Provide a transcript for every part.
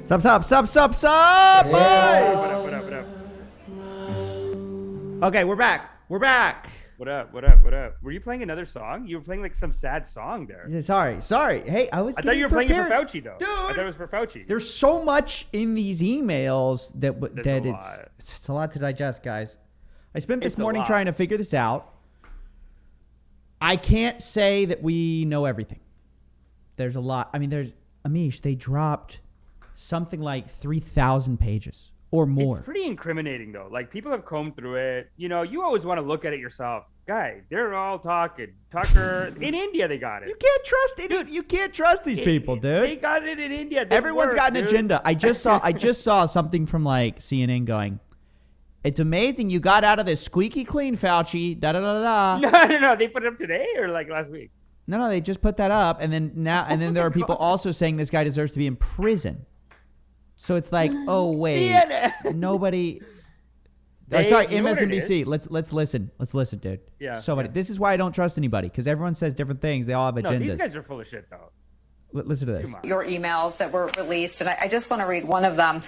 Sup. What up? Okay, we're back. What up? Were you playing another song? You were playing like some sad song there. Sorry. Hey, I thought you were playing it for Fauci though. Dude, I thought it was for Fauci. There's so much in these emails that it's just a lot to digest, guys. I spent this morning trying to figure this out. I can't say that we know everything. There's a lot. I mean, Amish, they dropped something like 3,000 pages or more. It's pretty incriminating though. Like people have combed through it. You know, you always want to look at it yourself. Guy, they're all talking. Tucker in India, they got it. You can't trust it. You can't trust these people, dude. They got it in India. Everyone's got an agenda. I just saw something from like CNN going, "It's amazing you got out of this squeaky clean, Fauci." Da da da da. No. They put it up today or like last week. No, they just put that up, and then there are people also saying this guy deserves to be in prison. So it's like, oh wait, CNN. Nobody. Sorry, MSNBC. Let's listen. Let's listen, dude. Yeah. This is why I don't trust anybody, because everyone says different things. They all have agendas. No, these guys are full of shit though. Listen to this. Your emails that were released, and I just want to read one of them.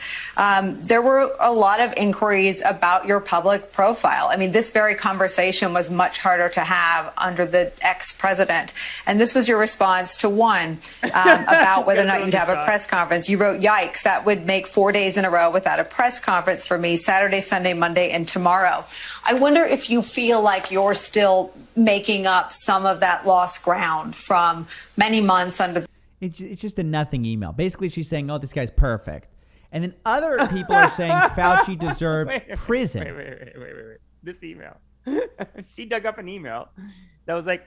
There were a lot of inquiries about your public profile. I mean, this very conversation was much harder to have under the ex-president. And this was your response to one about whether or not you'd have a press conference. You wrote, "Yikes, that would make 4 days in a row without a press conference for me, Saturday, Sunday, Monday, and tomorrow." I wonder if you feel like you're still making up some of that lost ground from many months under It's just a nothing email. Basically, she's saying, oh, this guy's perfect. And then other people are saying Fauci deserves prison. Wait. This email. She dug up an email that was like,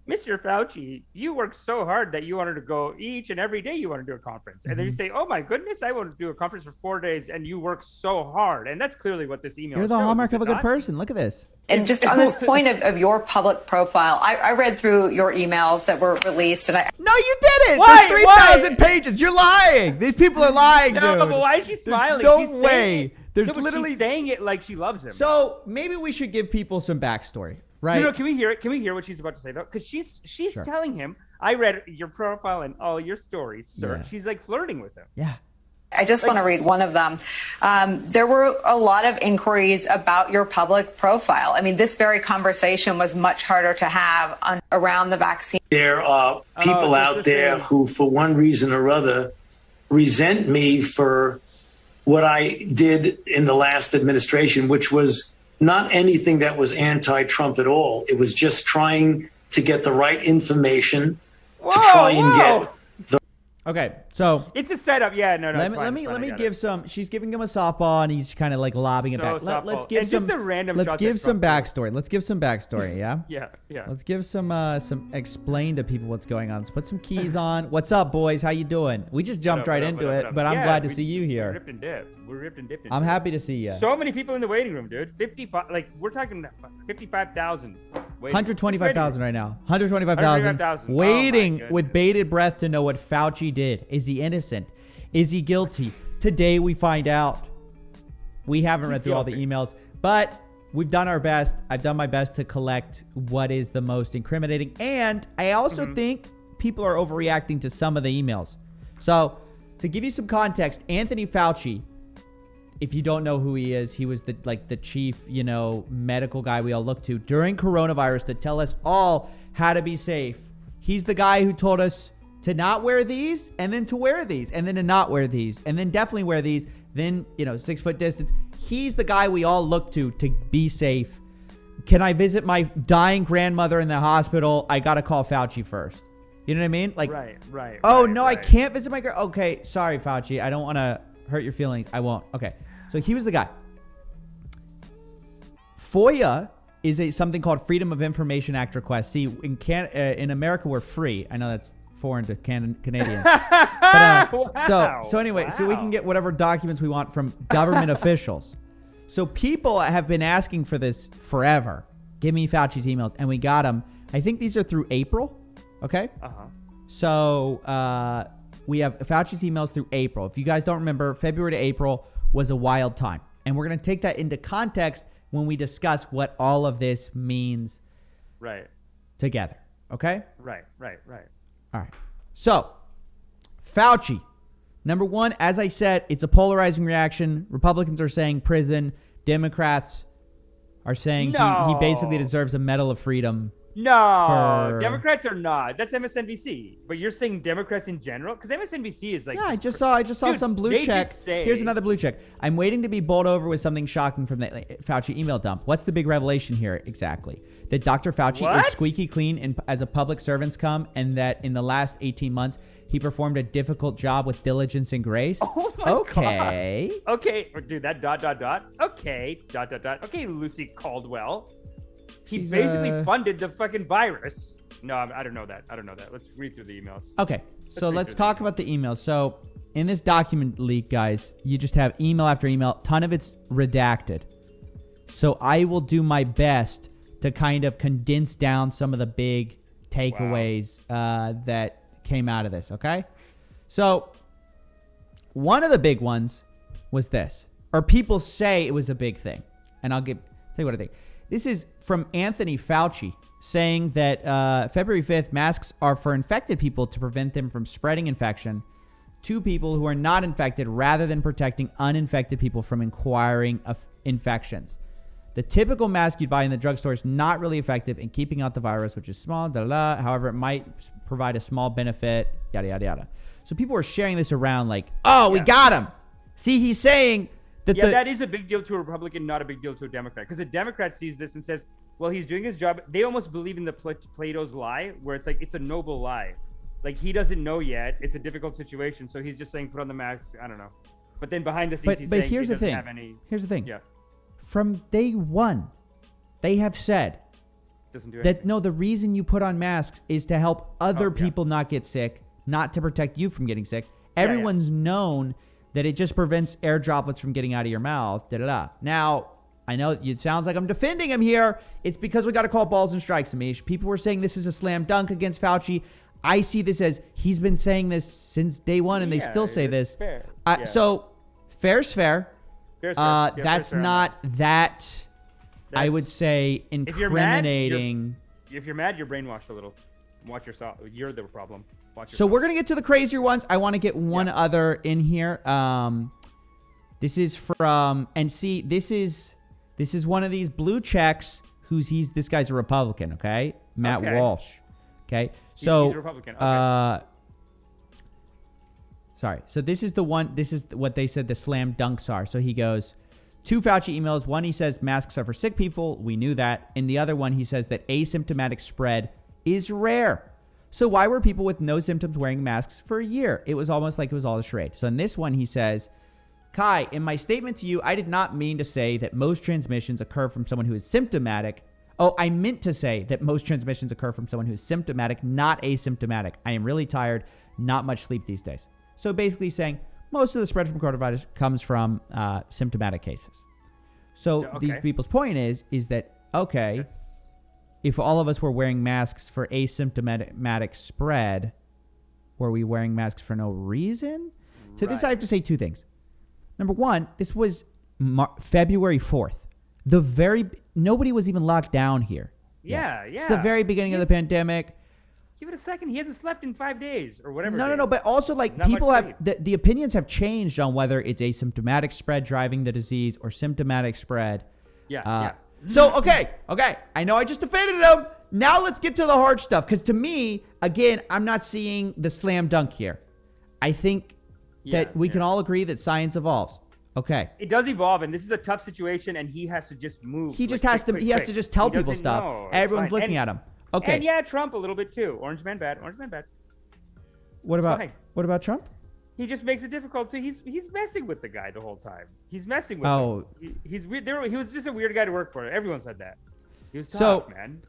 "Mr. Fauci, you work so hard that you wanted to go each and every day you want to do a conference." And then you say, "Oh my goodness, I want to do a conference for 4 days and you work so hard." And that's clearly what this email You're the hallmark of a good person. Look at this. And just on this point of your public profile, I read through your emails that were released, and No, you didn't. Why? There's 3,000 pages. You're lying. These people are lying, dude. No, but why is she smiling? There's She's no way. There's literally she's saying it like she loves him. So maybe we should give people some backstory, right? No, can we hear it? Can we hear what she's about to say though? Because she's Sure. telling him, "I read your profile and all your stories, sir." Yeah. She's like flirting with him. Yeah. I just want to read one of them. There were a lot of inquiries about your public profile. I mean, this very conversation was much harder to have around the vaccine. There are people out there who, for one reason or other, resent me for what I did in the last administration, which was not anything that was anti-Trump at all. It was just trying to get the right information to try and get the. Okay, so It's a setup. Yeah, no. let me give some. She's giving him a softball, and he's kind of like lobbing it back. Let's give And some. just a random Let's shot give that some Trump backstory. Let's give some backstory. Yeah. Yeah. Let's give some explain to people what's going on. Let's put some keys on. What's up, boys? How you doing? We just jumped right into it, but I'm glad to see you here. We're ripped and dipped. I'm happy to see you. So many people in the waiting room, dude. 55. Like we're talking 55,000. 125,000 right now. 125,000 125,000. waiting Oh, with bated breath to know what Fauci did. Is he innocent? Is he guilty? Today we find out. We haven't read through all the emails, but we've done our best. I've done my best to collect what is the most incriminating. And I also think people are overreacting to some of the emails. So to give you some context, Anthony Fauci, if you don't know who he is, he was the chief, medical guy we all look to during coronavirus to tell us all how to be safe. He's the guy who told us to not wear these and then to wear these and then to not wear these and then definitely wear these. Then, 6 foot distance. He's the guy we all look to be safe. Can I visit my dying grandmother in the hospital? I got to call Fauci first. You know what I mean? Like, Right. I can't visit my girl. Okay, sorry, Fauci. I don't want to hurt your feelings. I won't. Okay. So he was the guy. FOIA is something called Freedom of Information Act request. See, in America, we're free. I know that's foreign to Canadians. But, so anyway, so we can get whatever documents we want from government officials. So people have been asking for this forever. Give me Fauci's emails, and we got them. I think these are through April. Okay. So we have Fauci's emails through April. If you guys don't remember, February to April was a wild time. And we're going to take that into context when we discuss what all of this means together. Okay? Right. All right. So, Fauci Number one, as I said, it's a polarizing reaction. Republicans are saying prison. Democrats are saying he basically deserves a Medal of Freedom. No, Democrats are not. That's MSNBC. But you're saying Democrats in general? Because MSNBC is like... Yeah, I just saw Dude, some blue check. Say... Here's another blue check. I'm waiting to be bowled over with something shocking from the Fauci email dump. What's the big revelation here exactly? That Dr. Fauci is squeaky clean as a public servant's come, and that in the last 18 months, he performed a difficult job with diligence and grace. Oh my God. Okay, dude, that ... Okay, ... Okay, Lucy Caldwell. He basically funded the fucking virus. No, I don't know that. Let's read through the emails. Okay, so let's talk about the emails. So in this document leak, guys, you just have email after email. Ton of it's redacted. So I will do my best to kind of condense down some of the big takeaways that came out of this, okay? So one of the big ones was this, or people say it was a big thing. And tell you what I think. This is from Anthony Fauci saying that February 5th, masks are for infected people to prevent them from spreading infection to people who are not infected rather than protecting uninfected people from acquiring infections. The typical mask you'd buy in the drugstore is not really effective in keeping out the virus, which is small, however, it might provide a small benefit, yada, yada, yada. So people were sharing this around like, we got him. See, he's saying... that is a big deal to a Republican, not a big deal to a Democrat. Because a Democrat sees this and says, well, he's doing his job. They almost believe in the Plato's lie, where it's like, it's a noble lie. Like, he doesn't know yet. It's a difficult situation. So he's just saying, put on the mask. I don't know. But then behind the scenes, he's saying he doesn't have any... Here's the thing. Yeah. From day one, they have said that, no, the reason you put on masks is to help other people not get sick, not to protect you from getting sick. Everyone's known that it just prevents air droplets from getting out of your mouth. Now, I know it sounds like I'm defending him here. It's because we got to call balls and strikes, Amish. People were saying this is a slam dunk against Fauci. I see this as he's been saying this since day one, and they still say this. Fair. So, fair's fair. That's not that, I would say, incriminating. If you're mad, you're brainwashed a little. Watch yourself. You're the problem. So we're going to get to the crazier ones. I want to get one other in here. This is from, and see, this is one of these blue checks this guy's a Republican, okay? Matt Walsh. Okay. So, he's a Republican. Okay. Sorry. So this is what they said the slam dunks are. So he goes, 2 Fauci emails. One, he says masks are for sick people. We knew that. In the other one, he says that asymptomatic spread is rare. So why were people with no symptoms wearing masks for a year? It was almost like it was all a charade. So in this one, he says, Kai, in my statement to you, I did not mean to say that most transmissions occur from someone who is symptomatic. Oh, I meant to say that most transmissions occur from someone who is symptomatic, not asymptomatic. I am really tired. Not much sleep these days. So basically saying most of the spread from coronavirus comes from symptomatic cases. So these people's point is that, if all of us were wearing masks for asymptomatic spread, were we wearing masks for no reason? To this, I have to say 2 things. Number one, this was February 4th. Nobody was even locked down here. Yeah. It's the very beginning of the pandemic. Give it a second. He hasn't slept in 5 days or whatever. No. But also, like, people have the opinions have changed on whether it's asymptomatic spread driving the disease or symptomatic spread. So, okay. I know I just defended him. Now let's get to the hard stuff. Because to me, again, I'm not seeing the slam dunk here. I think that we can all agree that science evolves. Okay. It does evolve, and this is a tough situation, and he has to just move. He just has to just tell people stuff. Everyone's looking at him. Okay. And Trump a little bit too. Orange man bad. What about Trump? He just makes it difficult to. He's messing with the guy the whole time. He's messing with him. He's weird. He was just a weird guy to work for. Everyone said that. He was tough, man.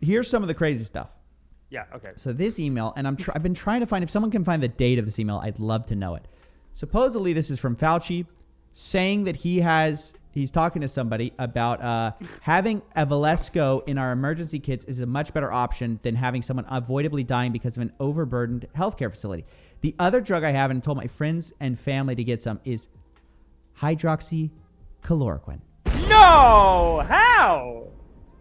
Here's some of the crazy stuff. Yeah. Okay. So this email, and I've been trying to find, if someone can find the date of this email, I'd love to know it. Supposedly, this is from Fauci, saying that he's talking to somebody about having a Valesco in our emergency kits is a much better option than having someone avoidably dying because of an overburdened healthcare facility. The other drug I have and told my friends and family to get some is hydroxychloroquine. No! How?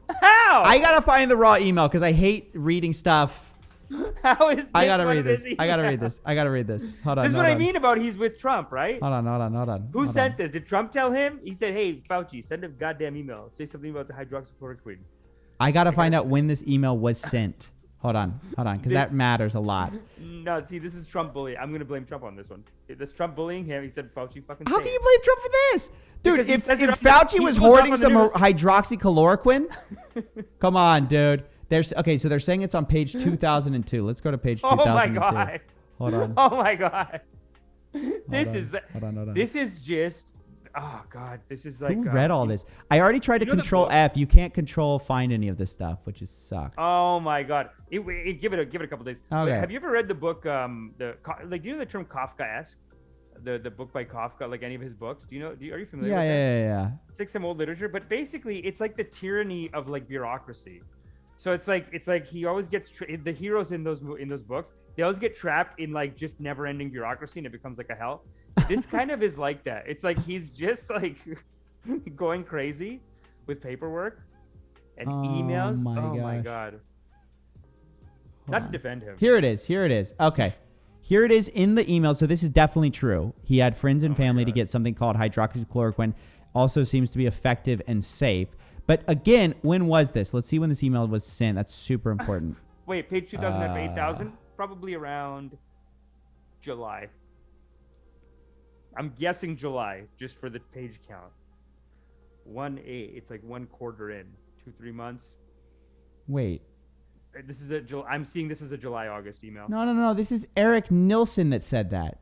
I gotta find the raw email because I hate reading stuff How is this I gotta one read of this. his I gotta read emails? this. I gotta read this. Hold on. This is what I mean about he's with Trump, right? Hold on. Who sent this? Did Trump tell him? He said, "Hey, Fauci, send a goddamn email. Say something about the hydroxychloroquine." I gotta find out when this email was sent. Hold on, because that matters a lot. No, see, this is Trump bullying. I'm gonna blame Trump on this one. This Trump bullying him. He said, "Fauci, fucking." How can you blame Trump for this, dude? Because he If says it on Fauci he was goes off hoarding on the some news. hydroxychloroquine, come on, dude. So they're saying it's on page 2002. Let's go to page 2002. Oh my god. Hold on. Oh my god. Hold on. This is just. Oh god, this is like. Who read all this? I already tried to you know the control book? F. You can't find any of this stuff, which is sucks. Oh my god! Give it a couple days. Okay. Have you ever read the book? Do you know the term Kafka-esque? The book by Kafka, like any of his books. Are you familiar? with that? Yeah. It's like some old literature, but basically it's like the tyranny of like bureaucracy. So it's like he always gets the heroes in those books. They always get trapped in like just never-ending bureaucracy, and it becomes like a hell. This kind of is like that. It's like he's just like going crazy with paperwork and emails. My god! Not to defend him. Here it is. Okay. Here it is in the email. So this is definitely true. He had friends and family to get something called hydroxychloroquine. Also seems to be effective and safe. But again, when was this? Let's see when this email was sent. That's super important. Wait, page 2000 of 8,000? Probably around July. I'm guessing July, just for the page count. 1/8. It's like 1 quarter in. 2-3 months. Wait. This is I'm seeing this as a July-August email. No. This is Eric Nilsson that said that.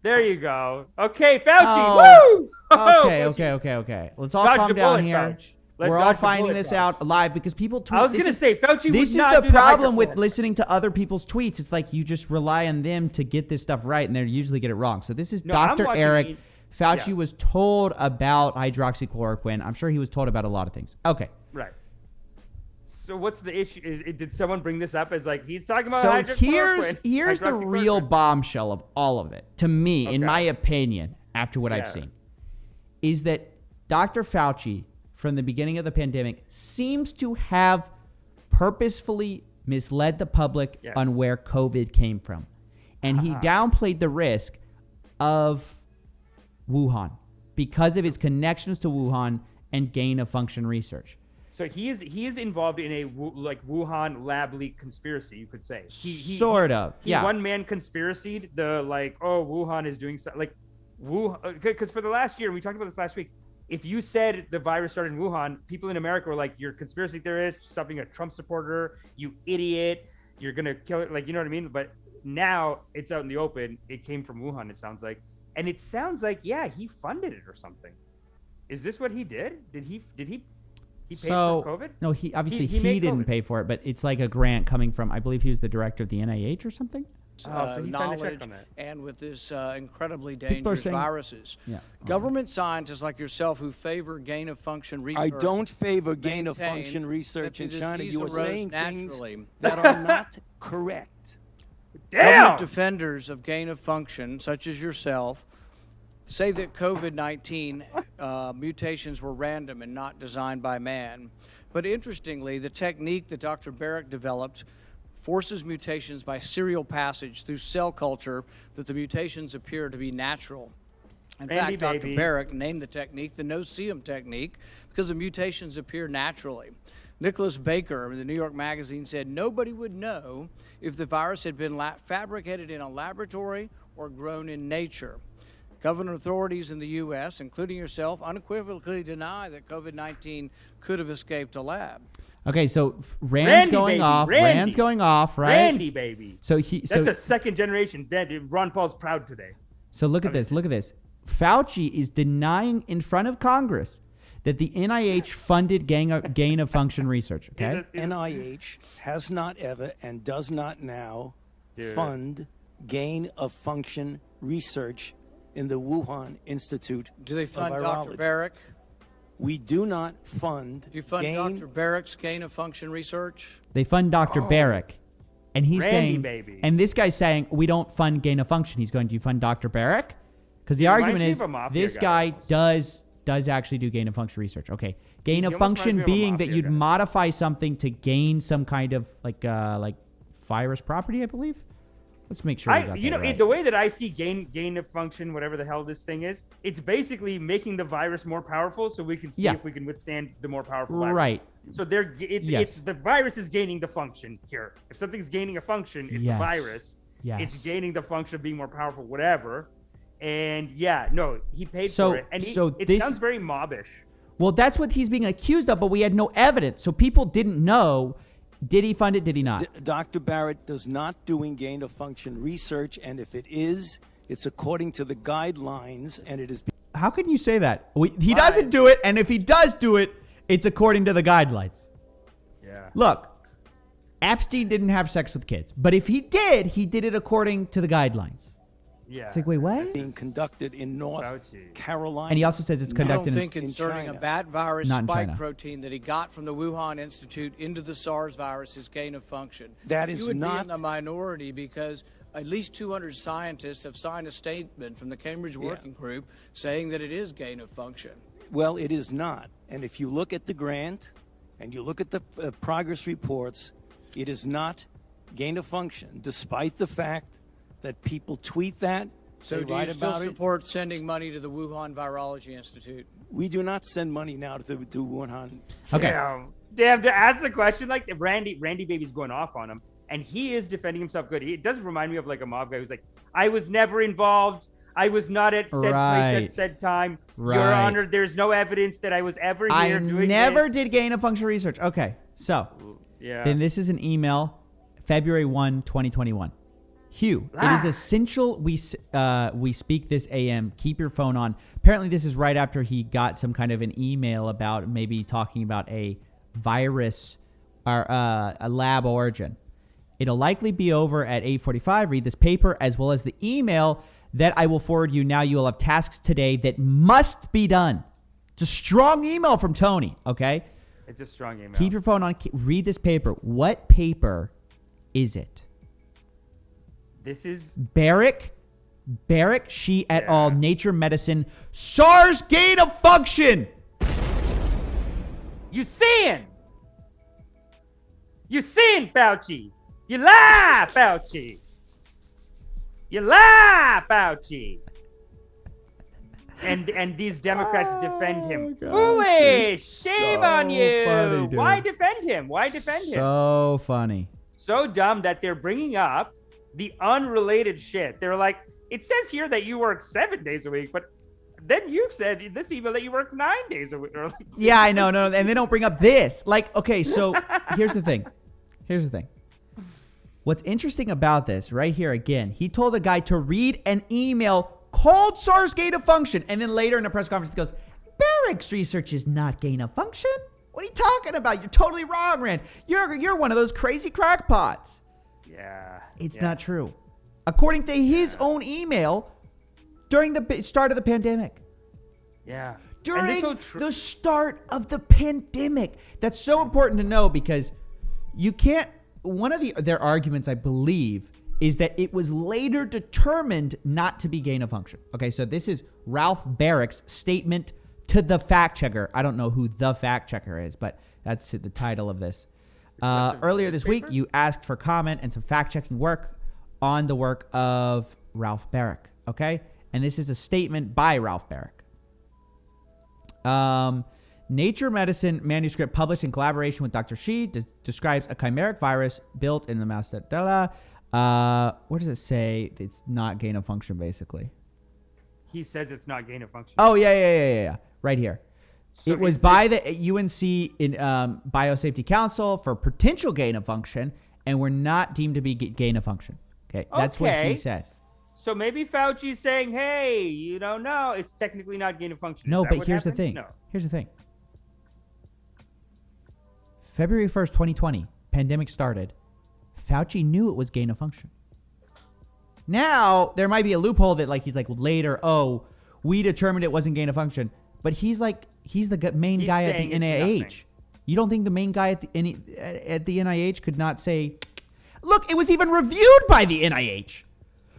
There you go. Okay, Fauci. Oh. Woo! Okay. Let's all Dodge calm the down bullet, here. Fauci. We're all finding this out live because people tweet. I was going to say, Fauci this would not is do the problem with hydroxychloroquine. listening to other people's tweets. It's like you just rely on them to get this stuff right, and they usually get it wrong. So this is Dr. Eric. Fauci was told about hydroxychloroquine. I'm sure he was told about a lot of things. Okay. Right. So what's the issue? Did someone bring this up as like he's talking about So hydroxychloroquine? here's the real bombshell of all of it, to me, in my opinion, after what I've seen, is that Dr. Fauci, from the beginning of the pandemic, seems to have purposefully misled the public on where COVID came from. And he downplayed the risk of Wuhan because of his connections to Wuhan and gain-of-function research. So he is involved in a Wuhan lab leak conspiracy, you could say. He one man conspiracied the Wuhan is doing something like Wuhan, because for the last year, we talked about this last week. If you said the virus started in Wuhan, people in America were like, "You're a conspiracy theorist, stop being a Trump supporter, you idiot, you're gonna kill it." Like, you know what I mean? But now it's out in the open. It came from Wuhan. It sounds like, and it sounds like he funded it or something. Is this what he did? Did he paid for COVID? No, he obviously he didn't pay for it, but it's like a grant coming from, I believe he was the director of the NIH or something. So he signed a check on that. And with this incredibly dangerous viruses, government scientists like yourself who favor gain-of-function research. I don't favor gain-of-function research in China. You are saying things that are not correct. Government defenders of gain-of-function, such as yourself, say that COVID-19 mutations were random and not designed by man. But interestingly, the technique that Dr. Becker developed forces mutations by serial passage through cell culture that the mutations appear to be natural. In fact, Dr. Becker named the technique the no-see-em technique because the mutations appear naturally. Nicholas Baker of the New York Magazine said nobody would know if the virus had been fabricated in a laboratory or grown in nature. Government authorities in the U.S., including yourself, unequivocally deny that COVID-19 could have escaped a lab. Okay, so Rand's going off, right? Randy, baby. That's a second generation. Ron Paul's proud today. So look at this. Fauci is denying in front of Congress that the NIH funded gain-of-function research, okay? NIH has not ever and does not now fund gain-of-function research in the Wuhan Institute of Virology. Do they fund Dr. Becker? We do not fund. Do you fund Dr. Becker's gain-of-function research? They fund Dr. Becker. And he's saying, baby. And this guy's saying, we don't fund gain-of-function. He's going, do you fund Dr. Becker? Because the argument is, this guy does actually do gain-of-function research. Okay, gain-of-function being that you'd modify something to gain some kind of virus property, I believe. Let's make sure. The way that I see gain of function, whatever the hell this thing is, it's basically making the virus more powerful, so we can see if we can withstand the more powerful virus. Right. So it's the virus is gaining the function here. If something's gaining a function, it's the virus. Yes. It's gaining the function of being more powerful, whatever. And he paid for it, and it sounds very mobbish. Well, that's what he's being accused of, but we had no evidence, so people didn't know. Did he fund it? Did he not? Dr. Barrett does not doing gain of function research, and if it is, it's according to the guidelines, and it is. How can you say that? He doesn't do it, and if he does do it, it's according to the guidelines. Yeah. Look, Epstein didn't have sex with kids, but if he did it according to the guidelines. Yeah. It's like, wait, what? Being conducted in North Carolina. And he also says it's conducted I don't think inserting a bat virus Not in spike China. protein that he got from the Wuhan Institute into the SARS virus is gain of function. That is you would not be in the minority because at least 200 scientists have signed a statement from the Cambridge Working Group saying that it is gain of function. Well, it is not. And if you look at the grant and you look at the progress reports, it is not gain of function, despite the fact that people tweet that. So do you still support sending money to the Wuhan Virology Institute? We do not send money now to Wuhan. Okay. Damn, to ask the question, like Randy Baby's going off on him, and he is defending himself good. It does remind me of like a mob guy who's like, I was never involved. I was not at said place at said time. Your Honor, there's no evidence that I was ever here doing this. I never did gain of function research. Okay, so then this is an email, February 1, 2021. Hugh, it is essential we speak this AM. Keep your phone on. Apparently, this is right after he got some kind of an email about maybe talking about a virus or a lab origin. It'll likely be over at 8:45. Read this paper as well as the email that I will forward you. Now you will have tasks today that must be done. It's a strong email from Tony, okay? It's a strong email. Keep your phone on. Read this paper. What paper is it? This is Barrick, She et al. Nature Medicine. SARS gain of function. You seeing, Fauci. You lie, Fauci. You lie, Fauci. And these Democrats defend him. Foolish. Shame on you. Funny, Why defend him? So funny. So dumb that they're bringing up the unrelated shit. They're like, it says here that you work 7 days a week, but then you said in this email that you work 9 days a week. Yeah, I know. No, and they don't bring up this. Like, okay, so here's the thing. What's interesting about this right here, again, he told the guy to read an email called SARS gain of function. And then later in a press conference, he goes, Barrick's research is not gain of function. What are you talking about? You're totally wrong, Rand. You're one of those crazy crackpots. Yeah. It's not true. According to his own email during the start of the pandemic. Yeah. During the start of the pandemic. That's so important to know because you can't. One of their arguments, I believe, is that it was later determined not to be gain of function. Okay, so this is Ralph Barrick's statement to the fact checker. I don't know who the fact checker is, but that's the title of this. Earlier this week, you asked for comment and some fact-checking work on the work of Ralph Barrick, okay? And this is a statement by Ralph Barrick. Nature Medicine manuscript published in collaboration with Dr. Shi describes a chimeric virus built in the mouse. What does it say? It's not gain of function, basically. He says it's not gain of function. Oh, yeah. Right here. So it was by the UNC in Biosafety Council for potential gain of function, and we're not deemed to be gain of function. Okay, that's what he says. So maybe Fauci's saying, hey, you don't know, it's technically not gain of function. No, but here's the thing. Here's the thing. February 1st, 2020, pandemic started. Fauci knew it was gain of function. Now, there might be a loophole that he's like, later, we determined it wasn't gain of function. But he's the main guy at the NIH. You don't think the main guy at the NIH could not say, look, it was even reviewed by the NIH.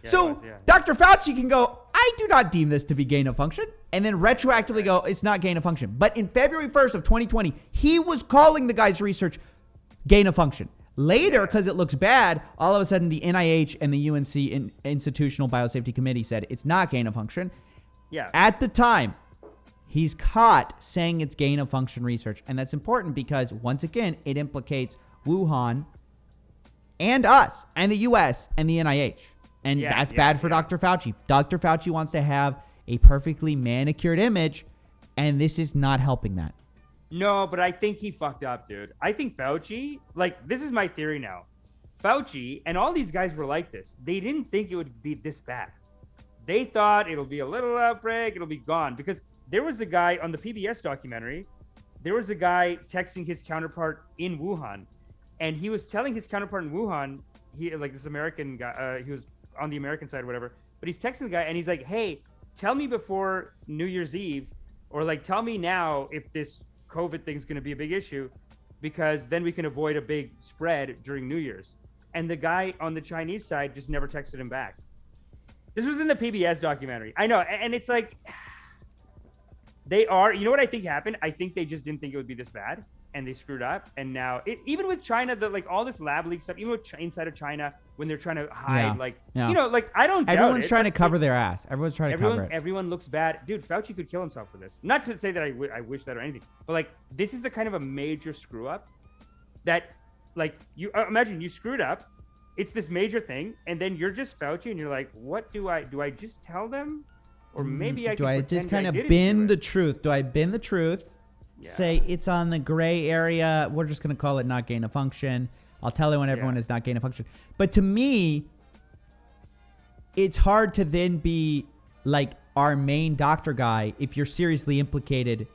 Yeah, so Dr. Fauci can go, I do not deem this to be gain of function. And then retroactively go, it's not gain of function. But in February 1st of 2020, he was calling the guy's research gain of function. Later, because it looks bad, all of a sudden the NIH and the UNC Institutional Biosafety Committee said it's not gain of function. Yeah. At the time, he's caught saying it's gain of function research. And that's important because, once again, it implicates Wuhan and us and the US and the NIH. And that's bad for Dr. Fauci. Dr. Fauci wants to have a perfectly manicured image, and this is not helping that. No, but I think he fucked up, dude. I think Fauci, like, this is my theory now. Fauci and all these guys were like this. They didn't think it would be this bad. They thought it'll be a little outbreak, it'll be gone. Because there was a guy on the PBS documentary, there was a guy texting his counterpart in Wuhan, and he was telling his counterpart in Wuhan, this American guy, he was on the American side or whatever, but he's texting the guy and he's like, hey, tell me before New Year's Eve, or like, tell me now if this COVID thing's going to be a big issue, because then we can avoid a big spread during New Year's. And the guy on the Chinese side just never texted him back. This was in the PBS documentary. I know. And it's like, you know what I think happened? I think they just didn't think it would be this bad, and they screwed up. And now, even with China, all this lab leak stuff, even with inside of China, when they're trying to hide, I don't doubt Everyone's it, trying to cover their ass. Everyone's trying to cover it. Everyone looks bad. Dude, Fauci could kill himself for this. Not to say that I wish that or anything, but like, this is the kind of a major screw up that, like, you imagine you screwed up. It's this major thing, and then you're just Fauci, and you're like, what do I just tell them? Or maybe I do I just kind of bend the truth? Do I bend the truth? Yeah. Say it's on the gray area. We're just going to call it not gain of function. I'll tell it when everyone is not gain of function. But to me, it's hard to then be like our main doctor guy if you're seriously implicated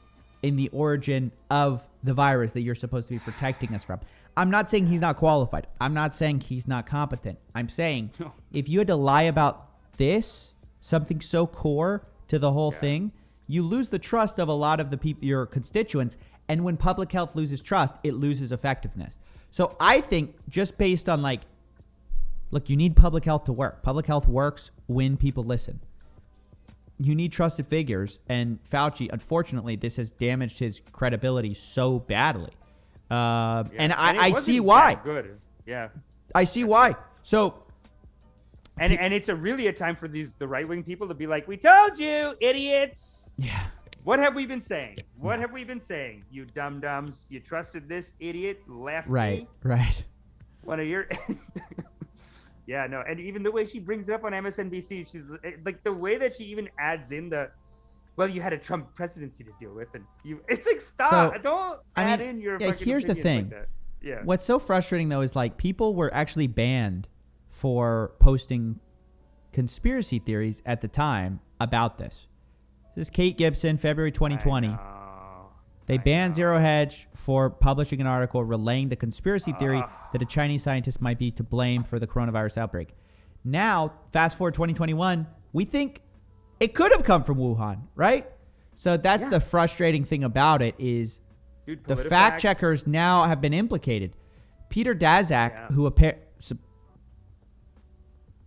in the origin of the virus that you're supposed to be protecting us from. I'm not saying he's not qualified. I'm not saying he's not competent. I'm saying if you had to lie about this, something so core to the whole thing, you lose the trust of a lot of the people, your constituents. And when public health loses trust, it loses effectiveness. So I think just based on look, you need public health to work. Public health works when people listen. You need trusted figures. And Fauci, unfortunately, this has damaged his credibility so badly. And I see why. Good. Yeah. I see why. So. And it's really a time for the right-wing people to be like, we told you, idiots. Yeah. What have we been saying? What have we been saying? You dum-dums. You trusted this idiot lefty. Right. One of your... Yeah, no. And even the way she brings it up on MSNBC, she's like, the way that she even adds in you had a Trump presidency to deal with. And it's like, stop. Don't add in your fucking here's the thing. Like that. Yeah. What's so frustrating, though, is like people were actually banned for posting conspiracy theories at the time about this. This is Kate Gibson, February 2020. They banned Zero Hedge for publishing an article relaying the conspiracy theory that a Chinese scientist might be to blame for the coronavirus outbreak. Now, fast forward 2021, we think it could have come from Wuhan, right? So that's the frustrating thing about it is the fact checkers now have been implicated. Peter Daszak, who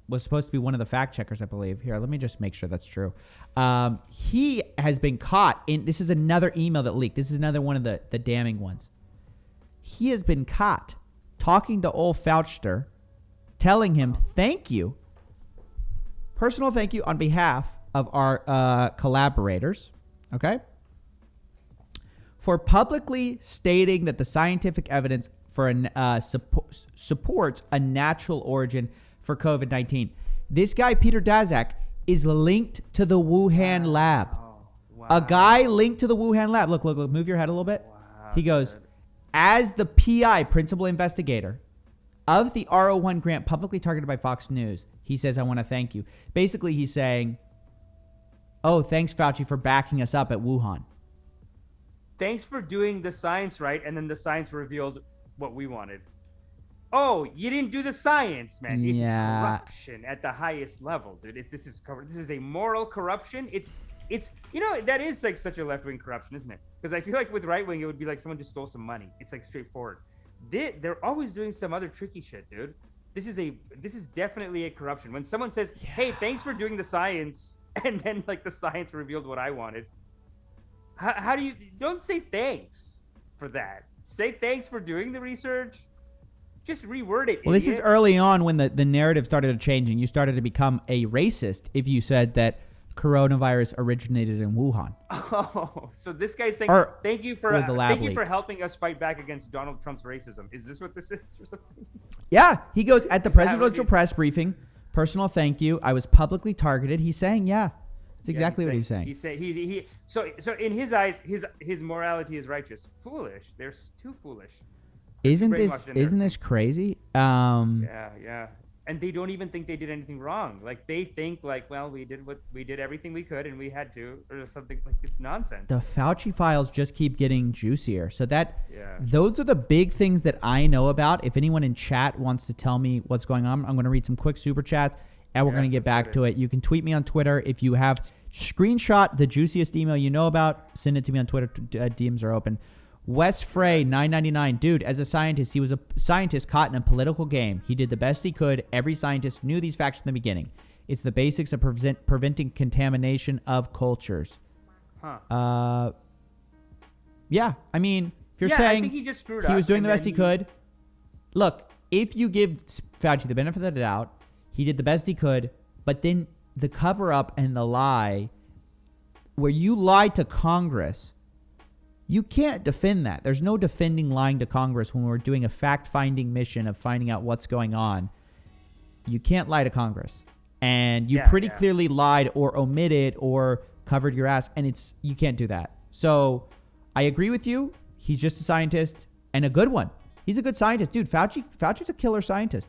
was supposed to be one of the fact checkers, I believe. Here, let me just make sure that's true. He has been caught in, this is another email that leaked. This is another one of the damning ones. He has been caught talking to old Fauchster, telling him thank you, personal thank you on behalf of our collaborators, okay, for publicly stating that the scientific evidence for supports a natural origin for COVID-19. This guy, Peter Daszak, is linked to the Wuhan lab. Wow. A guy linked to the Wuhan lab. Look, move your head a little bit. Wow, he goes, as the PI, principal investigator, of the R01 grant publicly targeted by Fox News, he says, I want to thank you. Basically, he's saying, oh, thanks, Fauci, for backing us up at Wuhan. Thanks for doing the science right, and then the science revealed what we wanted. Oh, you didn't do the science, man. It's just corruption at the highest level, dude. This is a moral corruption. It's that is like such a left-wing corruption, isn't it? Because I feel like with right-wing, it would be like someone just stole some money. It's like straightforward. They're always doing some other tricky shit, dude. This is definitely a corruption. When someone says, hey, thanks for doing the science, and then like the science revealed what I wanted. How do you, don't say thanks for that. Say thanks for doing the research. Just reword it. Well, this is early on when the narrative started to change and you started to become a racist if you said that coronavirus originated in Wuhan. Oh, so this guy's saying, thank you for helping us fight back against Donald Trump's racism. Is this what this is or something? Yeah, he goes at the presidential press briefing, personal thank you. I was publicly targeted. He's saying, that's exactly what he's saying. He's saying so in his eyes, his morality is righteous. Foolish. They're too foolish. Isn't this crazy? Yeah. And they don't even think they did anything wrong. Like they think like, well, we did everything we could and we had to, or something. Like it's nonsense. The Fauci files just keep getting juicier. So those are the big things that I know about. If anyone in chat wants to tell me what's going on, I'm going to read some quick super chats and we're going to get back to it. You can tweet me on Twitter if you have screenshot the juiciest email you know about. Send it to me on Twitter. DMs are open. Wes Frey, 999. Dude, as a scientist, he was a scientist caught in a political game. He did the best he could. Every scientist knew these facts from the beginning. It's the basics of preventing contamination of cultures. Yeah, I mean, if you're saying I think he just screwed up. He was doing the best he could. Look, if you give Fauci the benefit of the doubt, he did the best he could, but then the cover-up and the lie, where you lied to Congress, you can't defend that. There's no defending lying to Congress when we're doing a fact-finding mission of finding out what's going on. You can't lie to Congress. And you pretty clearly lied or omitted or covered your ass, and you can't do that. So I agree with you. He's just a scientist and a good one. He's a good scientist. Dude, Fauci's a killer scientist.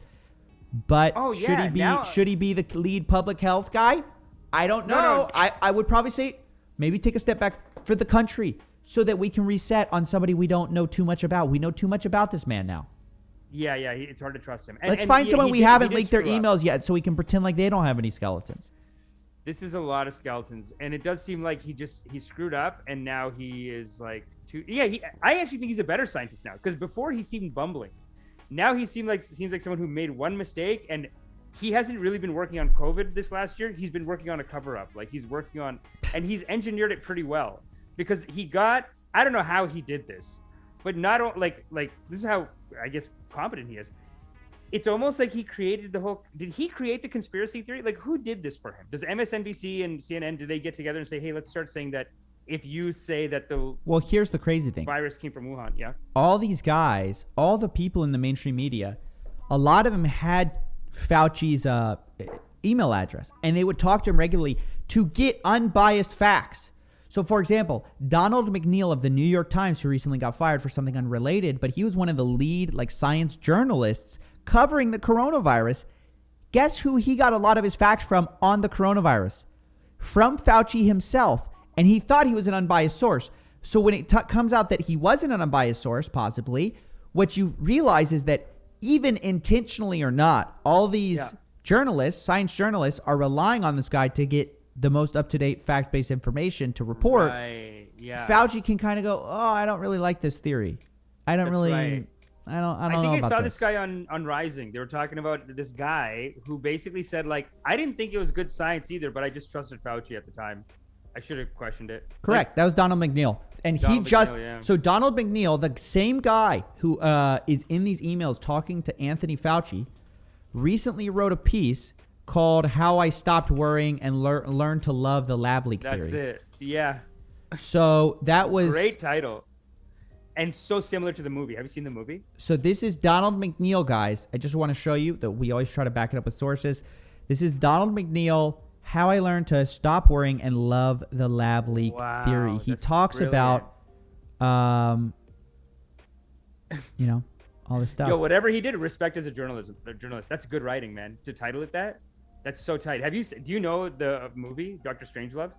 But should he be the lead public health guy? I don't know. No. I would probably say maybe take a step back for the country, so that we can reset on somebody we don't know too much about. We know too much about this man now. Yeah, it's hard to trust him. Let's find someone we haven't leaked their emails yet so we can pretend like they don't have any skeletons. This is a lot of skeletons, and it does seem like he screwed up, and now he is like I actually think he's a better scientist now, because before he seemed bumbling. Now he seems like someone who made one mistake, and he hasn't really been working on COVID this last year. He's been working on a cover-up. Like he's working on, and he's engineered it pretty well. Because I don't know how he did this, but not like this is how I guess competent he is. It's almost like he created did he create the conspiracy theory? Like who did this for him? Does MSNBC and CNN, do they get together and say, hey, let's start saying that if you say that here's the crazy thing. Virus came from Wuhan, yeah. All these guys, all the people in the mainstream media, a lot of them had Fauci's email address, and they would talk to him regularly to get unbiased facts. So, for example, Donald McNeil of the New York Times, who recently got fired for something unrelated, but he was one of the lead science journalists covering the coronavirus. Guess who he got a lot of his facts from on the coronavirus? From Fauci himself. And he thought he was an unbiased source. So when it comes out that he wasn't an unbiased source, possibly, what you realize is that even intentionally or not, all these journalists, science journalists, are relying on this guy to get the most up-to-date fact-based information to report. Right. Yeah. Fauci can kind of go, I don't really like this theory. I don't know about I saw this guy on Rising. They were talking about this guy who basically said, I didn't think it was good science either, but I just trusted Fauci at the time. I should have questioned it. Correct. That was Donald McNeil. And so Donald McNeil, the same guy who is in these emails talking to Anthony Fauci, recently wrote a piece called How I Stopped Worrying and Learned to Love the Lab Leak Theory. That's it. Yeah. So that was... Great title. And so similar to the movie. Have you seen the movie? So this is Donald McNeil, guys. I just want to show you that we always try to back it up with sources. This is Donald McNeil, How I Learned to Stop Worrying and Love the Lab Leak Theory. He talks about, all this stuff. Yo, whatever he did, respect as a journalist. That's good writing, man. To title it that, that's so tight. Do you know the movie Dr. Strangelove?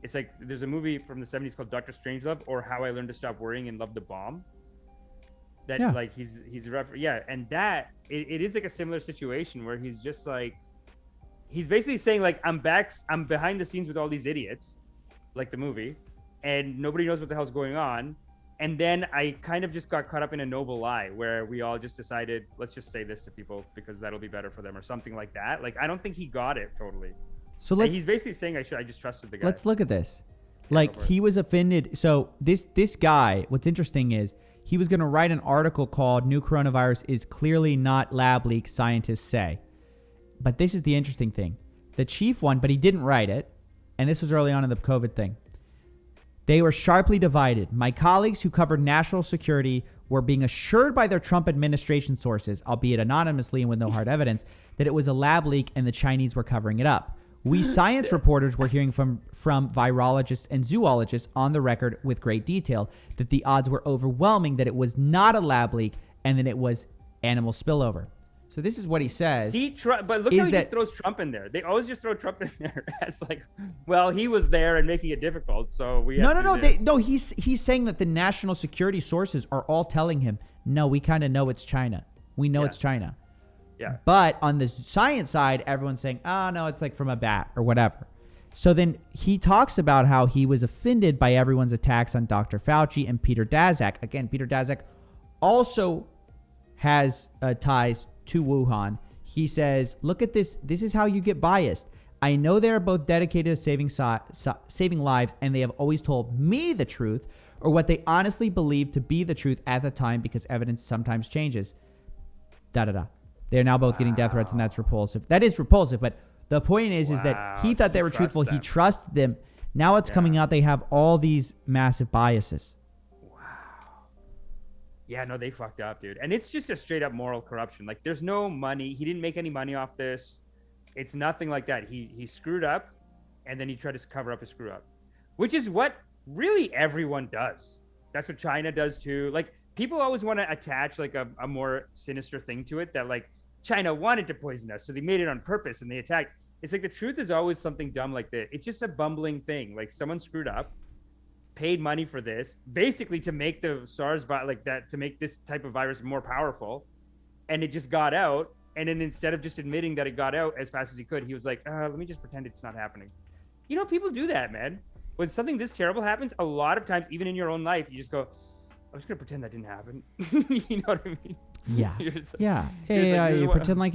It's there's a movie from the 70s called Dr. Strangelove, or How I Learned to Stop Worrying and Love the Bomb. That and that it is a similar situation where he's just he's basically saying I'm behind the scenes with all these idiots, like the movie, and nobody knows what the hell's going on. And then I kind of just got caught up in a noble lie where we all just decided, let's just say this to people because that'll be better for them or something like that. I don't think he got it totally. So he's basically saying I just trusted the guy. Let's look at this. He was offended. So this guy, what's interesting is he was going to write an article called "New Coronavirus is Clearly Not Lab Leak, Scientists Say." But this is the interesting thing. The chief one, but he didn't write it, and this was early on in the COVID thing. They were sharply divided. My colleagues who covered national security were being assured by their Trump administration sources, albeit anonymously and with no hard evidence, that it was a lab leak and the Chinese were covering it up. We science reporters were hearing from virologists and zoologists on the record with great detail that the odds were overwhelming that it was not a lab leak and that it was animal spillover. So this is what he says. See, but look how he just throws Trump in there. They always just throw Trump in there as like, well, he was there and making it difficult, so we have No. He's saying that the national security sources are all telling him, no, we kind of know it's China. We know it's China. Yeah. But on the science side, everyone's saying, oh, no, it's like from a bat or whatever. So then he talks about how he was offended by everyone's attacks on Dr. Fauci and Peter Daszak. Again, Peter Daszak also has ties to Wuhan. He says, look at this. This is how you get biased. I know they're both dedicated to saving lives, and they have always told me the truth or what they honestly believe to be the truth at the time because evidence sometimes changes. Da-da-da. They're now both getting death threats, and that's repulsive. That is repulsive, but the point is that he thought they were truthful. He trusted them. Now it's coming out they have all these massive biases. Yeah, no, they fucked up, dude. And it's just a straight up moral corruption. Like, there's no money. He didn't make any money off this. It's nothing like that. He screwed up, and then he tried to cover up his screw up, which is what really everyone does. That's what China does too. Like, people always want to attach like a more sinister thing to it, that like China wanted to poison us, so they made it on purpose and they attacked. It's like the truth is always something dumb like that. It's just a bumbling thing. Like, someone screwed up, paid money for this, basically to make the SARS like that, to make this type of virus more powerful, and it just got out. And then instead of just admitting that it got out as fast as he could, he was like, let me just pretend it's not happening. You know, people do that, man. When something this terrible happens, a lot of times, even in your own life, you just go, I'm just gonna pretend that didn't happen. You know what I mean? Yeah. You pretend like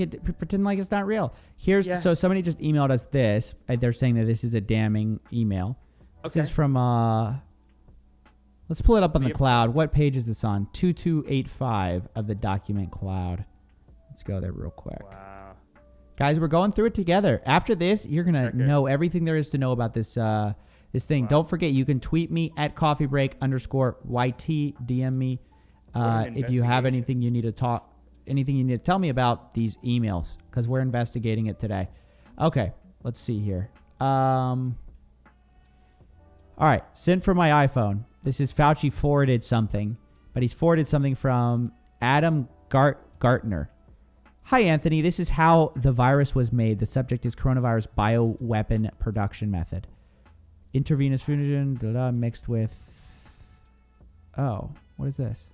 it's not real. So somebody just emailed us this. They're saying that this is a damning email. This is from let's pull it up on the cloud. What page is this on? 2285 of the document cloud. Let's go there real quick. Wow. Guys, we're going through it together. After this, you're gonna know everything there is to know about this this thing. Wow. Don't forget, you can tweet me at coffeebreak_YT. DM me if you have anything you need to tell me about these emails, because we're investigating it today. Okay, let's see here. All right, sent from my iPhone. This is Fauci forwarded something, but he's forwarded something from Adam Gartner. Hi, Anthony. This is how the virus was made. The subject is coronavirus bioweapon production method. Intravenous fusion mixed with... Oh, what is this?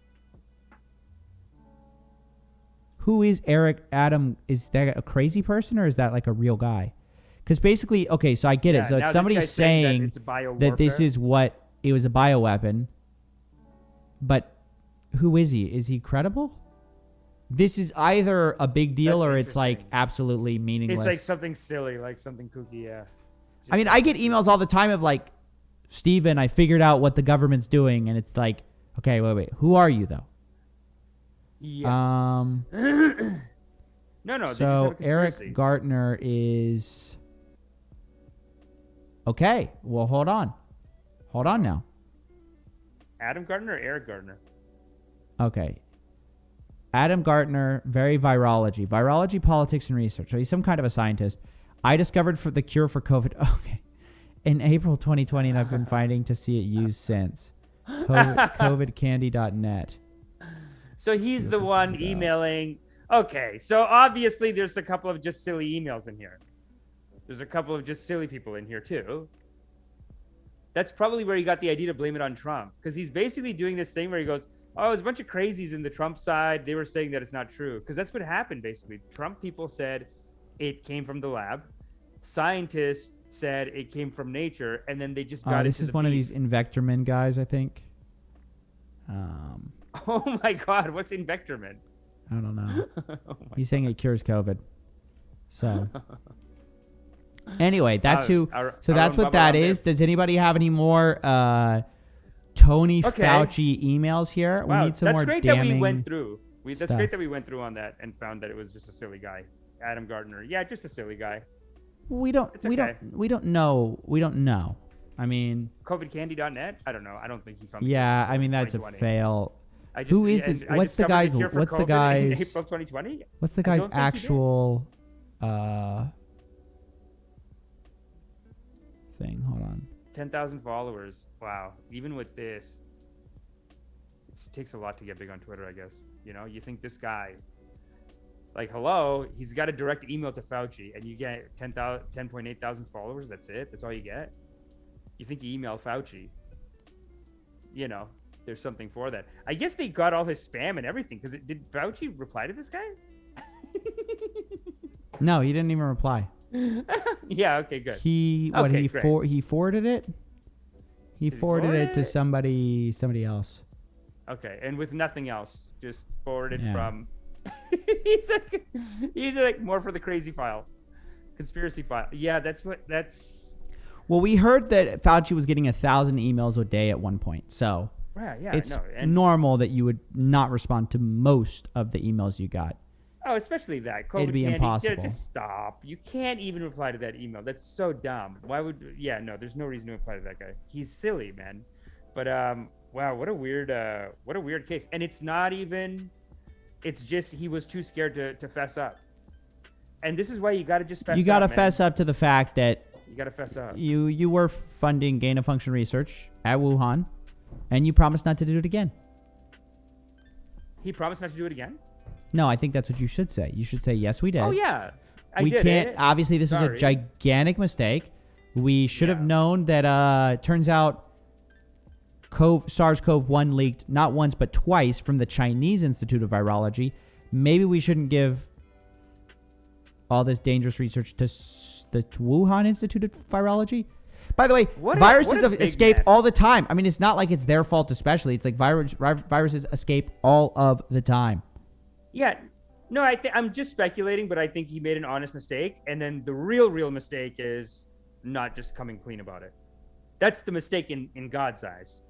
Who is Eric Adam? Is that a crazy person or is that like a real guy? Because basically, okay, so I get it. So it's somebody saying that this is what... It was a bioweapon. But who is he? Is he credible? This is either a big deal or it's like absolutely meaningless. It's like something silly, like something kooky, yeah. I mean, I get emails all the time of like, Steven, I figured out what the government's doing. And it's like, okay, wait. Who are you, though? Yeah. No. So Eric Gartner is... Okay, well, hold on. Hold on now. Adam Gartner or Eric Gartner? Okay. Adam Gartner, very virology, politics, and research. So he's some kind of a scientist. I discovered the cure for COVID. Okay. In April 2020, and I've been finding to see it used since. COVIDcandy.net. So he's the one emailing. Okay, so obviously there's a couple of just silly emails in here. There's a couple of just silly people in here too. That's probably where he got the idea to blame it on Trump, because he's basically doing this thing where he goes, oh, there's a bunch of crazies in the Trump side. They were saying that it's not true, because that's what happened, basically. Trump people said it came from the lab. Scientists said it came from nature, and then they just got this is one of these Invectorman guys, I think. Oh, my God. What's Invectorman? I don't know. He's saying it cures COVID. So... Anyway, that's who. So that's what that is. Does anybody have any more Tony Fauci emails here. Wow, We need some that's more great damning that we went through. That's stuff. great that we went through on that and found that it was just a silly guy, Adam Gardner. Yeah, just a silly guy. We don't know. I mean, COVIDcandy.net. I don't know. I don't think he found. Yeah, I mean that's a fail. Who is this? What's the guy's? What's the guy's? April 2020. What's the guy's actual thing? Hold on. 10,000 followers. Wow. Even with this, it takes a lot to get big on Twitter, I guess. You know, you think this guy, like, hello, he's got a direct email to Fauci, and you get 10.8 thousand followers. That's it. That's all you get. You think you email Fauci? You know, there's something for that. I guess they got all his spam and everything. Because did Fauci reply to this guy? No, he didn't even reply. Yeah. Okay. Good. He forwarded it. He forwarded it to somebody else. Okay, and with nothing else, just forwarded from. he's like more for the crazy file, conspiracy file. Yeah, that's. Well, we heard that Fauci was getting 1,000 emails a day at one point, so it's normal that you would not respond to most of the emails you got. Oh, especially that. It'd be impossible. Just stop. You can't even reply to that email. That's so dumb. Why would? Yeah, no. There's no reason to reply to that guy. He's silly, man. But wow, what a weird case. And it's not even. It's just he was too scared to fess up. And this is why you got to just fess up. You got to fess up to the fact that. You got to fess up. You were funding gain of function research at Wuhan, and you promised not to do it again. He promised not to do it again? No, I think that's what you should say. You should say, yes, we did. Oh, yeah. We can't. Obviously, this was a gigantic mistake. We should have known that, turns out, SARS-CoV-1 leaked not once but twice from the Chinese Institute of Virology. Maybe we shouldn't give all this dangerous research to the Wuhan Institute of Virology. By the way, viruses escape all the time. I mean, it's not like it's their fault especially. It's like viruses escape all of the time. Yeah, no, I'm just speculating, but I think he made an honest mistake. And then the real mistake is not just coming clean about it. That's the mistake in God's eyes.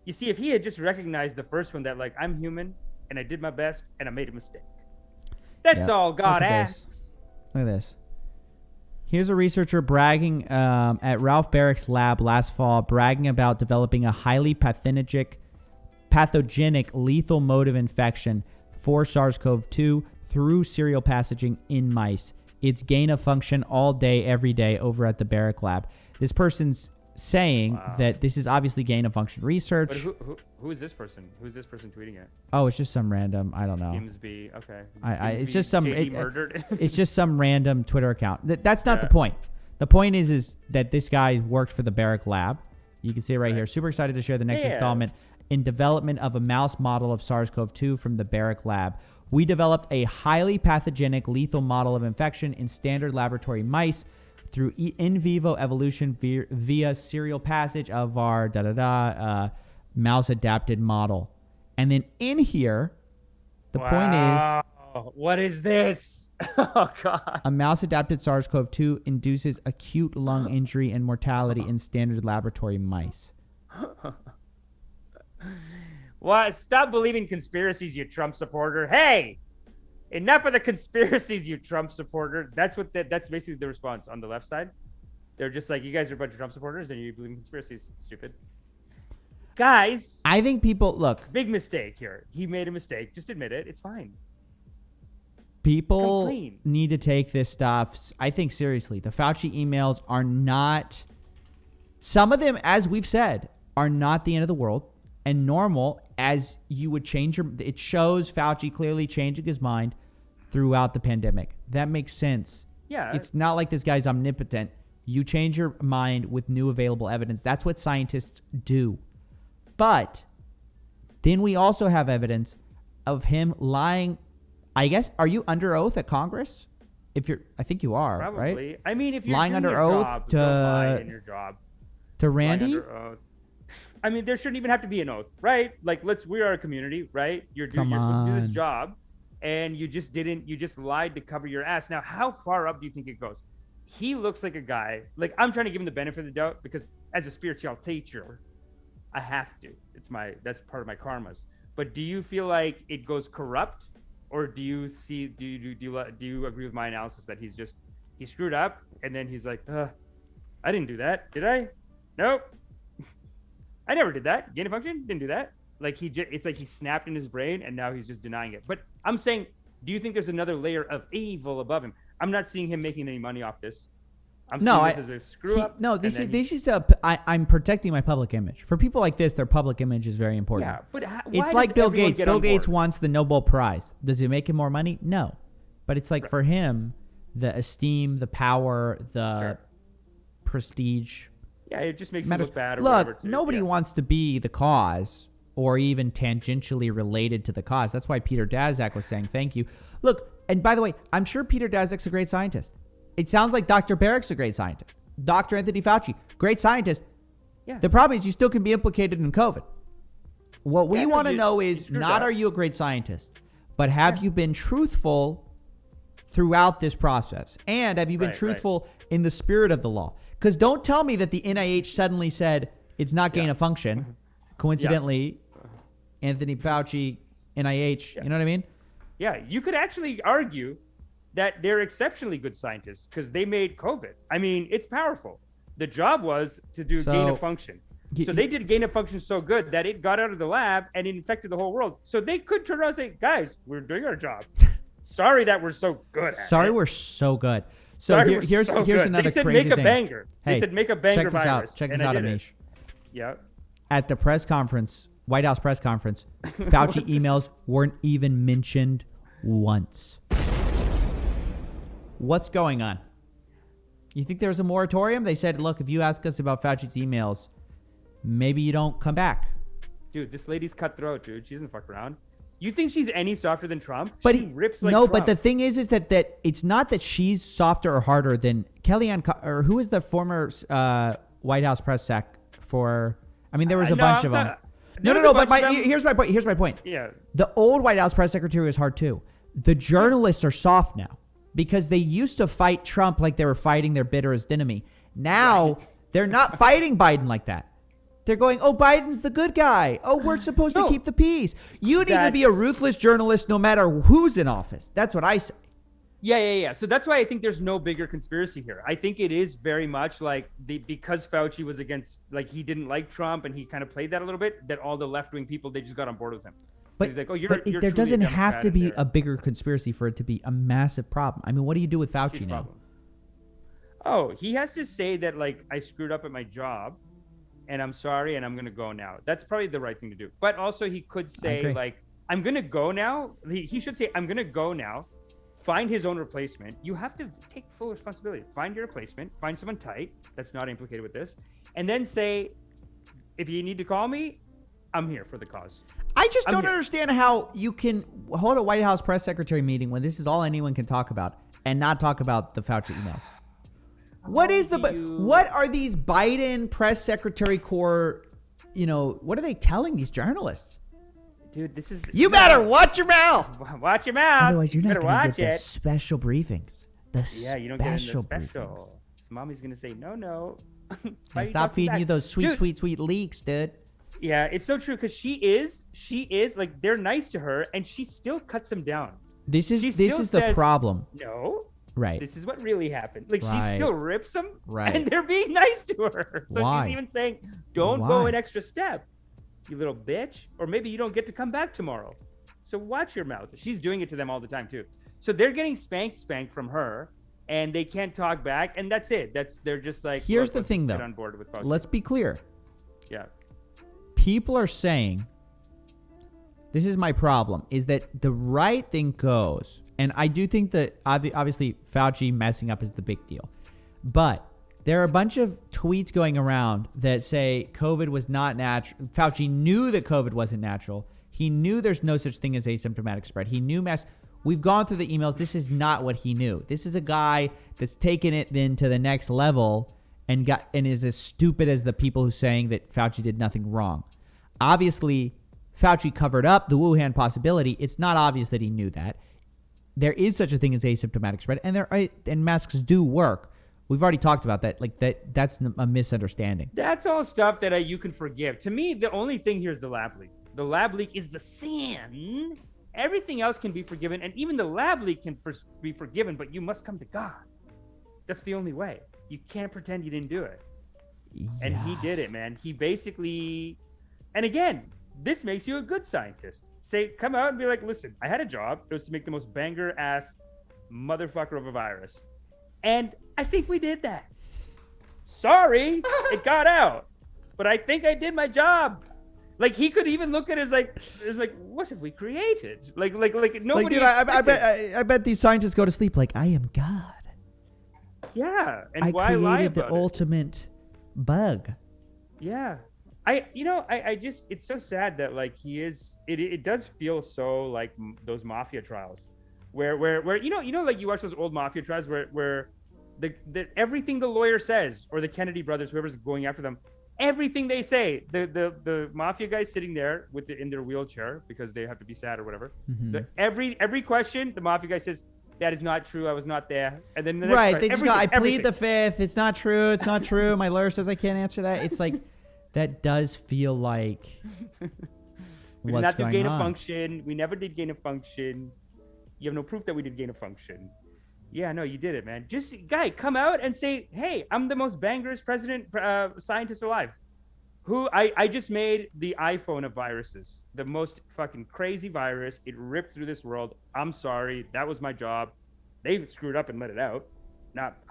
You see, if he had just recognized the first one that, like, I'm human and I did my best and I made a mistake. That's all God asks. Look at this. Here's a researcher bragging at Ralph Barrick's lab last fall, bragging about developing a highly pathogenic lethal mode of infection for SARS-CoV-2 through serial passaging in mice. It's gain of function all day, every day over at the Barrick lab. This person's saying that this is obviously gain of function research. But who is this person? Who's this person tweeting it? Oh, it's just some random. I don't know. Gimsby. Okay. It's just some. Murdered. It's just some random Twitter account. That's not the point. The point is that this guy worked for the Barrick lab. You can see it right here. Super excited to share the next installment in development of a mouse model of SARS-CoV-2 from the Barrick lab. We developed a highly pathogenic lethal model of infection in standard laboratory mice through in vivo evolution via serial passage of our mouse adapted model. And then in here, the point is, what is this? Oh God! A mouse adapted SARS-CoV-2 induces acute lung injury and mortality in standard laboratory mice. Well, stop believing conspiracies, you Trump supporter. Hey, enough of the conspiracies, you Trump supporter. That's basically the response on the left side. They're just like, you guys are a bunch of Trump supporters and you believe in conspiracies. Stupid. Guys. I think people, look. Big mistake here. He made a mistake. Just admit it. It's fine. People need to take this stuff, I think, seriously. The Fauci emails are not, some of them, as we've said, are not the end of the world. And normal, as you would change it shows Fauci clearly changing his mind throughout the pandemic. That makes sense. Yeah. It's not like this guy's omnipotent. You change your mind with new available evidence. That's what scientists do. But then we also have evidence of him lying. I guess, are you under oath at Congress? I think you are, probably. Right? I mean, if you're lying doing under your oath job, to don't lie in your job. To Randy? I mean, there shouldn't even have to be an oath, right? Like, we are a community, right? You're supposed to do this job, and you just lied to cover your ass. Now, how far up do you think it goes? He looks like a guy, like, I'm trying to give him the benefit of the doubt because as a spiritual teacher, I have to. That's part of my karmas. But do you feel like it goes corrupt, or do you agree with my analysis that he screwed up and then he's like, I didn't do that, did I? Nope. I never did that. Gain of function, didn't do that. Like it's like he snapped in his brain and now he's just denying it. But I'm saying, do you think there's another layer of evil above him? I'm not seeing him making any money off this. I'm seeing this as a screw up. No, I'm protecting my public image. For people like this, their public image is very important. Yeah, but it's like Bill Gates. Bill Gates wants the Nobel Prize. Does it make him more money? No. But it's like for him, the esteem, the power, the prestige. Yeah, it just makes him look bad or Look, whatever. Nobody wants to be the cause or even tangentially related to the cause. That's why Peter Daszak was saying thank you. Look, and by the way, I'm sure Peter Daszak's a great scientist. It sounds like Dr. Barrick's a great scientist. Dr. Anthony Fauci, great scientist. Yeah. The problem is you still can be implicated in COVID. What we want to know is not are you a great scientist, but have you been truthful throughout this process? And have you been truthful in the spirit of the law? Because don't tell me that the NIH suddenly said it's not gain of function. Coincidentally, Anthony Fauci, NIH, you know what I mean? Yeah, you could actually argue that they're exceptionally good scientists because they made COVID. I mean, it's powerful. The job was to do gain of function. So they did gain of function so good that it got out of the lab and it infected the whole world. So they could turn around and say, guys, we're doing our job. Sorry that we're so good at it. We're so good. So here's another they said crazy make a thing. banger. Hey, they said make a banger virus. Check this out, Amish. Yeah. At the press conference, White House press conference, Fauci emails weren't even mentioned once. What's going on? You think there's a moratorium? They said, look, if you ask us about Fauci's emails, maybe you don't come back. Dude, this lady's cutthroat, dude. She doesn't fuck around. You think she's any softer than Trump? But she rips like no, Trump. But the thing is that it's not that she's softer or harder than Kellyanne, or who is the former White House press sec for, I mean, there was a bunch of them. No, but here's my point. Here's my point. Yeah. The old White House press secretary was hard too. The journalists are soft now because they used to fight Trump like they were fighting their bitterest enemy. Now they're not fighting Biden like that. They're going, oh, Biden's the good guy. Oh, we're supposed to keep the peace. You need to be a ruthless journalist no matter who's in office. That's what I say. Yeah. So that's why I think there's no bigger conspiracy here. I think it is very much like because Fauci was against, like he didn't like Trump and he kind of played that a little bit, that all the left-wing people, they just got on board with him. But, he's like, oh, you're there doesn't have to be a bigger conspiracy for it to be a massive problem. I mean, what do you do with Fauci now? Oh, he has to say that, like, I screwed up at my job and I'm sorry and I'm going to go now. That's probably the right thing to do. But also he could say, like, I'm going to go now. He should say, I'm going to go now. Find his own replacement. You have to take full responsibility. Find your replacement. Find someone tight that's not implicated with this. And then say, if you need to call me, I'm here for the cause. I just don't understand how you can hold a White House press secretary meeting when this is all anyone can talk about and not talk about the Fauci emails. What are these Biden press secretary corps, what are they telling these journalists? Dude, this is... You better watch your mouth. Watch your mouth. Otherwise, you're not going to get the special briefings. You don't get the special. So mommy's going to say, no. Stop feeding you those sweet leaks, dude. Yeah, it's so true because she is like, they're nice to her and she still cuts them down. This is the problem. No. Right. This is what really happened. Like, she still rips them. Right. And they're being nice to her. So she's even saying, don't go an extra step, you little bitch. Or maybe you don't get to come back tomorrow. So watch your mouth. She's doing it to them all the time too. So they're getting spanked from her and they can't talk back. And that's it. They're just like, here's the thing though. On board with Fauci. Let's be clear. Yeah. People are saying, this is my problem, is that the right thing goes, and I do think that obviously Fauci messing up is the big deal, but there are a bunch of tweets going around that say COVID was not natural. Fauci knew that COVID wasn't natural. He knew there's no such thing as asymptomatic spread. He knew masks. We've gone through the emails. This is not what he knew. This is a guy that's taken it then to the next level and is as stupid as the people who saying that Fauci did nothing wrong. Obviously, Fauci covered up the Wuhan possibility. It's not obvious that he knew that. There is such a thing as asymptomatic spread, and masks do work. We've already talked about that. Like that's a misunderstanding. That's all stuff that you can forgive. To me, the only thing here is the lab leak. The lab leak is the sin. Everything else can be forgiven, and even the lab leak can be forgiven, but you must come to God. That's the only way. You can't pretend you didn't do it. Yeah. And he did it, man. He basically, and again, this makes you a good scientist. Come out and be like, listen, I had a job. It was to make the most banger ass motherfucker of a virus. And I think we did that. Sorry, it got out. But I think I did my job. Like, he could even look at it as like, what have we created? Like nobody. Like, dude, I bet these scientists go to sleep like, I am God. Yeah, and I why lie created about the ultimate bug. Yeah, I just, it's so sad that like he is. It does feel so like those mafia trials, where like you watch those old mafia trials where the everything the lawyer says, or the Kennedy brothers, whoever's going after them, everything they say, the mafia guys sitting there in their wheelchair because they have to be sad or whatever. Mm-hmm. Every question the mafia guy says, that is not true. I was not there. And then the next right, part, they just go, I plead the fifth. It's not true. It's not true. My lawyer says I can't answer that. It's like that does feel like we did not do gain of function. We never did gain of function. You have no proof that we did gain of function. Yeah, no, you did it, man. Just guy, come out and say, hey, I'm the most bangerous scientist alive. I just made the iPhone of viruses, the most fucking crazy virus. It ripped through this world. I'm sorry. That was my job. They screwed up and let it out.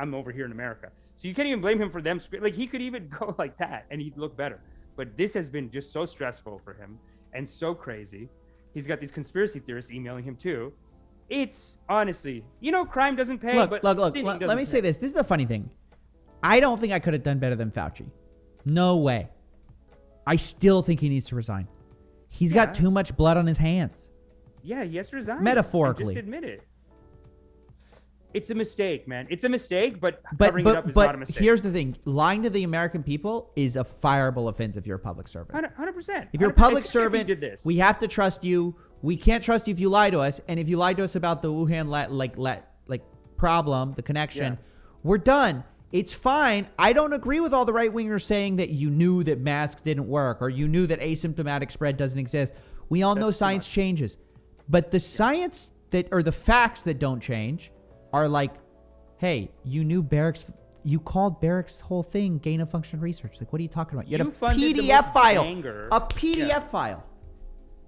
I'm over here in America. So you can't even blame him for them. Like, he could even go like that and he'd look better. But this has been just so stressful for him and so crazy. He's got these conspiracy theorists emailing him too. It's honestly, crime doesn't pay. Look. Let me say this. This is the funny thing. I don't think I could have done better than Fauci. No way. I still think he needs to resign. He's got too much blood on his hands. Yeah, he has to resign. Metaphorically. Just admit it. It's a mistake, man. It's a mistake, but covering it up is not a mistake. Here's the thing. Lying to the American people is a fireable offense if you're a public servant. 100%. If you're a public servant, did this. we have to trust you. We can't trust you if you lie to us. And if you lie to us about the Wuhan problem, the connection, we're done. It's fine. I don't agree with all the right-wingers saying that you knew that masks didn't work or you knew that asymptomatic spread doesn't exist. We all know science changes. But the science or the facts that don't change are like, hey, you knew you called Barrick's whole thing gain of function research. Like, what are you talking about? You had a PDF file. A PDF file.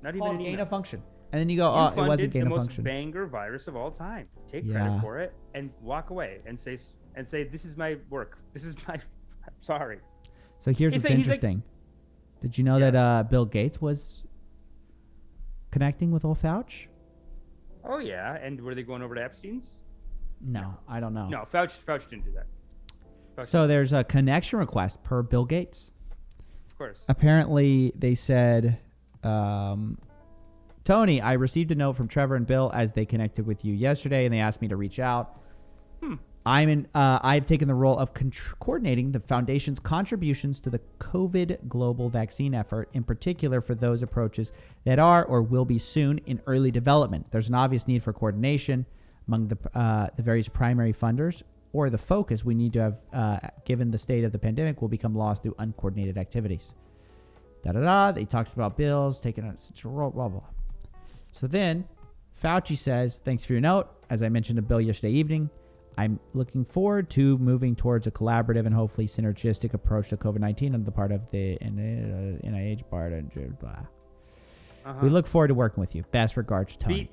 Not even gain of function. And then you go, it wasn't gain of function. The most banger virus of all time. Take credit for it and walk away and say, this is my work. This is my, I'm sorry. So here's what's interesting. Did you know that Bill Gates was connecting with old Fauci? Oh, yeah. And were they going over to Epstein's? No, I don't know. No, Fauci didn't do that. So there's a connection request per Bill Gates. Of course. Apparently, they said, Tony, I received a note from Trevor and Bill as they connected with you yesterday, and they asked me to reach out. I've taken the role of coordinating the foundation's contributions to the COVID global vaccine effort, in particular for those approaches that are or will be soon in early development. There's an obvious need for coordination among the various primary funders, or the focus we need to have, given the state of the pandemic, will become lost through uncoordinated activities. He talks about bills, taking on such a role, blah, blah. So then Fauci says, thanks for your note. As I mentioned to Bill yesterday evening, I'm looking forward to moving towards a collaborative and hopefully synergistic approach to COVID-19 on the part of the NIH, blah. We look forward to working with you. Best regards, Tony.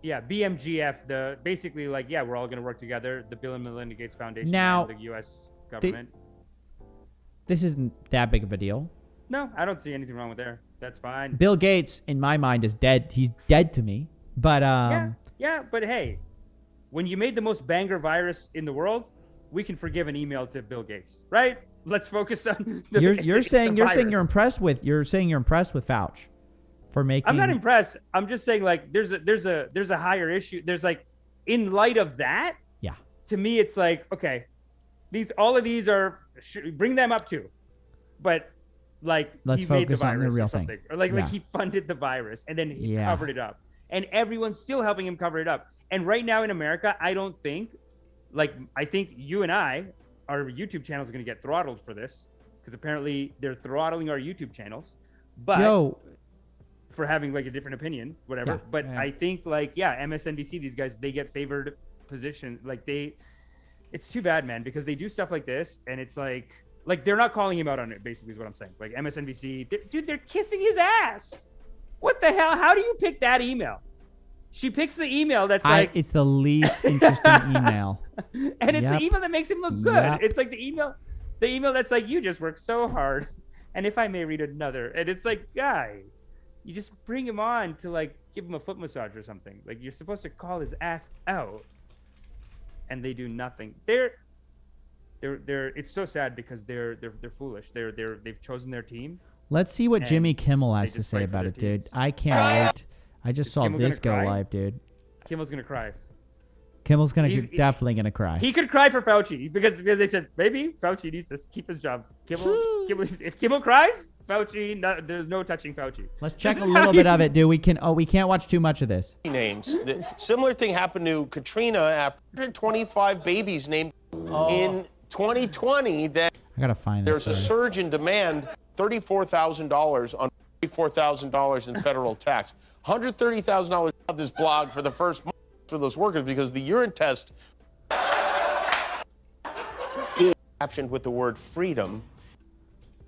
BMGF, basically like, we're all going to work together. The Bill and Melinda Gates Foundation now, and the U.S. government. This isn't that big of a deal. No, I don't see anything wrong with there. That's fine. Bill Gates, in my mind, is dead. He's dead to me. But but hey, when you made the most banger virus in the world, we can forgive an email to Bill Gates, right? Let's focus on. You're saying you're impressed with Fauci for making. I'm not impressed. I'm just saying like there's a higher issue. There's like, in light of that. Yeah. To me, it's like, okay, all of these are bring them up too, but. Like, let's he made the focus on the virus real or something. thing. Or like he funded the virus and then he covered it up. And everyone's still helping him cover it up. And right now in America, I think you and I our YouTube channel is going to get throttled for this because apparently they're throttling our YouTube channels, but for having like a different opinion, whatever. Yeah, but yeah. I think like, MSNBC, these guys, they get favored position. Like it's too bad, man, because they do stuff like this and it's like they're not calling him out on it, basically is what I'm saying. Like MSNBC, dude, they're kissing his ass. What the hell? How do you pick that email? She picks the email that's like... It's the least interesting email. And it's the email that makes him look good. Yep. It's like the email that's like, you just work so hard. And if I may read another. And it's like, guy, you just bring him on to like give him a foot massage or something. Like you're supposed to call his ass out. And they do nothing. It's so sad because they're foolish. They've chosen their team. Let's see what Jimmy Kimmel has they to just say fight for about their it, dude. teams. I can't wait. I just saw Kimmel this go gonna cry? live, dude. Kimmel's gonna cry. Kimmel's He's- definitely gonna cry. He could cry for Fauci because they said maybe Fauci needs to keep his job. Kimmel, if Kimmel cries, Fauci, there's no touching Fauci. Let's check This a is little how bit you- of it, dude. We can't watch too much of this. Names. The similar thing happened to Katrina after 25 babies named in 2020. That I gotta find there's this. a surge in demand. $34,000 on $34,000 in federal tax. $130,000 of this blog for the first month for those workers because the urine test captioned with the word freedom.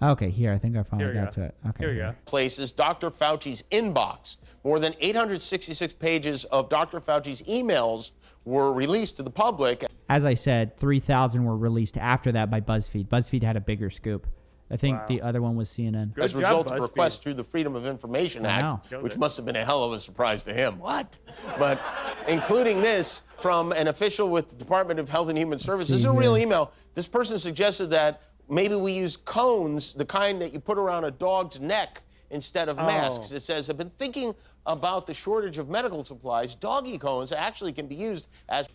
Okay, here. I think I finally Here we got go. to it. Okay. Here we go. Places Dr. Fauci's inbox. More than 866 pages of Dr. Fauci's emails were released to the public. As I said, 3,000 were released after that by BuzzFeed. BuzzFeed had a bigger scoop. I think the other one was CNN. Good as a job, result of BuzzFeed. requests through the Freedom of Information I Act, know. which must have been a hell of a surprise to him. What? But including this from an official with the Department of Health and Human Services. This is a real email. This person suggested that maybe we use cones, the kind that you put around a dog's neck instead of masks. It says, I've been thinking about the shortage of medical supplies. Doggy cones actually can be used as...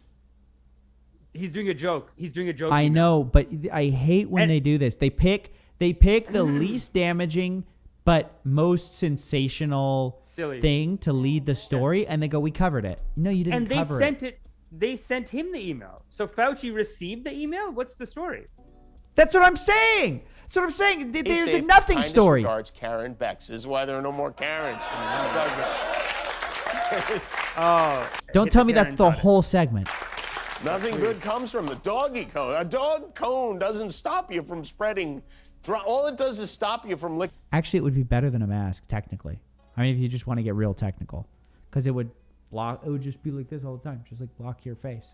He's doing a joke. I know, but I hate when And- they do this. They pick the least damaging but most sensational Silly. thing to lead the story, and they go, "We covered it." No, you didn't And they cover sent it. it. They sent him the email. So Fauci received the email. What's the story? That's what I'm saying. That's what I'm saying. Be There's a safe. nothing Kindest story. Regards, Karen Becks. This is why there are no more Karens. Don't tell me that's the whole segment. Nothing good comes from the doggy cone. A dog cone doesn't stop you from spreading. All it does is stop you from licking. Actually, it would be better than a mask, technically. I mean, if you just want to get real technical, because it would block. It would just be like this all the time, just like block your face.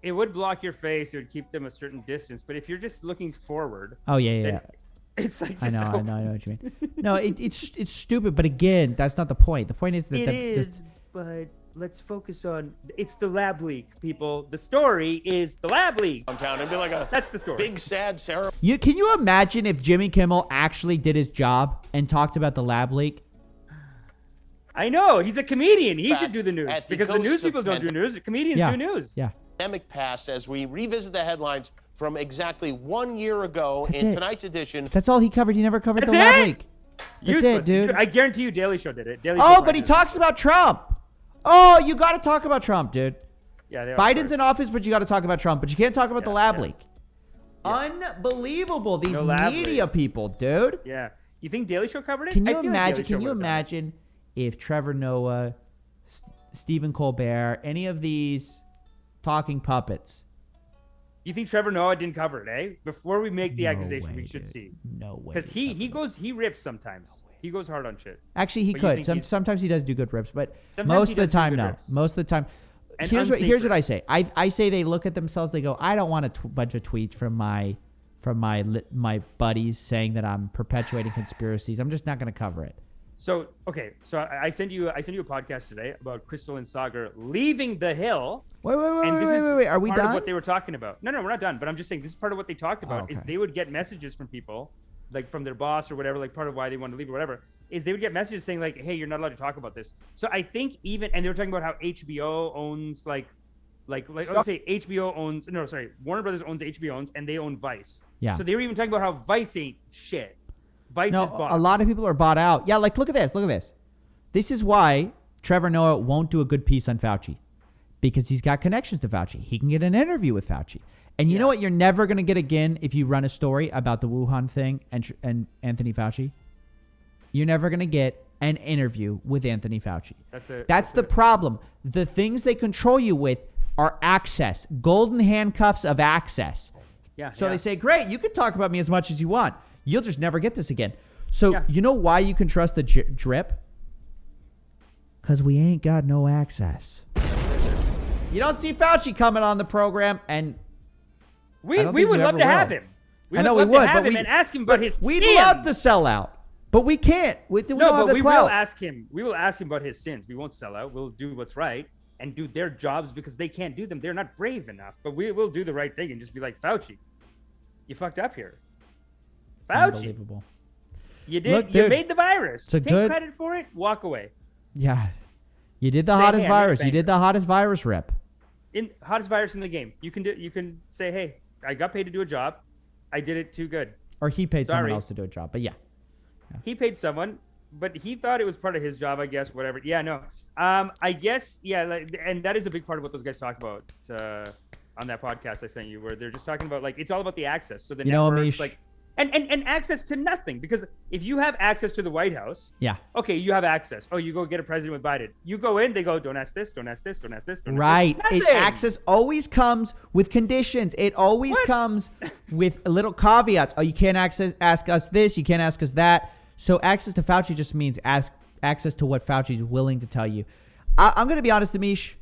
It would block your face. It would keep them a certain distance. But if you're just looking forward, Oh yeah. then it's like I just know what you mean. No, it's stupid. But again, that's not the point. The point is that but let's focus on it's the lab leak, people. The story is the lab leak. Downtown. It'd be like a That's the story. big sad ceremony. Can you imagine if Jimmy Kimmel actually did his job and talked about the lab leak? I know he's a comedian. He Back should do the news at the because the news ghost of people don't do pandemic. news. Comedians Yeah. do news. Yeah. Pandemic passed as we revisit the headlines from exactly 1 year ago That's in it. tonight's edition. That's all he covered. He never covered That's the lab it? leak. That's Useless. it, dude. I guarantee you, Daily Show did it. Daily Oh, Show but he did it. talks about Trump. Oh, you got to talk about Trump, dude. Yeah, they are Biden's first. in office, but you got to talk about Trump. But you can't talk about the lab leak. Unbelievable, these No lab media leak. people, dude. Yeah. You think Daily Show covered it? Can I you feel like imagine? Daily Show Can you would've done it. imagine if Trevor Noah, Stephen Colbert, any of these talking puppets? You think Trevor Noah didn't cover it, eh? Before we make the No accusation, way, we should dude. see. No way. Because he rips sometimes. He goes hard on shit. Actually, he But you could. think he's- Sometimes he does do good rips, but Sometimes most he of the does do time, good no. rips. Most of the time. And Here's what unsafe I say. I say they look at themselves. They go, I don't want a bunch of tweets from my buddies saying that I'm perpetuating conspiracies. I'm just not going to cover it. So okay, so I sent you a podcast today about Crystal and Sagar leaving the Hill. Wait. And this is Are we part of done? what they were talking about. No, we're not done. But I'm just saying this is part of what they talked about. Is okay. they would get messages from people, like from their boss or whatever, like part of why they wanted to leave or whatever. Is they would get messages saying like, "Hey, you're not allowed to talk about this." So I think and they were talking about how HBO owns like let's say HBO owns Warner Brothers owns HBO and they own Vice. Yeah. So they were even talking about how Vice ain't shit. Vice No, is bought. a lot of people are bought out. Yeah, like look at this. This is why Trevor Noah won't do a good piece on Fauci, because he's got connections to Fauci. He can get an interview with Fauci, And you know what you're never going to get again if you run a story about the Wuhan thing and Anthony Fauci? You're never going to get an interview with Anthony Fauci. That's the problem. The things they control you with are access, golden handcuffs of access. Yeah. So they say, great, you can talk about me as much as you want. You'll just never get this again. So you know why you can trust the drip? Because we ain't got no access. You don't see Fauci coming on the program, and we would love to have him. I know we would, have but him and ask him about his we'd sins. love to sell out, but we can't. We don't have the we clout. will ask him. We will ask him about his sins. We won't sell out. We'll do what's right and do their jobs because they can't do them. They're not brave enough. But we will do the right thing and just be like, Fauci, you fucked up here. Fauci, unbelievable. You did. Look, you dude, made the virus. Take good credit for it. Walk away. Yeah, you did the Say, hottest hey, I made a virus. You did the hottest virus rep. In hottest virus in the game. You can do. You can say, hey, I got paid to do a job. I did it too good. Or he paid someone Sorry. else to do a job, but yeah. He paid someone, but he thought it was part of his job, I guess, whatever. Yeah, no. I guess, yeah, like, and that is a big part of what those guys talk about on that podcast I sent you, where they're just talking about, like, it's all about the access. So the networks, Amish, like, and access to nothing. Because if you have access to the White House, yeah, okay, you have access. Oh, you go get a president with Biden. You go in, they go, don't ask this, don't ask this, don't ask this, don't right. ask this. Access always comes with conditions. It always comes with little caveats. Oh, you can't ask us this. You can't ask us that. So access to Fauci just means access to what Fauci is willing to tell you. I'm going to be honest, Amish.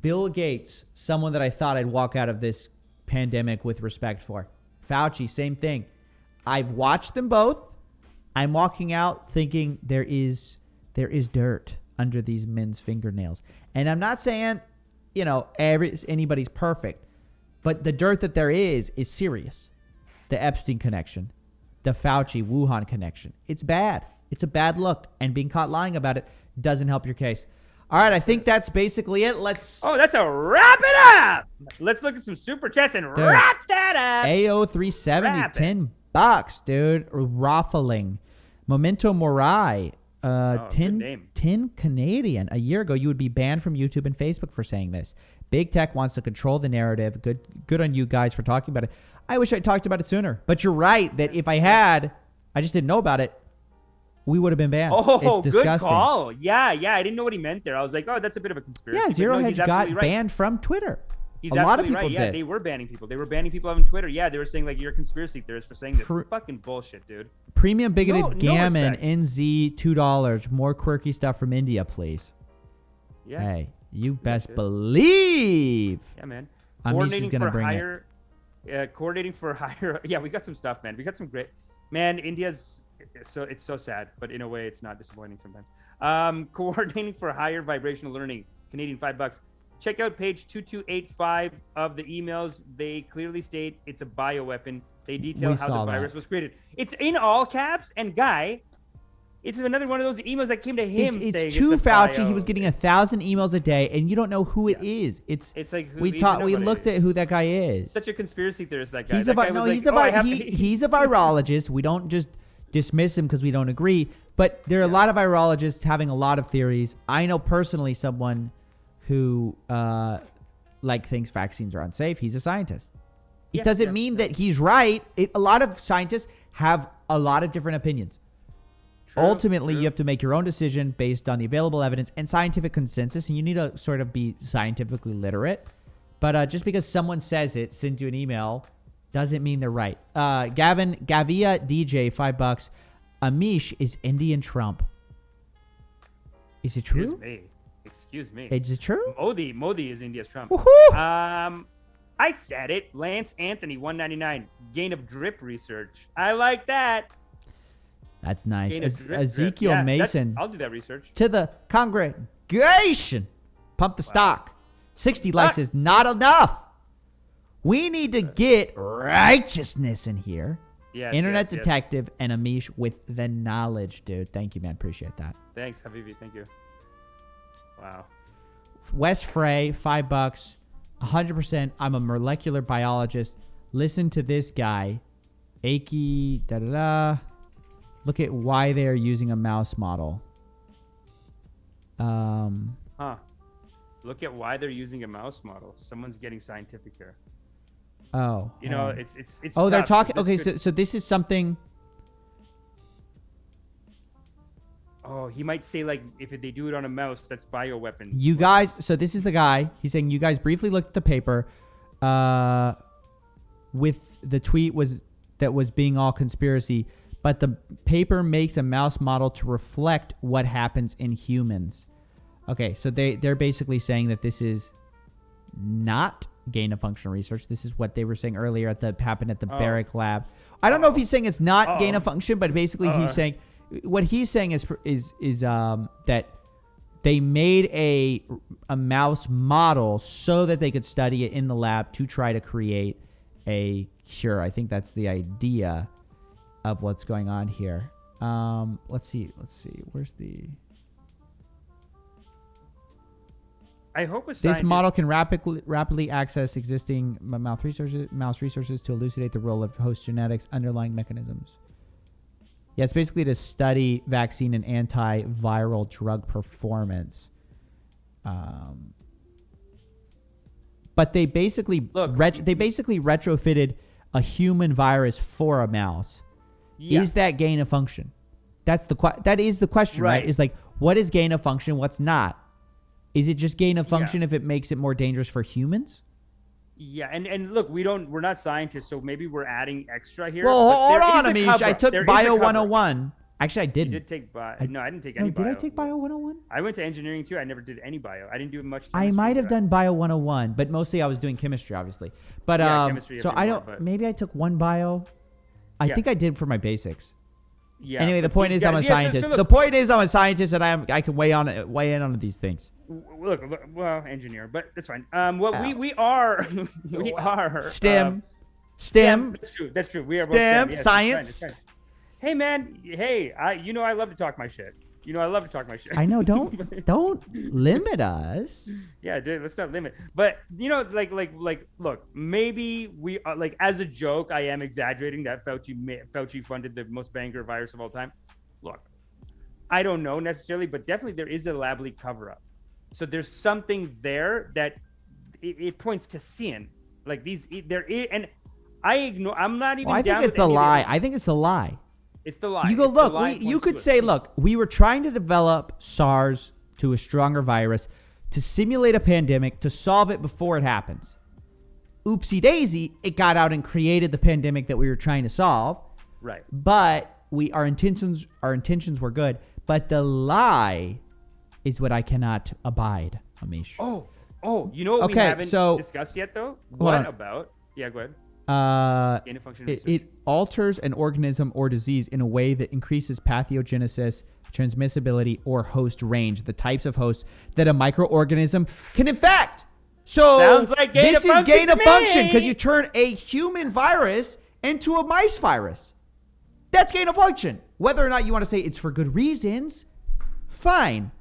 Bill Gates, someone that I thought I'd walk out of this pandemic with respect for. Fauci, same thing. I've watched them both. I'm walking out thinking there is dirt under these men's fingernails. And I'm not saying, anybody's perfect, but the dirt that there is serious. The Epstein connection, the Fauci Wuhan connection. It's bad. It's a bad look. And being caught lying about it doesn't help your case. All right, I think that's basically it. That's a wrap it up. Let's look at some super chats and wrap that up. AO370, $10, dude. Raffling. Memento Mori, 10 Canadian. A year ago, you would be banned from YouTube and Facebook for saying this. Big Tech wants to control the narrative. Good on you guys for talking about it. I wish I talked about it sooner. But you're right that if I had, I just didn't know about it, we would have been banned. Oh, it's disgusting. Good call. Yeah. I didn't know what he meant there. I was like, oh, that's a bit of a conspiracy. Yeah, Zero Hedge got right. banned from Twitter. He's a lot of people right. Yeah, did. they were banning people. They were banning people on Twitter. Yeah, they were saying, like, you're a conspiracy theorist for saying this. Fucking bullshit, dude. Premium Bigoted No Gammon, respect. NZ, $2. More quirky stuff from India, please. Yeah. Hey, you best believe. Yeah, man. Amish is going to bring it. Coordinating for higher. Yeah, we got some stuff, man. We got some great. Man, India's it's so sad, but in a way, it's not disappointing sometimes. Coordinating for higher vibrational learning, Canadian $5. Check out page 2285 of the emails. They clearly state it's a bioweapon. They detail how the virus was created. It's in all caps. And Guy, it's another one of those emails that came to him saying it's to it's a Fauci. bio. He was getting 1,000 emails a day, and you don't know who it is. It's like we looked at who that guy is. Such a conspiracy theorist, that guy. He's that guy was he's a virologist. We don't just dismiss him because we don't agree. But there are a lot of virologists having a lot of theories. I know personally someone who thinks vaccines are unsafe. He's a scientist. It doesn't mean that he's right. A lot of scientists have a lot of different opinions. Ultimately, you have to make your own decision based on the available evidence and scientific consensus, and you need to sort of be scientifically literate. But just because someone says it, sends you an email, doesn't mean they're right. Gavia DJ, $5. Amish is Indian Trump. Is it true? Excuse me. Is it true? Modi is India's Trump. Woohoo! I said it. Lance Anthony, $1.99. Gain of drip research. I like that. That's nice. Drip. Ezekiel Yeah, Mason. I'll do that research. To the congregation. Pump the stock. 60 likes is not enough. We need to get righteousness in here. Yes, Internet yes. detective and Amish with the knowledge, dude. Thank you, man. Appreciate that. Thanks, Habibi. Thank you. Wow. Wes Frey, $5. 100%. I'm a molecular biologist. Listen to this guy. Aki, Look at why they are using a mouse model. Look at why they're using a mouse model. Someone's getting scientific here. Oh. You know, it's. Oh, they're tough, talking. but Okay, this so this is something. Oh, he might say like if they do it on a mouse, that's bioweapon. You guys. So this is the guy. He's saying you guys briefly looked at the paper. With the tweet was being all conspiracy, but the paper makes a mouse model to reflect what happens in humans. Okay, so they're basically saying that this is not gain of function research. This is what they were saying earlier happened at the Barrick lab. I don't know if he's saying it's not gain of function, but basically he's saying what he's saying is that they made a mouse model so that they could study it in the lab to try to create a cure. I think that's the idea of what's going on here. Let's see. Where's the... I hope This model can rapidly access existing mouse resources to elucidate the role of host genetics, underlying mechanisms. Yeah, it's basically to study vaccine and antiviral drug performance. But they basically retrofitted a human virus for a mouse. Yeah. Is that gain of function? That is the question, right? Is like, what is gain of function? What's not? Is it just gain of function if it makes it more dangerous for humans? Yeah, and look, we're not scientists, so maybe we're adding extra here. Well, hold on, Amish. I took Bio 101. Actually, I didn't. You did take bio. No, I didn't take any bio. Did I take Bio 101? I went to engineering too. I never did any bio. I didn't do much. I might have done Bio 101, but mostly I was doing chemistry, obviously. But chemistry. So I don't. Maybe I took one bio. I think I did for my basics. Yeah. Anyway, the point is I'm a scientist. So look, the point is I'm a scientist and I can weigh in on these things. Look, well, engineer, but that's fine. We are STEM. That's true. We are STEM, both STEM. science. It's fine. Hey man, I love to talk my shit. I know. Don't limit us. Yeah, dude, let's not limit. But look, maybe we are, as a joke, I am exaggerating that Fauci funded the most banger virus of all time. Look, I don't know necessarily, but definitely there is a lab leak cover up. So there's something there that it points to sin. Like there is, and I ignore. I'm not even. I think it's the lie. I think it's the lie. It's the lie. You go, look, you could say, look, we were trying to develop SARS to a stronger virus to simulate a pandemic to solve it before it happens. Oopsie daisy, it got out and created the pandemic that we were trying to solve. Right. But our intentions were good. But the lie is what I cannot abide, Amish. Oh, you know what we haven't discussed yet, though? What about? Yeah, go ahead. Gain of function research. It alters an organism or disease in a way that increases pathogenesis, transmissibility, or host range, the types of hosts that a microorganism can infect. So sounds like this is gain of function because you turn a human virus into a mice virus. That's gain of function. Whether or not you want to say it's for good reasons, fine.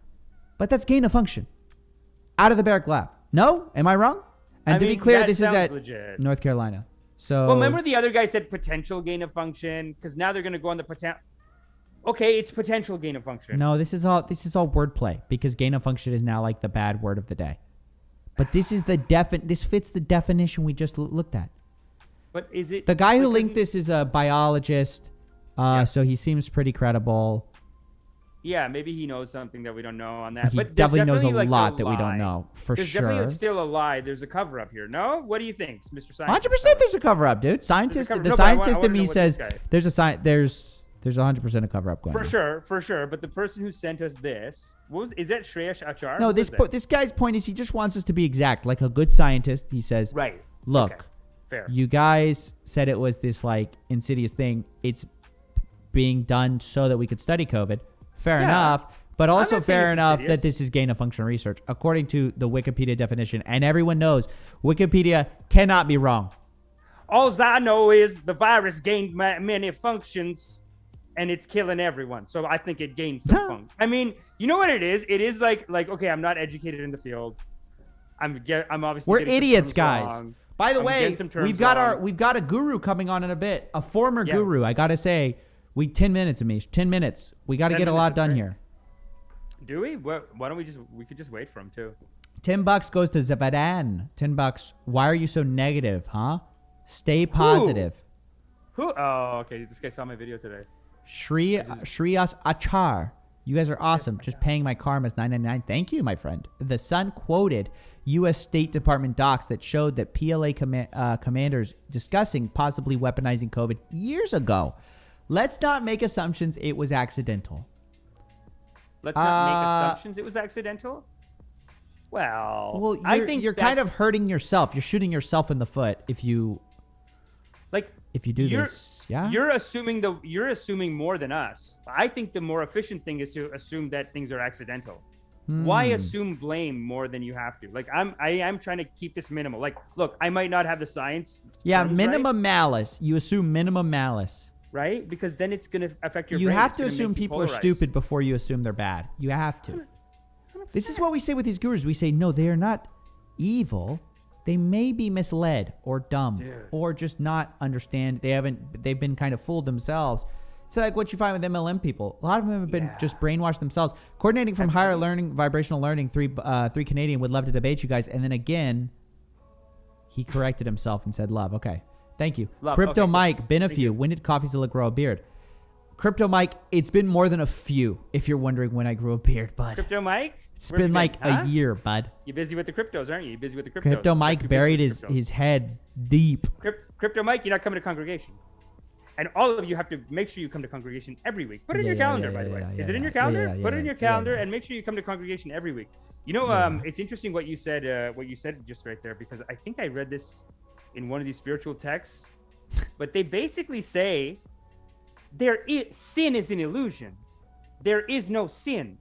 But that's gain of function. Out of the Barrick lab. No? Am I wrong? And to be clear, this is at legit. North Carolina. So, well, remember the other guy said potential gain of function because now they're going to go on the potential. Okay, it's potential gain of function. No, this is all wordplay because gain of function is now like the bad word of the day. But this is this fits the definition we just looked at. But is it the guy who linked this is a biologist? So he seems pretty credible. Yeah, maybe he knows something that we don't know on that. He but definitely knows a lot that we don't know, for there's sure. There's definitely still a lie. There's a cover-up here. No? What do you think, Mr. Scientist? 100% there's a cover-up, dude. Scientist in me says there's a 100% a cover-up going on. For sure. But the person who sent us this, is that Shreyash Achar? No, this guy's point is he just wants us to be exact. Like a good scientist, he says, right. Look, okay. Fair. You guys said it was this like insidious thing. It's being done so that we could study COVID. Fair enough. But also fair enough that this is gain of function research, according to the Wikipedia definition. And everyone knows Wikipedia cannot be wrong. All I know is the virus gained many functions and it's killing everyone. So I think it gained some function. I mean, you know what it is? It is like, okay, I'm not educated in the field. I'm obviously we're idiots, guys. Wrong. By the way, we've got a guru coming on in a bit, a former guru. I gotta say, 10 minutes, Amish. 10 minutes. We got to get a lot done here. Do we? Why don't we could just wait for him too. $10 goes to Zavadan. $10. Why are you so negative, huh? Stay positive. Who? Oh, okay. This guy saw my video today. Shreyas Achar. You guys are awesome. Just paying my karmas $9.99. Thank you, my friend. The Sun quoted U.S. State Department docs that showed that PLA commanders discussing possibly weaponizing COVID years ago. Let's not make assumptions it was accidental. Let's not make assumptions it was accidental? Well, I think you're kind of hurting yourself. You're shooting yourself in the foot if you do this. Yeah. You're assuming more than us. I think the more efficient thing is to assume that things are accidental. Why assume blame more than you have to? Like I am trying to keep this minimal. Like, look, I might not have the science. Yeah, minimum malice. You assume minimum malice. Right? Because then it's going to affect your brain. You have to assume people are stupid before you assume they're bad. You have to. 100%. This is what we say with these gurus. We say, no, they are not evil. They may be misled or dumb or just not understand. They've been kind of fooled themselves. It's like what you find with MLM people. A lot of them have been just brainwashed themselves. Coordinating from higher learning, vibrational learning, three Canadian would love to debate you guys. And then again, he corrected himself and said love. Okay. Thank you. Love. Crypto Okay, Mike, been a few. When did Coffeezilla grow a beard? Crypto Mike, it's been more than a few, if you're wondering when I grew a beard, bud. Crypto Mike? It's been like a year, bud. You're busy with the cryptos, aren't you? You're busy with the cryptos. Crypto Mike buried his head deep. Crypto Mike, you're not coming to congregation. And all of you have to make sure you come to congregation every week. Put it in your calendar, by the way. Is it in your calendar? Put it in your calendar and make sure you come to congregation every week. You know, it's interesting what you said just right there, because I think I read this in one of these spiritual texts. But they basically say sin is an illusion. There is no sin,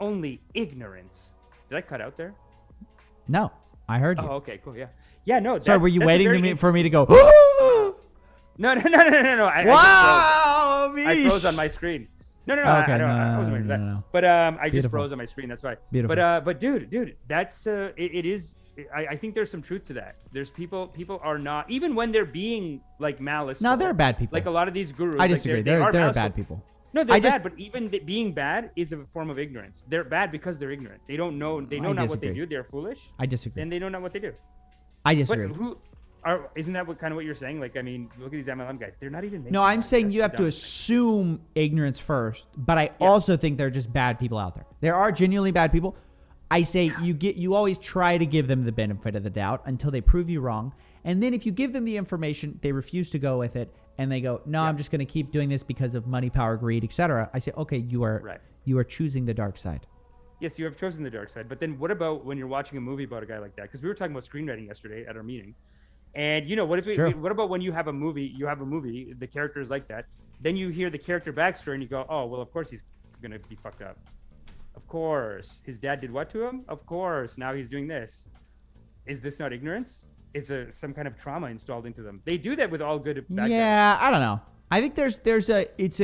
only ignorance. Did I cut out there? No, I heard you. Oh, okay, cool. Yeah, no. Sorry, were you waiting for me to go? No. I froze on my screen. No. Okay, I wasn't waiting for that. No. But I just froze on my screen. That's why. Beautiful. But dude, that's it is. I think there's some truth to that. There's people are not, even when they're being like malice. No, they're bad people. Like a lot of these gurus. I disagree. Like they're bad people. No, they're bad. But even being bad is a form of ignorance. They're bad because they're ignorant. They don't know. They know not what they do. They're foolish. I disagree. And they know not what they do. I disagree. But isn't that what you're saying? Like, I mean, look at these MLM guys. They're not even. No, I'm saying you have to assume ignorance first. But I also think they're just bad people out there. There are genuinely bad people. I say you always try to give them the benefit of the doubt until they prove you wrong. And then if you give them the information, they refuse to go with it. And they go, no, I'm just going to keep doing this because of money, power, greed, etc. I say, okay, you are choosing the dark side. Yes, you have chosen the dark side. But then what about when you're watching a movie about a guy like that? Because we were talking about screenwriting yesterday at our meeting. And, what about when you have a movie, the character is like that. Then you hear the character backstory and you go, oh, well, of course he's going to be fucked up. Of course. His dad did what to him? Of course. Now he's doing this. Is this not ignorance? It's some kind of trauma installed into them. They do that with all good bad guys. I don't know. I think it's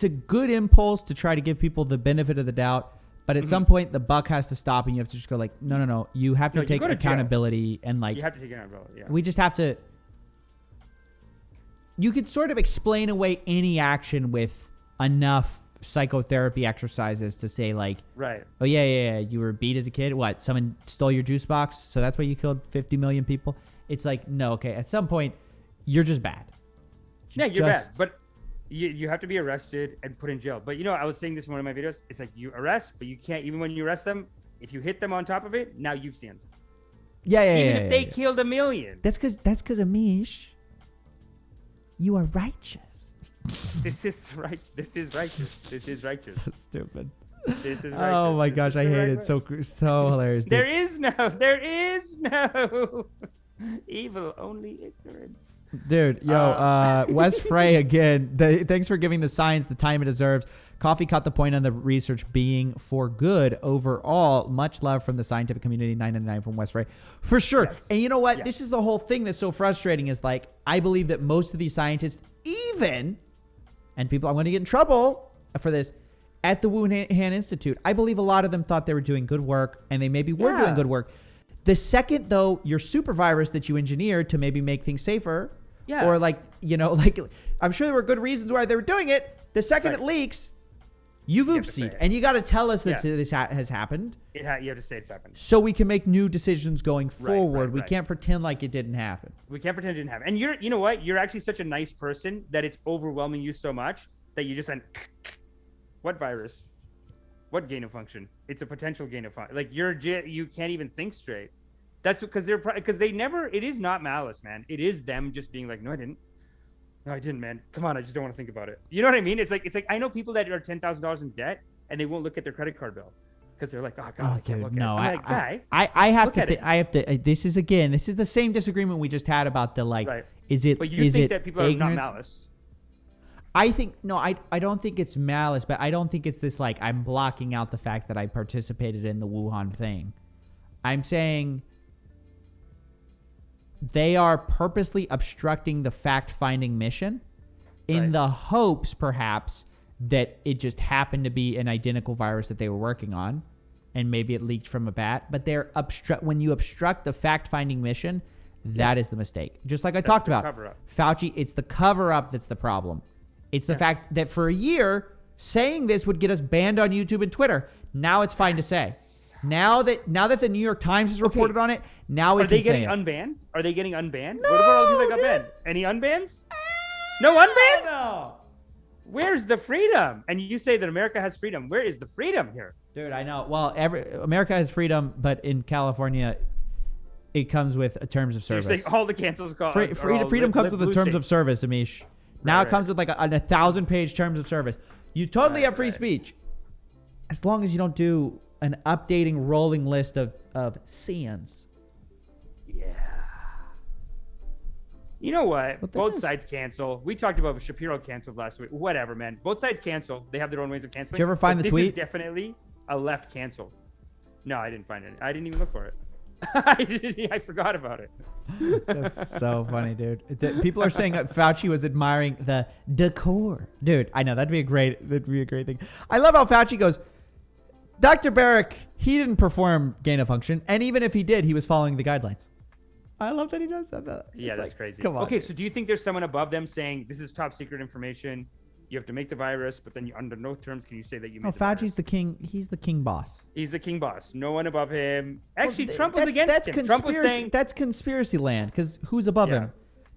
a good impulse to try to give people the benefit of the doubt. But at some point, the buck has to stop, and you have to just go like, no. You have to take accountability and like. You have to take accountability. Yeah. We just have to. You could sort of explain away any action with enough psychotherapy exercises to say like, right. Oh yeah, you were beat as a kid. What? Someone stole your juice box, so that's why you killed 50 million people. It's like, no, okay. At some point, you're just bad. Yeah, you're bad, but. You have to be arrested and put in jail. But, I was saying this in one of my videos. It's like you arrest, but you can't, even when you arrest them, if you hit them on top of it, now you've sinned. Yeah. Even if they killed a million. That's because Amish, you are righteous. This is right. This is righteous. This is righteous. So stupid. This is righteous. Oh my gosh, I hate it. So hilarious. Dude. There is no evil, only ignorance. Dude, Wes Frey again. Thanks for giving the science the time it deserves. Coffee caught the point on the research being for good overall. Much love from the scientific community. 999 from Wes Frey. For sure. Yes. And you know what? Yes. This is the whole thing that's so frustrating is like, I believe that most of these scientists, and people, I'm going to get in trouble for this, at the Wuhan Institute, I believe a lot of them thought they were doing good work, and they maybe were doing good work. The second, though, your super virus that you engineered to maybe make things safer, or I'm sure there were good reasons why they were doing it. The second it leaks, You've You have to oopsied, say it. and you got to tell us that Yeah. this has happened. You have to say it's happened. So we can make new decisions going forward. We right. can't pretend like it didn't happen. We can't pretend it didn't happen. And you know what? You're actually such a nice person that it's overwhelming you so much that you just went, what virus? What gain of function? It's a potential gain of function. Like you can't even think straight. That's because they never. It is not malice, man. It is them just being like, no, I didn't. No, I didn't, man. Come on, I just don't want to think about it. You know what I mean? It's like I know people that are $10,000 in debt and they won't look at their credit card bill because they're like, oh God, I can't look at it. I'm like, guy, I have to. This is the same disagreement we just had about the like. Right. Is it? But you is think it that people are ignorance? not malice? I think no. I don't think it's malice, but I don't think it's this like I'm blocking out the fact that I participated in the Wuhan thing. I'm saying they are purposely obstructing the fact-finding mission in the hopes, perhaps, that it just happened to be an identical virus that they were working on, and maybe it leaked from a bat. But when you obstruct the fact-finding mission, that is the mistake. Just like I talked about, cover-up. Fauci, it's the cover-up that's the problem. It's the fact that for a year, saying this would get us banned on YouTube and Twitter. Now it's fine to say. Now that the New York Times has reported on it, now we can say it. Are they getting unbanned? Are they getting unbanned? What about all the people that got banned? Any unbans? No unbans? No. Where's the freedom? And you say that America has freedom. Where is the freedom here? Dude, I know. Well, America has freedom, but in California, it comes with terms of service. So you're saying all the cancels freedom comes with the terms of service, Amish. Now it comes with like a 1,000-page terms of service. You totally have free speech, as long as you don't do an updating rolling list of sins. Yeah. You know what? Both sides cancel. We talked about Shapiro canceled last week. Whatever, man. Both sides cancel. They have their own ways of canceling. Did you ever find the tweet? This is definitely a left cancel. No, I didn't find it. I didn't even look for it. I forgot about it. That's so funny, dude. People are saying that Fauci was admiring the decor. Dude, I know that'd be a great thing. I love how Fauci goes, Dr. Barrick, he didn't perform gain of function, and even if he did, he was following the guidelines. I love that he does that. Yeah, that's crazy. Come on. Okay, so do you think there's someone above them saying this is top secret information? You have to make the virus, but then under no terms can you say that you made the virus. Fauci's the king. He's the king boss. He's the king boss. No one above him. Actually, Trump was against him. Trump was saying that's conspiracy land because who's above him?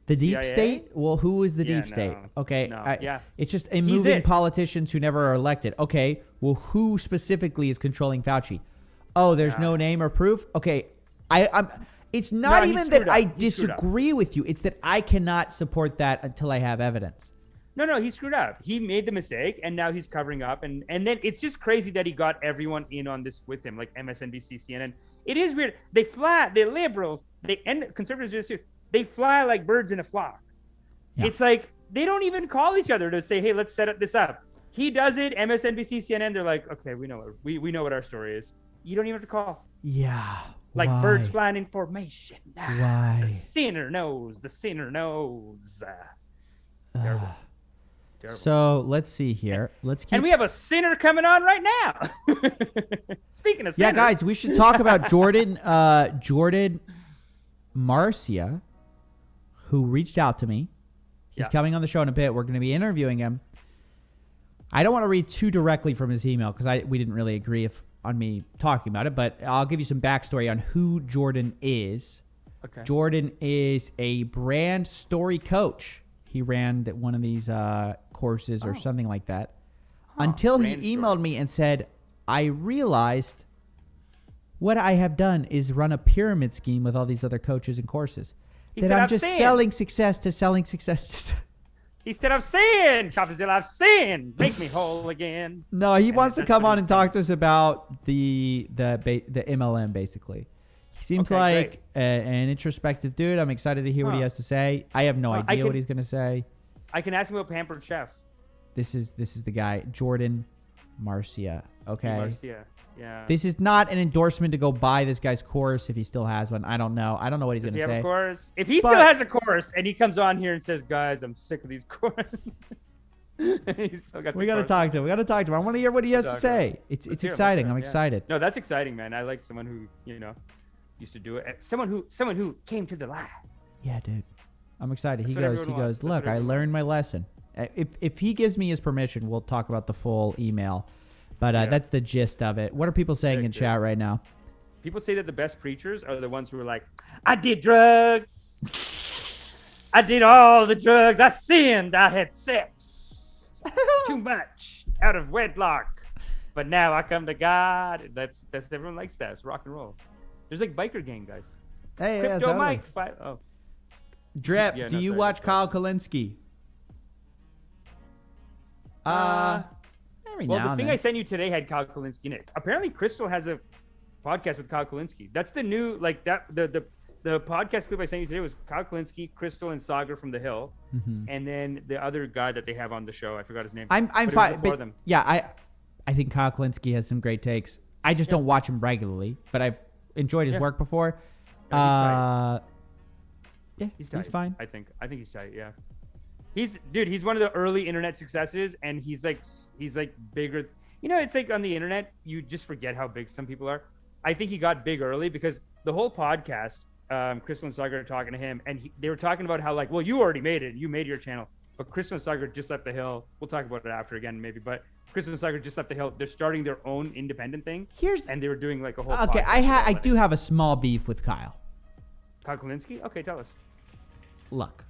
The deep CIA? state? Well, who is the deep state? Okay. No. It's just a moving politicians who never are elected. Okay. Well, who specifically is controlling Fauci? Oh, there's no name or proof. Okay. It's not even that I disagree with you. It's that I cannot support that until I have evidence. No, he screwed up. He made the mistake, and now he's covering up. And then it's just crazy that he got everyone in on this with him, like MSNBC, CNN. It is weird. They fly. The liberals, and conservatives do this too. They fly like birds in a flock. Yeah. It's like they don't even call each other to say, "Hey, let's set this up." He does it. MSNBC, CNN, they're like, "Okay, we know what our story is." You don't even have to call. Yeah. Like Why? birds flying in formation. Why? The sinner knows. The sinner knows. Terrible. So let's see here. And we have a sinner coming on right now. Speaking of sinners. Yeah, guys, we should talk about Jordan Marcia, who reached out to me. He's coming on the show in a bit. We're going to be interviewing him. I don't want to read too directly from his email because we didn't really agree on me talking about it, but I'll give you some backstory on who Jordan is. Okay. Jordan is a brand story coach. He ran one of these courses or something like that until he emailed me and said, I realized what I have done is run a pyramid scheme with all these other coaches and courses. I'm just selling success to selling success. He said, I've sinned. Coffeezilla, I've sinned. Make me whole again. No, he wants to come on and talk to us about the MLM, basically. He seems like an introspective dude. I'm excited to hear what he has to say. I have no idea what he's going to say. I can ask him about Pampered Chef. This is the guy, Jordan Marcia. Okay. Marcia. Yeah. This is not an endorsement to go buy this guy's course if he still has one. I don't know. I don't know what he's going to say. Does he have a course? If he still has a course and he comes on here and says, guys, I'm sick of these courses. We got to talk to him. I want to hear what he has to say. It's exciting. I'm excited. No, that's exciting, man. I like someone who, used to do it. Someone who came to the light. Yeah, dude. I'm excited. He goes, look, I learned my lesson. If he gives me his permission, we'll talk about the full email. But that's the gist of it. What are people saying in chat right now? People say that the best preachers are the ones who are like, I did drugs. I did all the drugs. I sinned. I had sex. Too much out of wedlock. But now I come to God. That's everyone likes that. It's rock and roll. There's like biker gang guys. Hey, Crypto totally. Mike. Drip, do you watch Kyle Kalinske? Every well, now the thing and I then. sent you today had Kyle Kalinske in it. Apparently, Crystal has a podcast with Kyle Kalinske. That's the new, like that. The podcast clip I sent you today was Kyle Kalinske, Crystal, and Sagar from The Hill, and then the other guy that they have on the show. I forgot his name. I'm fine. But, yeah, I think Kyle Kalinske has some great takes. I just don't watch him regularly, but I've enjoyed his work before. No, he's fine. I think he's tight. Yeah, he's one of the early internet successes, and he's like bigger. You know, it's like on the internet, you just forget how big some people are. I think he got big early because the whole podcast, Crystal and Sagar are talking to him, and they were talking about how like, well, you already made it, you made your channel, but Crystal and Sagar just left The Hill. We'll talk about it after again, maybe, but Crystal and Sagar just left The Hill. They're starting their own independent thing, and they were doing like a whole. Okay, I do have a small beef with Kyle. Kyle Kalinske? Okay, tell us. Look,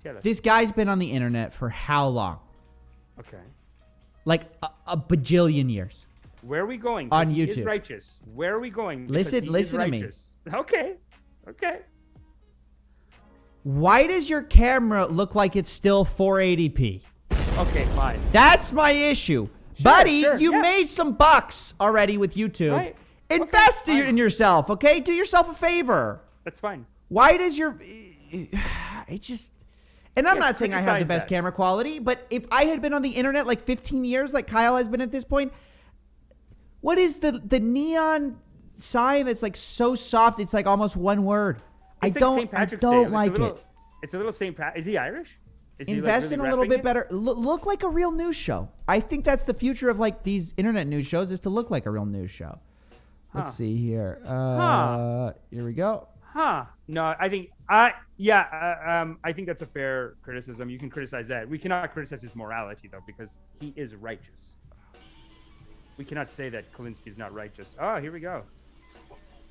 Tell us. this guy's been on the internet for how long? Okay. Like a bajillion years. Where are we going? On He YouTube. is righteous. Where are we going? Listen to me. Okay. Why does your camera look like it's still 480p? Okay, fine. That's my issue. Buddy, you made some bucks already with YouTube. Right. Invest in yourself, okay? Do yourself a favor. That's fine. Why does your... It just... And I'm not saying I have the best camera quality, but if I had been on the internet like 15 years like Kyle has been at this point, what is the neon sign that's like so soft it's like almost one word? It's I don't like it. It's a little St. Pat. Is he Irish? Is he, Invest like, in really a little repping bit it? better. Look like a real news show. I think that's the future of like these internet news shows is to look like a real news show. Let's see here. Here we go. No, I think that's a fair criticism. You can criticize that. We cannot criticize his morality though, because he is righteous. We cannot say that Kalinske is not righteous. Oh, here we go.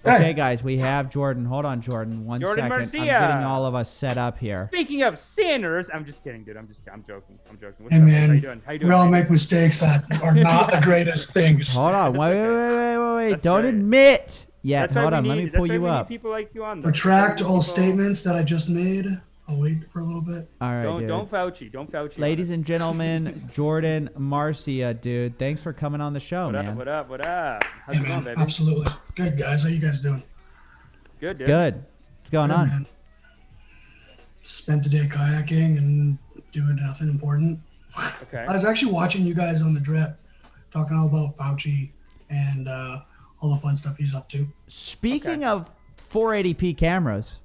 Okay, guys, we have Jordan. Hold on, Jordan. One Jordan second. Marcia. I'm getting all of us set up here. Speaking of sinners, I'm just kidding, dude. I'm joking. What's Hey, up? man, How you doing? we all make mistakes that are not the greatest things. Hold on. Wait. Don't admit. Yeah, That's why hold on. we Let need- me pull that's why you we need up. people like you on. Retract all statements that I just made. I'll wait for a little bit. All right, dude. Don't Fauci. Ladies and gentlemen, Jordan Marcia, dude. Thanks for coming on the show, man. What up? How's Hey, it going, man, baby? absolutely. Good, guys. How you guys doing? Good, dude. Good. What's going Good, on? man. Spent the day kayaking and doing nothing important. Okay. I was actually watching you guys on the drip, talking all about Fauci and all the fun stuff he's up to. Speaking of 480p cameras,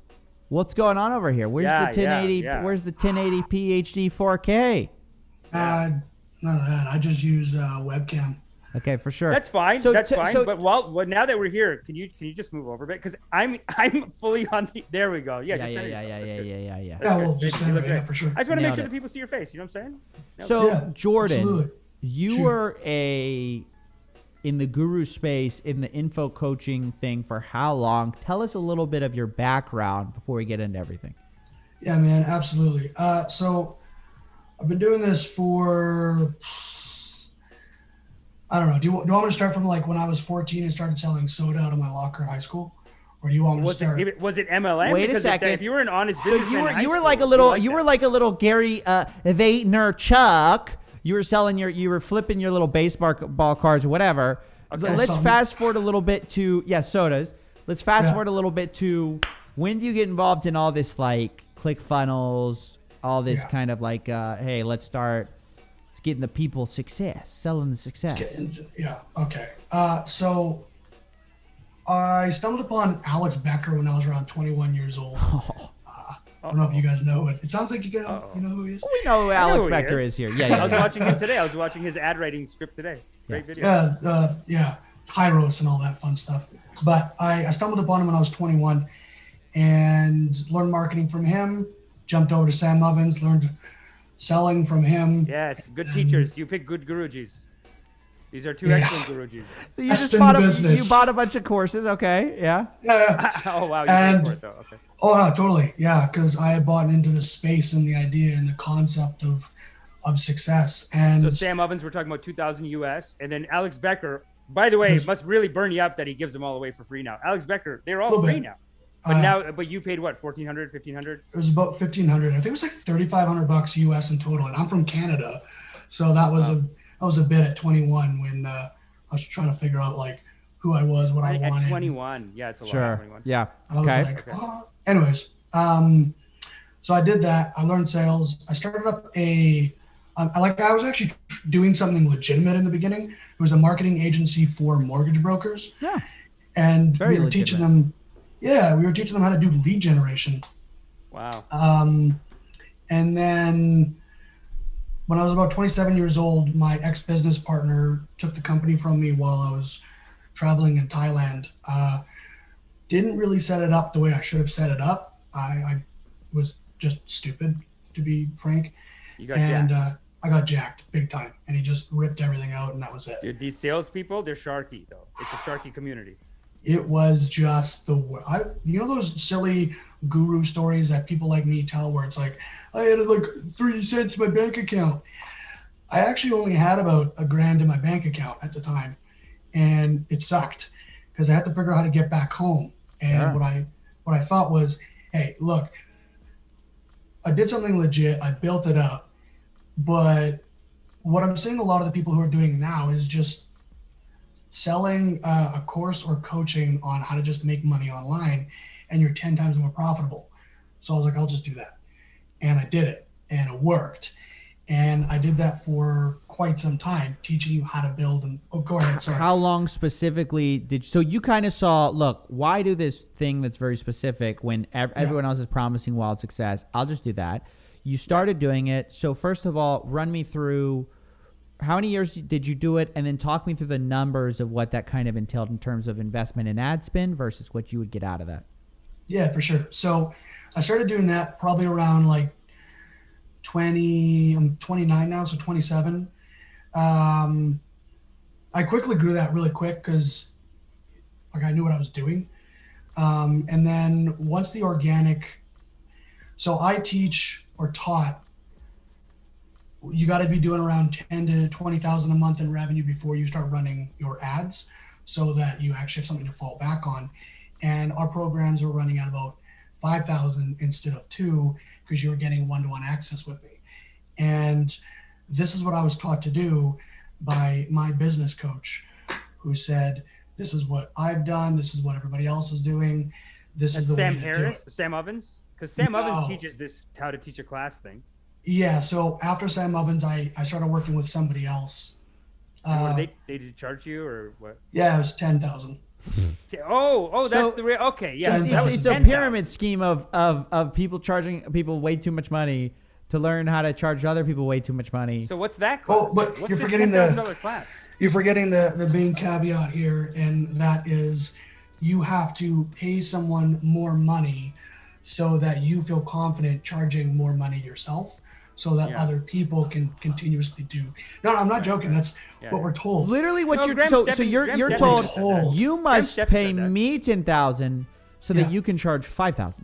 what's going on over here? Where's the 1080? yeah. Where's the 1080p HD 4K? None of that. I just used webcam. Okay, for sure. That's fine. So- That's so- fine. so- But now that we're here, can you just move over a bit? Because I'm fully on the. There we go. Yeah. Yeah. Just center yourself. That's good. Yeah. Yeah, That's well, good. just You center look it, yeah, good. for sure. I just want to make Nailed sure it. that people see your face. You know what I'm saying? So, Yeah, Jordan, absolutely. you Shoot. were in the guru space, in the info coaching thing for how long? Tell us a little bit of your background before we get into everything. Yeah, man, absolutely. So I've been doing this for, I don't know. Do you want me to start from like when I was 14 and started selling soda out of my locker in high school? Or do you want me to start? Was it MLM? Wait a Because second. If you were an honest So businessman, you were like a little Gary Vaynerchuk. You were selling you were flipping your little baseball cards or whatever. Okay. Let's Something. fast forward a little bit to sodas. Let's fast forward a little bit to when do you get involved in all this like ClickFunnels, all this kind of like hey, let's getting the people success, selling the success. Yeah. Okay. So I stumbled upon Alex Becker when I was around 21 years old. I don't know if you guys know it. It sounds like you know who he is. We know who Alex who he Becker is. is here. Yeah. I was watching him today. I was watching his ad writing script today. Great video. Yeah, high roast and all that fun stuff. But I stumbled upon him when I was 21 and learned marketing from him. Jumped over to Sam Mubbins, learned selling from him. Yes, good teachers. You pick good gurujis. These are two excellent gurujis. So you just bought you bought a bunch of courses, okay? Yeah. Yeah. Oh wow, you paid for it though. Okay. Oh no, totally. Yeah, because I had bought into the space and the idea and the concept of success. And so Sam Ovens, we're talking about 2,000 US, and then Alex Becker. By the way, it must really burn you up that he gives them all away for free now. Alex Becker, they're all free now. But you paid what, 1,400, 1,500? It was about 1,500. I think it was like $3,500 US in total. And I'm from Canada, so that was a bit at 21 when I was trying to figure out like who I was, what I wanted. At 21, yeah, it's a lot. Sure. 21. Yeah. I was like, oh. Anyways, so I did that. I learned sales. I started up I was actually doing something legitimate in the beginning. It was a marketing agency for mortgage brokers. Yeah. And we were teaching them how to do lead generation. Wow. And then when I was about 27 years old, my ex-business partner took the company from me while I was traveling in Thailand. Didn't really set it up the way I should have set it up. I was just stupid, to be frank. You got jacked. I got jacked big time, and he just ripped everything out, and that was it. Dude, these salespeople, they're sharky though. It's a sharky community. It was just you know those silly guru stories that people like me tell, where it's like, I had like 30 cents in my bank account. I actually only had about $1,000 in my bank account at the time, and it sucked because I had to figure out how to get back home. And what I thought was, hey, look, I did something legit. I built it up. But what I'm seeing a lot of the people who are doing now is just selling a course or coaching on how to just make money online, and you're 10 times more profitable. So I was like, I'll just do that. And I did it, and it worked. And I did that for quite some time, teaching you how to build. And go ahead. Sorry. How long specifically so you kind of saw, look, why do this thing that's very specific when everyone else is promising wild success? I'll just do that. You started doing it. So first of all, run me through how many years did you do it? And then talk me through the numbers of what that kind of entailed in terms of investment in ad spend versus what you would get out of that. Yeah, for sure. So I started doing that probably around like I'm 29 now, so 27. I quickly grew that really quick because like I knew what I was doing. And then once the organic, so I teach or taught, you got to be doing around 10 to 20,000 a month in revenue before you start running your ads, so that you actually have something to fall back on. And our programs were running at about 5,000 instead of 2, because you were getting one-to-one access with me. And this is what I was taught to do by my business coach, who said, this is what I've done. This is what everybody else is doing. This is the Sam way to Harris, do it. Sam Ovens? Because Sam Ovens teaches this how to teach a class thing. Yeah. So after Sam Ovens, I started working with somebody else. They did charge you or what? Yeah, it was 10,000. Oh, that's the real. Okay, yeah. It's a pyramid scheme of people charging people way too much money to learn how to charge other people way too much money. So what's that class? Oh, but what's you're this forgetting $10,000 class? You're forgetting the main caveat here, and that is you have to pay someone more money so that you feel confident charging more money yourself, so that other people can continuously do. No, I'm not joking. That's what we're told. Literally, what you're so you're told you must pay me 10,000 so that you can charge 5,000.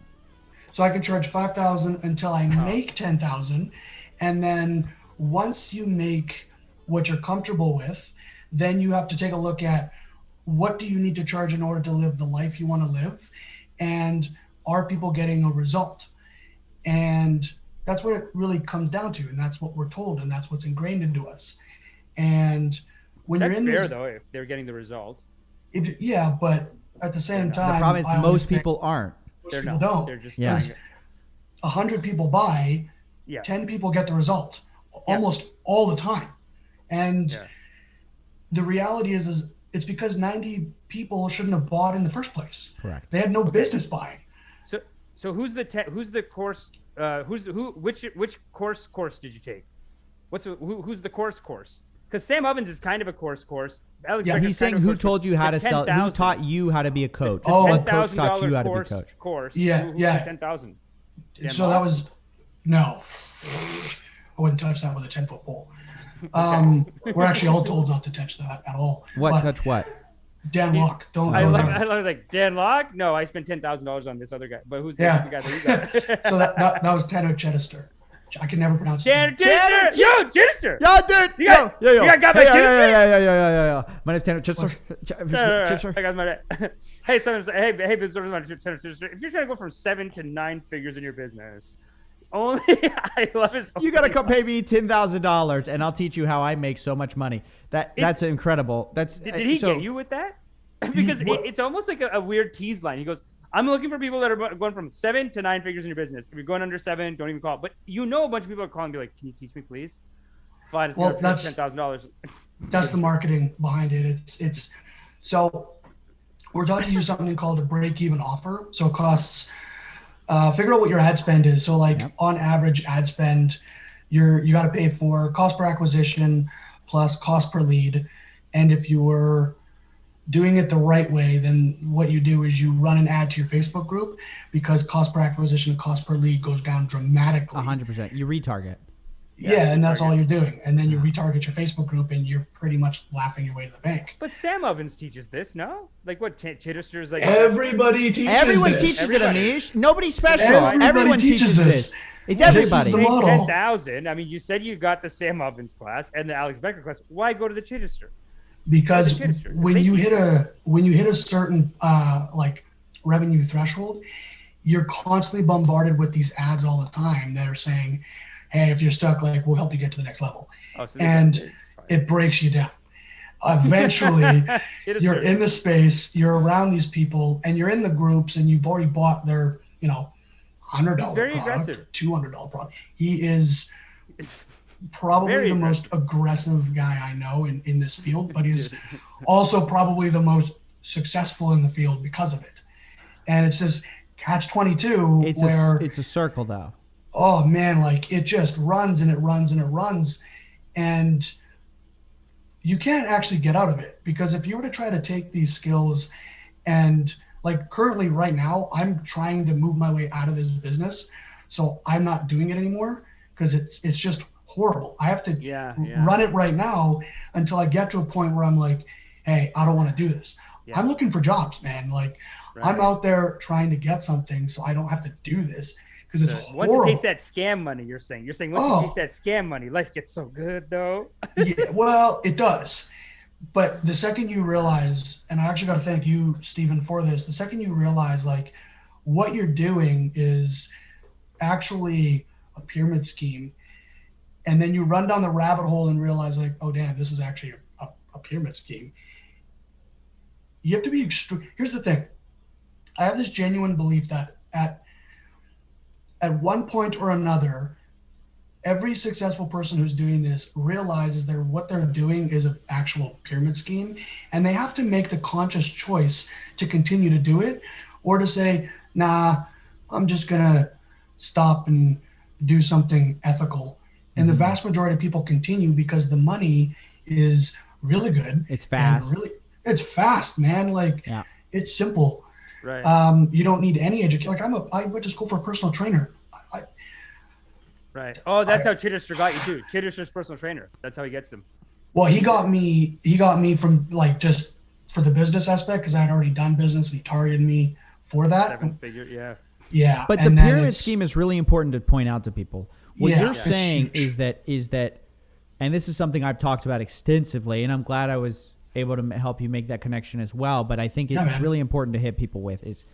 So I can charge 5,000 until I make 10,000, and then once you make what you're comfortable with, then you have to take a look at what do you need to charge in order to live the life you want to live, and are people getting a result? And that's what it really comes down to, and that's what we're told, and that's what's ingrained into us. And when you're in fair though, if they're getting the result. But at the same time, the problem is most people aren't. Most people don't. They're just 100 people buy, 10 people get the result almost all the time. And the reality is it's because 90 people shouldn't have bought in the first place. Correct. They had no business buying. So who's the course? Which course did you take? Who's the course? Because Sam Ovens is kind of a course. Alex Becker's he's saying who told you how to sell? Who taught you how to be a coach? What coach taught you how to be a coach? Course. Yeah. $10,000. So that was no. wouldn't touch that with a 10-foot pole. We're actually all told not to touch that at all. Touch what? Dan Locke. Don't. I love like Dan Locke. No, I spent $10,000 on this other guy. But who's the guy that you got? So that was Tanner Chittister. I can never pronounce his name. Chittister. Yo, Chittister. Yo, dude. You got my Chittister? Yeah. My name's Tanner Chittister. I got my. Hey, hey, business owner, Tanner Chittister. If you're trying to go from 7 to 9 figures in your business, only I love his. You gotta come pay me $10,000, and I'll teach you how I make so much money. That's incredible. Did he get you with that? Because it's almost like a weird tease line. He goes, I'm looking for people that are going from 7 to 9 figures in your business. If you're going under 7, don't even call. But a bunch of people are calling and be like, can you teach me, please? Fine, it's $10,000. That's the marketing behind it. It's so we're taught to use something called a break-even offer. So it costs, figure out what your ad spend is. So on average ad spend, you got to pay for cost per acquisition plus cost per lead. And if you're doing it the right way, then what you do is you run an ad to your Facebook group, because cost per acquisition, cost per lead goes down dramatically. 100%. You retarget. Yeah, and that's all you're doing. And then you retarget your Facebook group, and you're pretty much laughing your way to the bank. But Sam Ovens teaches this, no? Like what? Chittister's like. Everybody teaches Everyone this. teaches it, Amish. Nobody's special. Everyone teaches this. It's everybody. This is the model. 10,000. I mean, you said you got the Sam Ovens class and the Alex Becker class. Why go to the Chittister? Because when you hit a certain revenue threshold, you're constantly bombarded with these ads all the time that are saying, hey, if you're stuck, we'll help you get to the next level. And it breaks you down. Eventually, you're in the space, you're around these people, and you're in the groups, and you've already bought their, $100 product, $200 product. He is probably the most aggressive guy I know in this field, but he's also probably the most successful in the field because of it. And it's this catch-22 where it's a circle, though. Oh man, it just runs and it runs and it runs, and you can't actually get out of it. Because if you were to try to take these skills and currently right now, I'm trying to move my way out of this business, so I'm not doing it anymore because it's just horrible. I have to run it right now until I get to a point where I'm like, hey, I don't want to do this. Yeah. I'm looking for jobs, man. Right. I'm out there trying to get something so I don't have to do this, because it's horrible. Once you taste that scam money, you're saying once you taste that scam money, life gets so good, though. Yeah, well, it does. But the second you realize, and I actually got to thank you, Stephen, for this, the second you realize what you're doing is actually a pyramid scheme, and then you run down the rabbit hole and realize oh damn, this is actually a pyramid scheme. You have to be extreme. Here's the thing. I have this genuine belief that at one point or another, every successful person who's doing this realizes that what they're doing is an actual pyramid scheme, and they have to make the conscious choice to continue to do it, or to say, nah, I'm just gonna stop and do something ethical. And the vast majority of people continue because the money is really good. It's fast. It's fast, man. It's simple. Right. You don't need any education. I went to school for a personal trainer. Right. Oh, that's how Chittister got you too. Chittister's personal trainer. That's how he gets them. Well, he got me from just for the business aspect, because I had already done business, and he targeted me for that. 7-figure, yeah. Yeah. But the pyramid scheme is really important to point out to people. What you're saying is that, and this is something I've talked about extensively, and I'm glad I was able to help you make that connection as well. But I think it's really important to hit people with is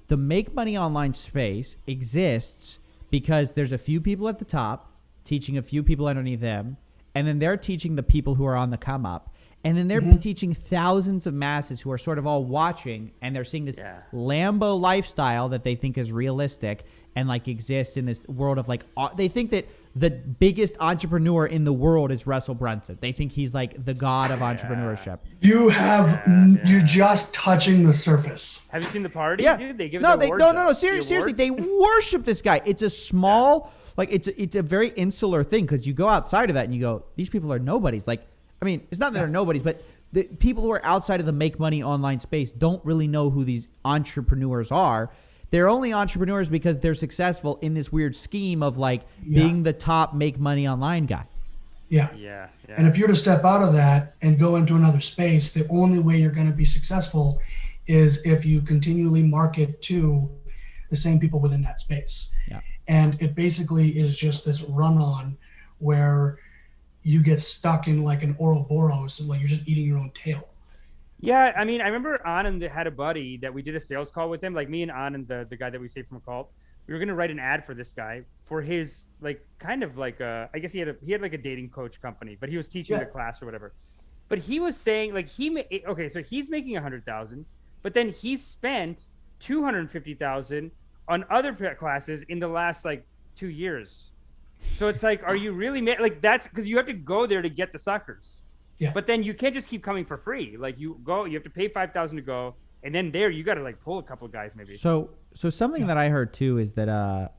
the make money online space exists because there's a few people at the top teaching a few people underneath them, and then they're teaching the people who are on the come up, and then they're teaching thousands of masses who are sort of all watching, and they're seeing this Lambo lifestyle that they think is realistic and exists in this world of they think that the biggest entrepreneur in the world is Russell Brunson. They think he's the god of entrepreneurship. You have you're just touching the surface. Have you seen the party? Yeah. Dude, they give no, the awards. No. Seriously, they worship this guy. It's a small, it's a very insular thing, because you go outside of that and you go, these people are nobodies. It's not that they're nobodies, but the people who are outside of the make money online space don't really know who these entrepreneurs are. They're only entrepreneurs because they're successful in this weird scheme of like being the top make money online guy. Yeah. And if you're to step out of that and go into another space, the only way you're going to be successful is if you continually market to the same people within that space. Yeah. And it basically is just this run on where you get stuck in like an Ouroboros and like you're just eating your own tail. Yeah, I mean, I remember Anand had a buddy that we did a sales call with him, like me and Anand, the guy that we saved from a cult. We were going to write an ad for this guy for his like kind of like I guess he had like a dating coach company, but he was teaching the class or whatever. But he was saying like so he's making 100,000, but then he spent 250,000 on other classes in the last like 2 years. So it's like, are you really like that's because you have to go there to get the suckers. Yeah. But then you can't just keep coming for free. Like you have to pay 5,000 to go, and then there you got to like pull a couple of guys maybe. So something that I heard too is that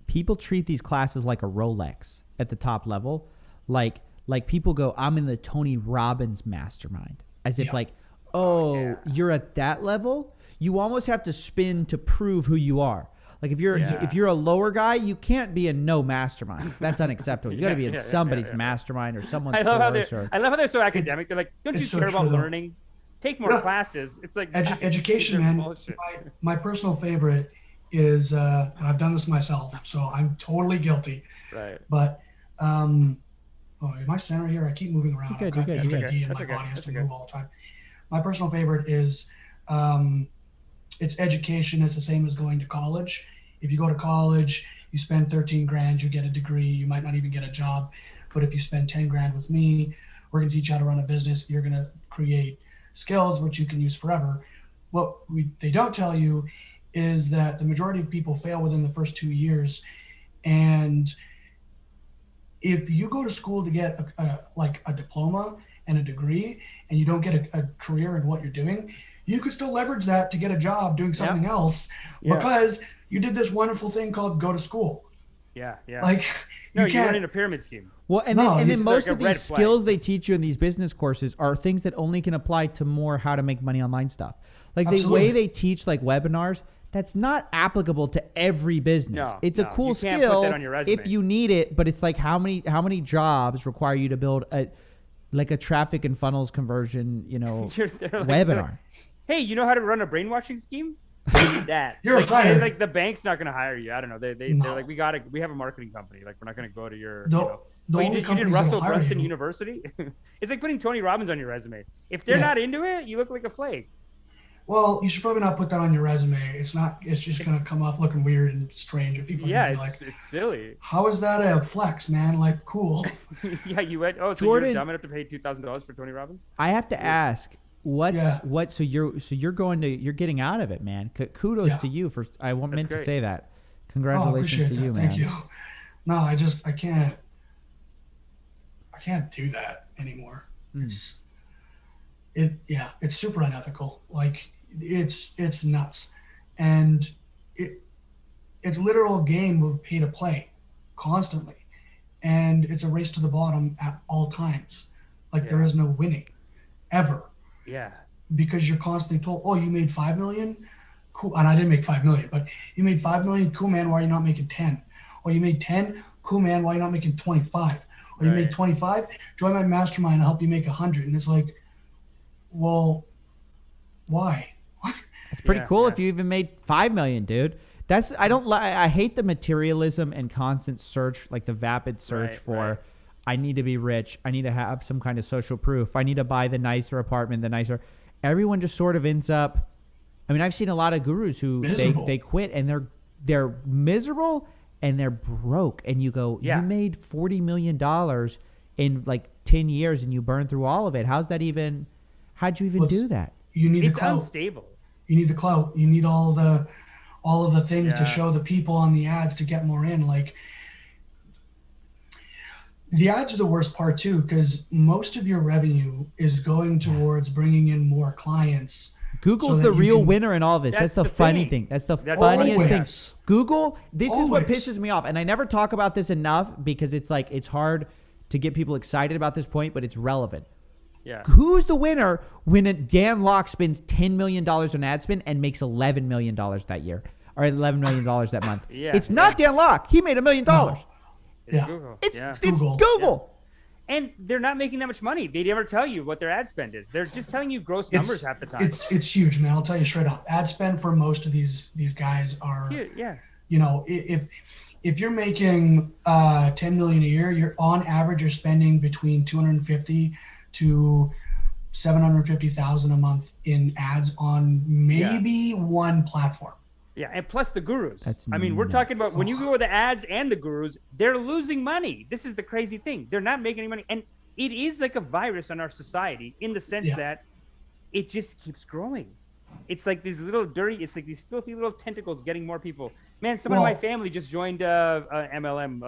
people treat these classes like a Rolex at the top level, like people go, I'm in the Tony Robbins mastermind, as if like, you're at that level. You almost have to spin to prove who you are. Like if you're a lower guy, you can't be in no masterminds. That's unacceptable. You got to be in somebody's mastermind or someone's course. I love how they're so academic. They're like, don't you care about learning? Take more classes. It's like education, man. My personal favorite is, and I've done this myself, so I'm totally guilty. Right. But, am I centered here? I keep moving around. Good. My body has to move all the time. My personal favorite is, it's education. It's the same as going to college. If you go to college, you spend 13 grand, you get a degree, you might not even get a job. But if you spend 10 grand with me, we're going to teach you how to run a business. You're going to create skills which you can use forever. What they don't tell you is that the majority of people fail within the first 2 years. And if you go to school to get a diploma and a degree, and you don't get a career in what you're doing, you could still leverage that to get a job doing something else because you did this wonderful thing called go to school. Yeah. Like you're running a pyramid scheme. Well, and then most of these skills they teach you in these business courses are things that only can apply to more how to make money online stuff. Like the way they teach like webinars, that's not applicable to every business. It's a cool skill if you need it, but it's like how many jobs require you to build a traffic and funnels conversion, webinar. Hey, you know how to run a brainwashing scheme? You need that. You're hired. Like the bank's not going to hire you. I don't know. They're like, we have a marketing company. Like we're not going to go to your. You did Russell Brunson University. It's like putting Tony Robbins on your resume. If they're not into it, you look like a flake. Well, you should probably not put that on your resume. It's not. It's just going to come off looking weird and strange. And people are gonna be it's silly. How is that a flex, man? Like, cool. You went. Oh, so Jordan, you're dumb enough to pay $2,000 for Tony Robbins? I have to ask. So you're getting out of it, man. Kudos to you for. I meant to say that. Congratulations to you, man. Thank you. No, I can't do that anymore. It's super unethical. Like it's nuts, and it's literal game of pay to play, constantly, and it's a race to the bottom at all times. Like there is no winning, ever. Yeah. Because you're constantly told, oh, you made 5 million? Cool. And I didn't make 5 million, but you made 5 million? Cool, man. Why are you not making 10? Or you made 10? Cool, man. Why are you not making 25? Or you made 25? Join my mastermind. I'll help you make 100. And it's like, well, why? It's pretty cool if you even made 5 million, dude. I hate the materialism and constant search, like the vapid search for I need to be rich. I need to have some kind of social proof. I need to buy the nicer apartment, everyone just sort of ends up. I mean, I've seen a lot of gurus who they quit and they're miserable and they're broke. And you go, you made $40 million in like 10 years and you burned through all of it. How'd you even do that? You need it's the clout. Unstable. You need the clout. You need all of the things to show the people on the ads to get more in. Like, the ads are the worst part too, because most of your revenue is going towards bringing in more clients. Google's the real winner in all this. That's the funny thing. That's the funniest thing. Google, this is what pisses me off. And I never talk about this enough because it's like, it's hard to get people excited about this point, but it's relevant. Yeah. Who's the winner when Dan Locke spends $10 million on ad spend and makes $11 million that year? or $11 million that month. Yeah, it's not Dan Lok. He made $1 million. No. It's Yeah. Google. It's Google. Google. And they're not making that much money. They never tell you what their ad spend is. They're just telling you gross numbers half the time. It's huge, man. I'll tell you straight up. Ad spend for most of these guys are, Yeah. you know, if you're making $10 million a year, you're on average you're spending between $250 to $750,000 a month in ads on maybe one platform. Yeah, and plus the gurus. That's I mean, we're nuts. talking about when you go with the ads and the gurus, they're losing money. This is the crazy thing. They're not making any money. And it is like a virus on our society in the sense that it just keeps growing. It's like these little dirty, it's like these filthy little tentacles getting more people. Man, someone in my family just joined MLM,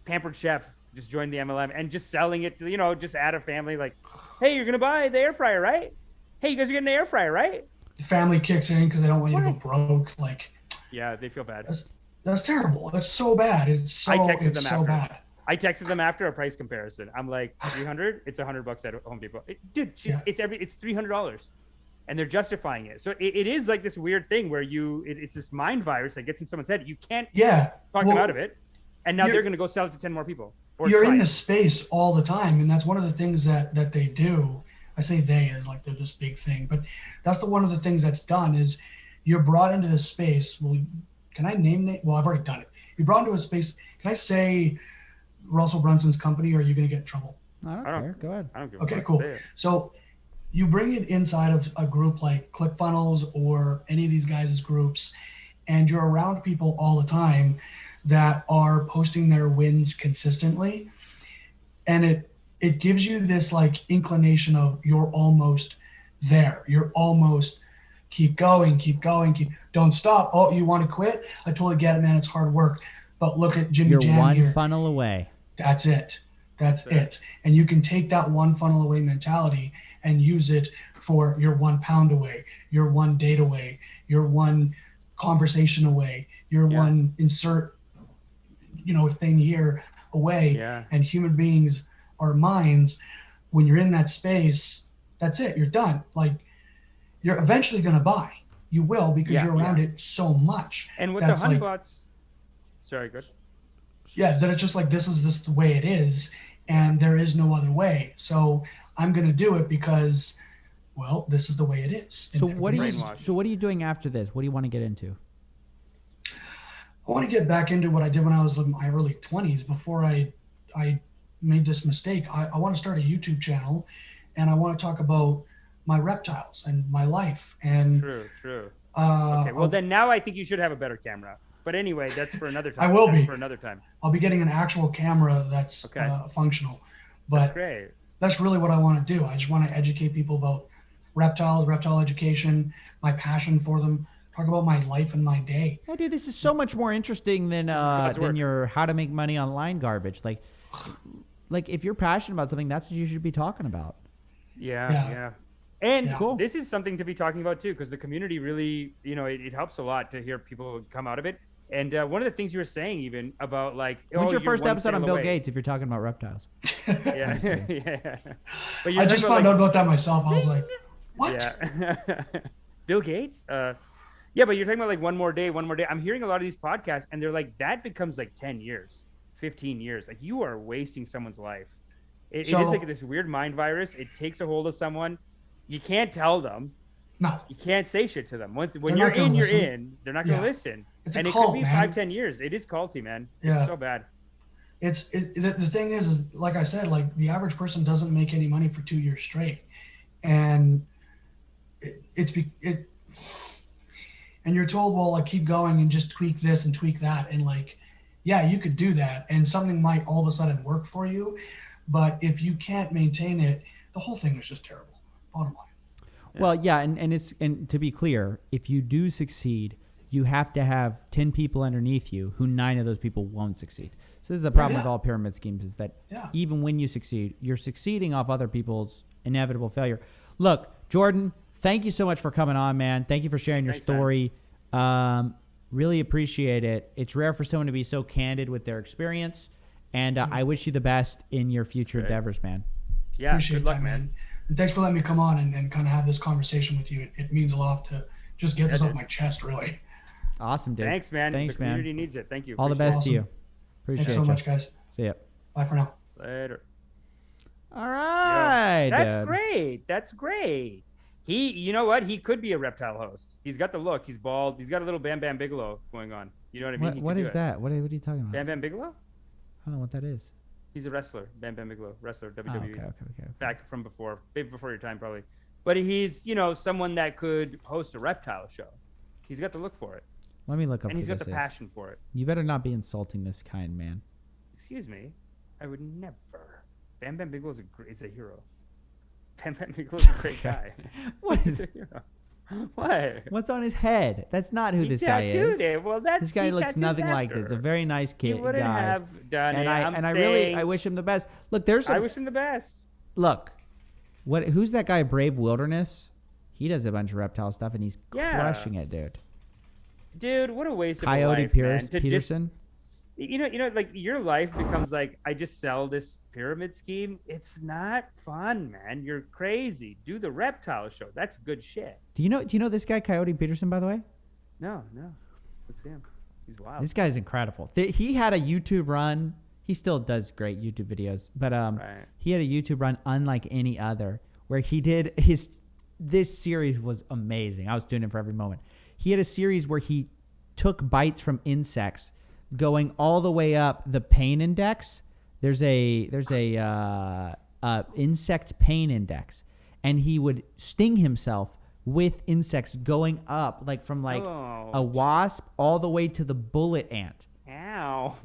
Pampered Chef just joined the MLM and just selling it, you know, just at a family like, hey, you're going to buy the air fryer, right? Hey, you guys are getting an air fryer, right? The family kicks in because they don't want you to go broke. Like, yeah, they feel bad. That's terrible. That's so bad. It's so bad. I texted them after a price comparison. I'm like, 300? It's $100 at Home Depot. Dude, it's $300. And they're justifying it. So it is like this weird thing where it's this mind virus that gets in someone's head. You can't talk them out of it. And now they're going to go sell it to 10 more people. You're in this space all the time. And that's one of the things that they do. I say they as like they're this big thing, but that's one of the things that's done is you're brought into this space. Well, can I name it? Well, I've already done it. You're brought into a space. Can I say Russell Brunson's company, or are you going to get in trouble? I don't care. Go ahead. I don't give Okay, cool. So you bring it inside of a group like ClickFunnels or any of these guys' groups, and you're around people all the time that are posting their wins consistently. And it gives you this like inclination of you're almost there. You're almost keep going, don't stop. Oh, you want to quit? I totally get it, man. It's hard work. But look at Jimmy Jam one here. funnel away. That's it. That's it. And you can take that one funnel away mentality and use it for your 1 pound away, your 1 date away, your 1 conversation away, your 1 insert, thing here away. Yeah. And human beings are minds. When you're in that space, that's it. You're done. Like, you're eventually going to buy. You will, because you're around it so much. And with the honeypots, sorry, good. Yeah, that it's just like, this is the way it is, and there is no other way. So I'm going to do it because, well, this is the way it is. So what are you doing after this? What do you want to get into? I want to get back into what I did when I was in my early 20s before I made this mistake. I want to start a YouTube channel, and I want to talk about my reptiles and my life. And True. Okay, well then now I think you should have a better camera. But anyway, that's for another time. I will be for another time. I'll be getting an actual camera that's functional. But that's great. That's really what I want to do. I just want to educate people about reptiles, reptile education, my passion for them. Talk about my life and my day. Oh, dude, this is so much more interesting than your how to make money online garbage. Like if you're passionate about something, that's what you should be talking about. Yeah. And this is something to be talking about too, because the community really, it helps a lot to hear people come out of it. And one of the things you were saying even about like, when's your first episode on Bill Gates if you're talking about reptiles? Yeah. But I just found out about that myself. I was like, what? Yeah. Bill Gates? Yeah, but you're talking about like one more day. I'm hearing a lot of these podcasts and they're like, that becomes like 10 years, 15 years. Like you are wasting someone's life. It is like this weird mind virus. It takes a hold of someone. You can't tell them. No. You can't say shit to them. When you're in, you're in. They're not going to listen. It's and a cult, it could be man. 5-10 years. It is culty, man. Yeah. It's so bad. The thing is like I said, like the average person doesn't make any money for 2 years straight. And and you're told, well, like keep going and just tweak this and tweak that. And like, yeah, you could do that. And something might all of a sudden work for you. But if you can't maintain it, the whole thing is just terrible. Bottom line. Well, yeah, and to be clear, if you do succeed, you have to have 10 people underneath you who 9 of those people won't succeed. So this is the problem with all pyramid schemes is that even when you succeed, you're succeeding off other people's inevitable failure. Look, Jordan, thank you so much for coming on, man. Thank you for sharing your story. Really appreciate it. It's rare for someone to be so candid with their experience, and I wish you the best in your future endeavors, man. Yeah, Appreciate good luck, that, man. And thanks for letting me come on and kind of have this conversation with you. It means a lot to just get this off my chest, really. Awesome, dude. Thanks, man. Thanks, the community needs it. Thank you. All the best to you. Appreciate Thanks so much, guys. See ya. Bye for now. Later. All right. That's great. That's great. You know what? He could be a reptile host. He's got the look. He's bald. He's got a little Bam Bam Bigelow going on. You know what I mean? What is that? What are you talking about? Bam Bam Bigelow? I don't know what that is. He's a wrestler. Bam Bam Bigelow, wrestler, WWE. Oh, okay. Back from before, maybe before your time, probably. But he's, someone that could host a reptile show. He's got the look for it. Let me look up. And he's got the passion for it. You better not be insulting this kind man. Excuse me, I would never. Bam Bam Bigelow is a hero. Bam Bam Bigelow's a great guy. What is a hero? What? What's on his head? That's not who this guy is. Well, this guy looks nothing like this. A very nice kid. He wouldn't guy. have done and it. I wish him the best. Look, I wish him the best. Look, who's that guy? Brave Wilderness. He does a bunch of reptile stuff, and he's crushing it, dude. Dude, what a waste of a Coyote life, man. Peterson. Like your life becomes like, I just sell this pyramid scheme. It's not fun, man. You're crazy. Do the reptile show. That's good shit. Do you know this guy, Coyote Peterson, by the way? No. Let's see him. He's wild. This guy's incredible. He had a YouTube run. He still does great YouTube videos, but he had a YouTube run unlike any other, where he did this series was amazing. I was tuning in for every moment. He had a series where he took bites from insects, going all the way up the pain index. There's a insect pain index, and he would sting himself with insects going up, like from a wasp all the way to the bullet ant. Ow.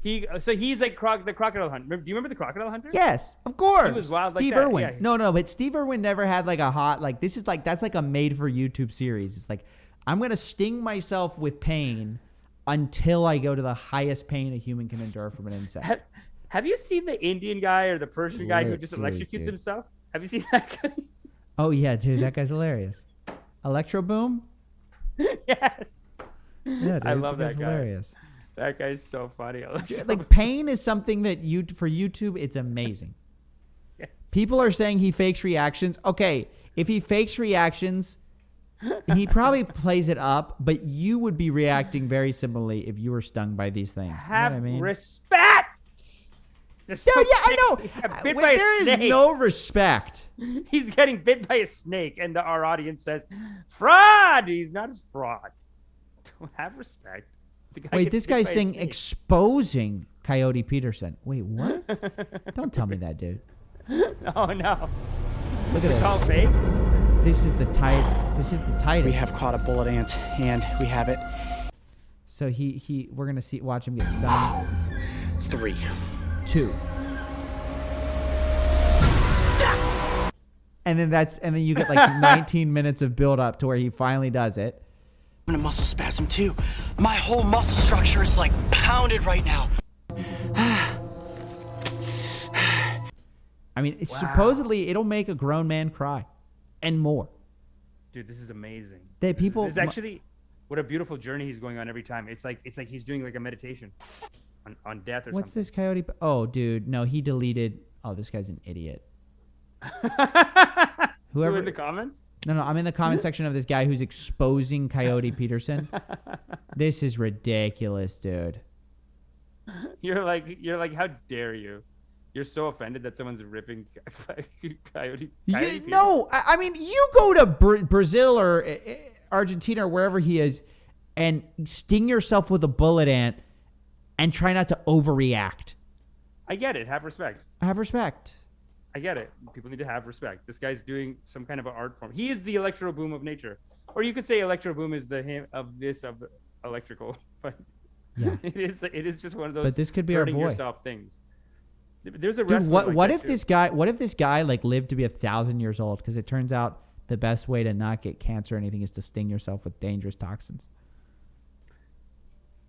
He's like the crocodile hunter. Do you remember the crocodile hunter? Yes, of course. He was wild Steve like that. Irwin. Yeah. No, but Steve Irwin never had like a hot, like that's like a made for YouTube series. It's like, I'm going to sting myself with pain until I go to the highest pain a human can endure from an insect. Have you seen the Indian guy or the Persian guy who just electrocutes himself? Have you seen that guy? Oh yeah, dude, that guy's hilarious. Electro Boom? Yes. Yeah, dude, I love that guy. Hilarious. That guy's so funny. Like, pain is something that for YouTube, it's amazing. Yes. People are saying he fakes reactions. Okay, if he fakes reactions, he probably plays it up, but you would be reacting very similarly if you were stung by these things. Have you know what I mean? Respect. Dude, yeah, I know. There is no respect. He's getting bit by a snake, and our audience says, fraud. He's not a fraud. Don't have respect. Wait, this guy's saying exposing Coyote Peterson. Wait, what? Don't tell me that, dude. Oh, no. Look at this. It's all fake? This is the title. We have caught a bullet ant, and we have it. So we're gonna watch him get stung. 3, 2. And then you get like 19 minutes of build up to where he finally does it. I'm in a muscle spasm too. My whole muscle structure is like pounded right now. I mean, supposedly it'll make a grown man cry, and more. Dude, this is amazing. This is actually what a beautiful journey he's going on every time. It's like he's doing like a meditation on death or something. What's this Coyote? Oh, dude, no, he deleted. Oh, this guy's an idiot. Whoever in the comments? No, I'm in the comment section of this guy who's exposing Coyote Peterson. This is ridiculous, dude. You're like, how dare you? You're so offended that someone's ripping Coyote Peterson? No, I mean, you go to Brazil or Argentina or wherever he is and sting yourself with a bullet ant and try not to overreact. I get it. Have respect. Have respect. I get it. People need to have respect. This guy's doing some kind of an art form. He is the electro boom of nature. Or you could say electro boom is the him of electrical. But yeah. it is just one of those but this could be hurting our boy. yourself things. There's a dude, wrestler what if this guy like lived to be 1,000 years old? Because it turns out the best way to not get cancer or anything is to sting yourself with dangerous toxins.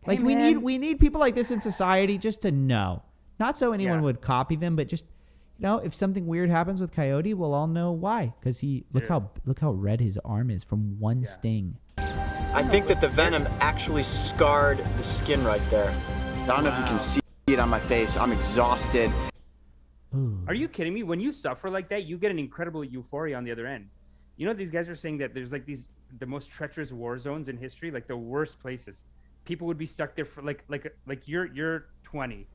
Like, we need people like this in society just to know. Not so anyone would copy them, but just, if something weird happens with Coyote, we'll all know why. Because look how red his arm is from one sting. I think that the venom actually scarred the skin right there. I don't know if you can see it on my face. I'm exhausted. Ooh. Are you kidding me? When you suffer like that, you get an incredible euphoria on the other end. You know, these guys are saying that there's like the most treacherous war zones in history, like the worst places. People would be stuck there for like you're 20,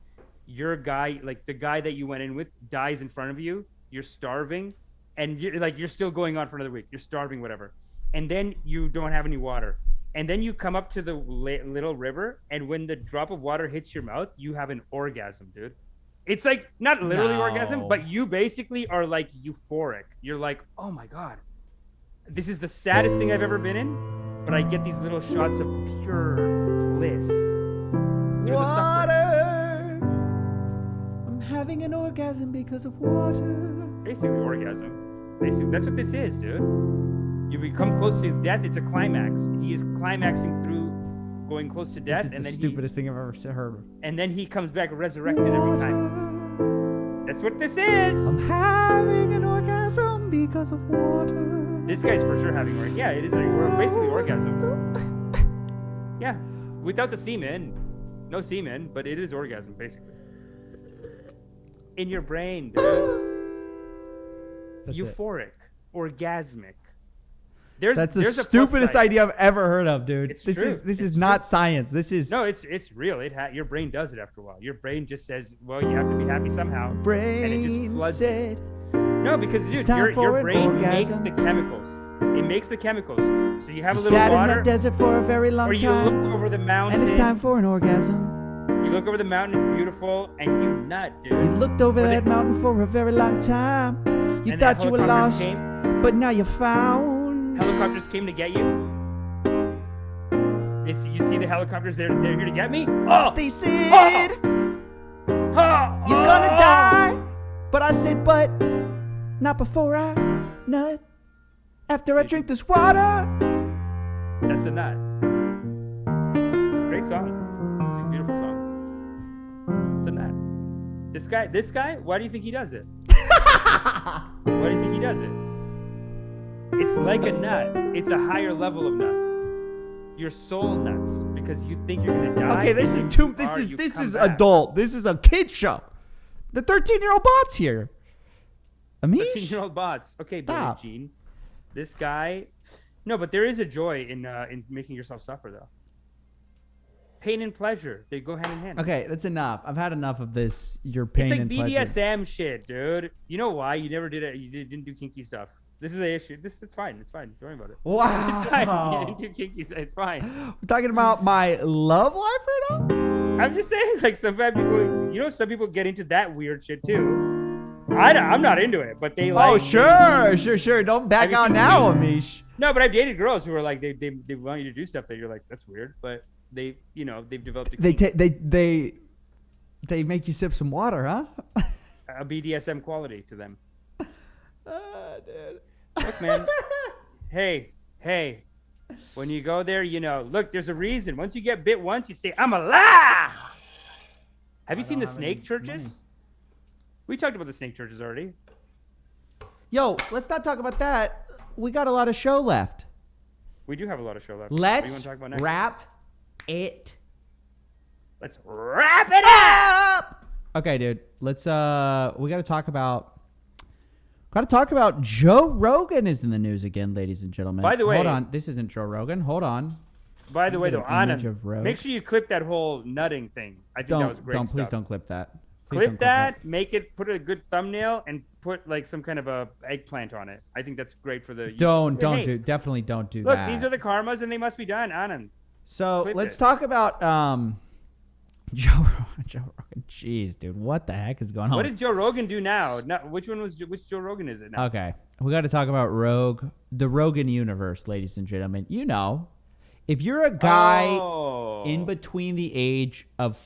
your guy, like the guy that you went in with dies in front of you. You're starving, and you're still going on for another week. You're starving, whatever, and then you don't have any water, and then you come up to the little river, and when the drop of water hits your mouth, you have an orgasm, dude. It's like not literally orgasm, but you basically are like euphoric. You're like, oh my god. This is the saddest thing I've ever been in, but I get these little shots of pure bliss. Water. I'm having an orgasm because of water. Basically, orgasm. Basically, that's what this is, dude. You become close to death. It's a climax. He is climaxing through going close to death, and then stupidest thing I've ever heard. And then he comes back resurrected every time. That's what this is. I'm having an orgasm because of water. This guy's for sure having orgasm. Yeah, it is basically orgasm. Yeah, without the semen, no semen, but it is orgasm basically. In your brain, dude. Euphoric, orgasmic. That's the stupidest idea I've ever heard of, dude. This is not science. This is it's real. Your brain does it after a while. Your brain just says, well, you have to be happy somehow. Brain and it just floods said, no, because dude, your brain makes the chemicals. It makes the chemicals. So you have a little sat water. in the desert for a very long time. Or you look over the mountain. And it's time for an orgasm. You look over the mountain, it's beautiful, and you nut, dude. You looked over that mountain for a very long time. You thought you were lost, but now you're found. Helicopters came to get you. You see the helicopters, they're here to get me? Oh! They said, you're gonna die. But I said, but not before I nut. After I drink this water. That's a nut. Great song. It's a beautiful song. It's a nut. This guy, why do you think he does it? Why do you think he does it? It's like a nut. It's a higher level of nut. Your soul nuts because you think you're gonna die. Okay, this is adult. This is a kid show. The 13-year-old bot's here. Amish? 13-year-old bots. Okay, Stop. Billie Jean. This guy. No, but there is a joy in making yourself suffer, though. Pain and pleasure, they go hand in hand. Okay, that's enough. I've had enough of this. Your pain and pleasure. It's like BDSM shit, dude. You know why? You never did it. You didn't do kinky stuff. This is the issue. It's fine. It's fine. Don't worry about it. Wow. It's fine. You didn't do kinky stuff. It's fine. We're talking about my love life right now? I'm just saying, like, some people get into that weird shit too. I'm not into it, but they like. Oh, sure. Don't back out now, Amish. No, but I've dated girls who are like, they want you to do stuff that you're like, that's weird, but they've developed a kink. They make you sip some water, huh? A BDSM quality to them. Dude. Look, man. Hey. When you go there, look, there's a reason. Once you get bit once, you say, I'm alive. Have you seen the snake churches? Money. We talked about the snake churches already. Yo, let's not talk about that. We got a lot of show left. We do have a lot of show left. Let's wrap it. Let's wrap it up. Okay, dude. Let's we got to talk about Joe Rogan is in the news again, ladies and gentlemen. By the way, hold on. This isn't Joe Rogan. Hold on. By the way, though, Anand, make sure you clip that whole nutting thing. I think that was great stuff. Please don't clip that. Clip that, put a good thumbnail, and put like some kind of a eggplant on it. I think that's great for the. Definitely don't do that. Look, these are the karmas, and they must be done, Anand. So let's talk about Joe Rogan. Jeez, dude, what the heck is going on? What did Joe Rogan do now? Which Joe Rogan is it now? Okay, we got to talk about the Rogan universe, ladies and gentlemen. If you're a guy in between the age of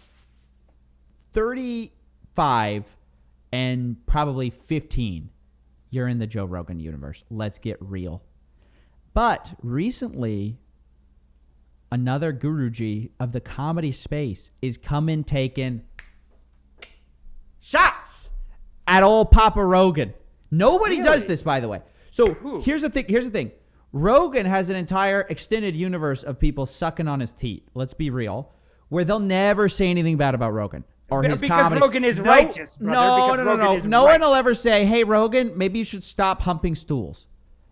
35 and probably 15, you're in the Joe Rogan universe. Let's get real. But recently, another Guruji of the comedy space is coming taking shots at old Papa Rogan. Nobody does this, by the way. So here's the thing. Rogan has an entire extended universe of people sucking on his teeth. Let's be real. Where they'll never say anything bad about Rogan. Or his comedy. Because Rogan is righteous, brother. No. No one will ever say, hey, Rogan, maybe you should stop humping stools.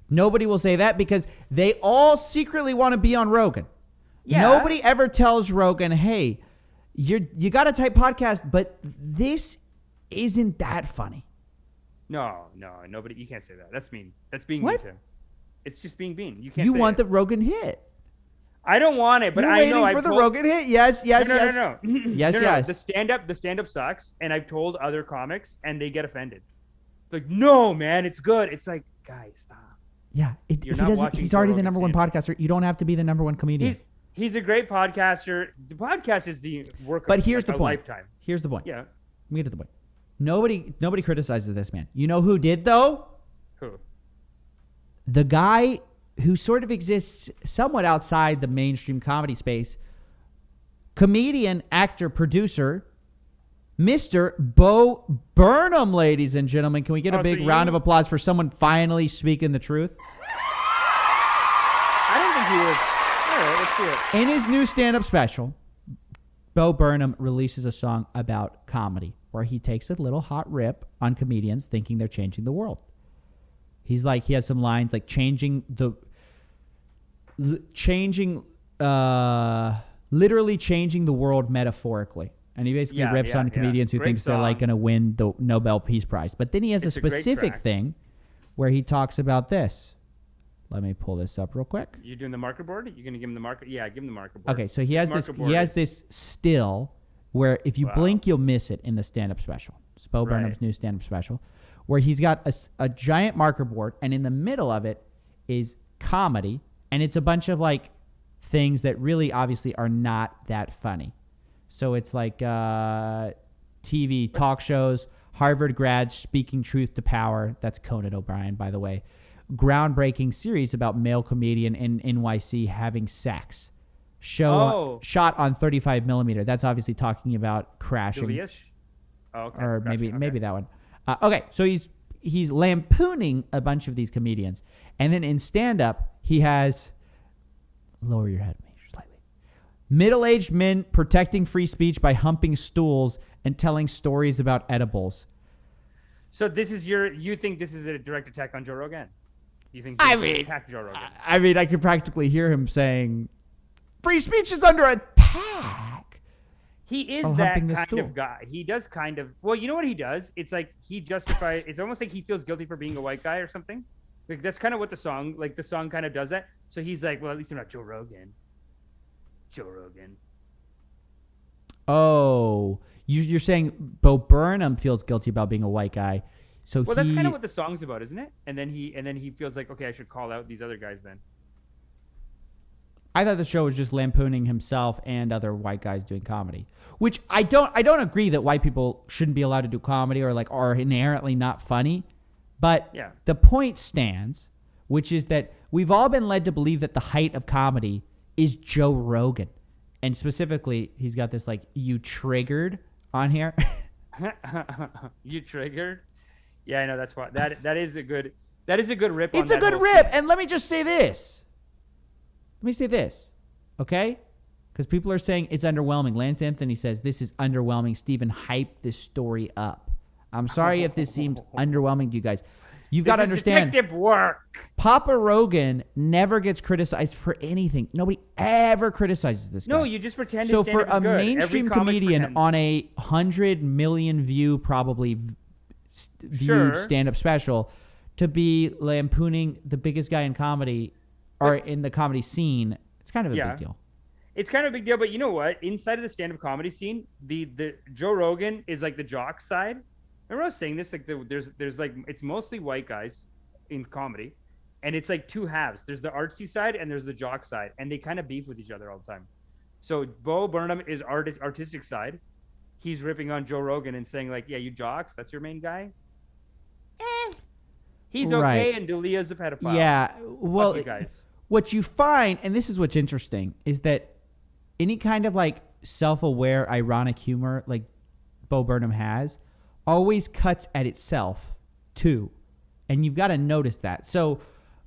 Nobody will say that because they all secretly want to be on Rogan. Yeah. Nobody ever tells Rogan, hey, you got a tight podcast, but this isn't that funny. No, nobody. You can't say that. That's mean. That's being What? mean to him. It's just being mean. You can't. You say want it. the Rogan hit. I don't want it, but You're I know. waiting for the Rogan hit. Yes. No. Yes. No. Yes. The stand up sucks, and I've told other comics, and they get offended. It's like, no, man, it's good. It's like, guys, stop. Yeah, You're not watching he's Joe already the Rogan number one stand-up. podcaster. You don't have to be the number one comedian. He's a great podcaster. The podcast is the work. But of here's like the a point. Lifetime. Here's the point. Yeah. Let me get to the point. Nobody criticizes this man. You know who did though? Who? The guy who sort of exists somewhat outside the mainstream comedy space. Comedian, actor, producer, Mr. Bo Burnham, ladies and gentlemen. Can we get a big round of applause for someone finally speaking the truth? I didn't think he would. All right, let's do it. In his new stand-up special, Bo Burnham releases a song about comedy where he takes a little hot rip on comedians thinking they're changing the world. He has some lines like literally changing the world metaphorically. And he basically rips on comedians who thinks they're like going to win the Nobel Peace Prize. But then he has a specific thing where he talks about this. Let me pull this up real quick. You doing the marker board? You gonna give him the marker? Yeah, give him the marker board. Okay, so he has this still where if you blink, you'll miss it in the stand-up special. It's Bo Burnham's new stand-up special, where he's got a giant marker board, and in the middle of it is comedy, and it's a bunch of like things that really obviously are not that funny. So it's like TV talk shows, Harvard grads speaking truth to power. That's Conan O'Brien, by the way. Groundbreaking series about male comedian in NYC having sex. Shot on 35 millimeter. That's obviously talking about Crashing. Julius? Oh, okay. Or maybe that one. Okay, so he's lampooning a bunch of these comedians. And then in stand-up, he has... Lower your head slightly. Middle-aged men protecting free speech by humping stools and telling stories about edibles. So this is you think this is a direct attack on Joe Rogan? You think this is an attack Joe Rogan? I mean, I could practically hear him saying, free speech is under attack. He is that kind of guy. He does kind of, well, you know what he does? It's like it's almost like he feels guilty for being a white guy or something. Like that's kind of what the song kind of does that. So he's like, well, at least I'm not Joe Rogan. Joe Rogan. Oh, you're saying Bo Burnham feels guilty about being a white guy. So that's kind of what the song's about, isn't it? And then he feels like, okay, I should call out these other guys then. I thought the show was just lampooning himself and other white guys doing comedy, which I don't agree that white people shouldn't be allowed to do comedy or like are inherently not funny. But the point stands, which is that we've all been led to believe that the height of comedy is Joe Rogan. And specifically, he's got this like, you triggered on here. You triggered? Yeah, I know. That's why that is a good rip. It's a good rip. And let me just say this. Okay? Because people are saying it's underwhelming. Lance Anthony says this is underwhelming. Steven, hype this story up. I'm sorry if this seems underwhelming to you guys. You've got to understand. Detective work. Papa Rogan never gets criticized for anything. Nobody ever criticizes this guy. No, you just pretend. So for a mainstream comedian on a 100 million view probably viewed stand-up special to be lampooning the biggest guy in comedy or in the comedy scene, it's kind of a big deal. It's kind of a big deal, but you know what? Inside of the stand-up comedy scene, the Joe Rogan is like the jock side. Remember I was saying this? Like there's like it's mostly white guys in comedy, and it's like two halves. There's the artsy side and there's the jock side, and they kind of beef with each other all the time. So Bo Burnham is artistic side. He's ripping on Joe Rogan and saying like, yeah, you jocks, that's your main guy. He's okay, and D'Elia's a pedophile. Yeah, well, fuck you guys. What you find, and this is what's interesting, is that any kind of like self-aware, ironic humor like Bo Burnham has always cuts at itself too. And you've got to notice that. So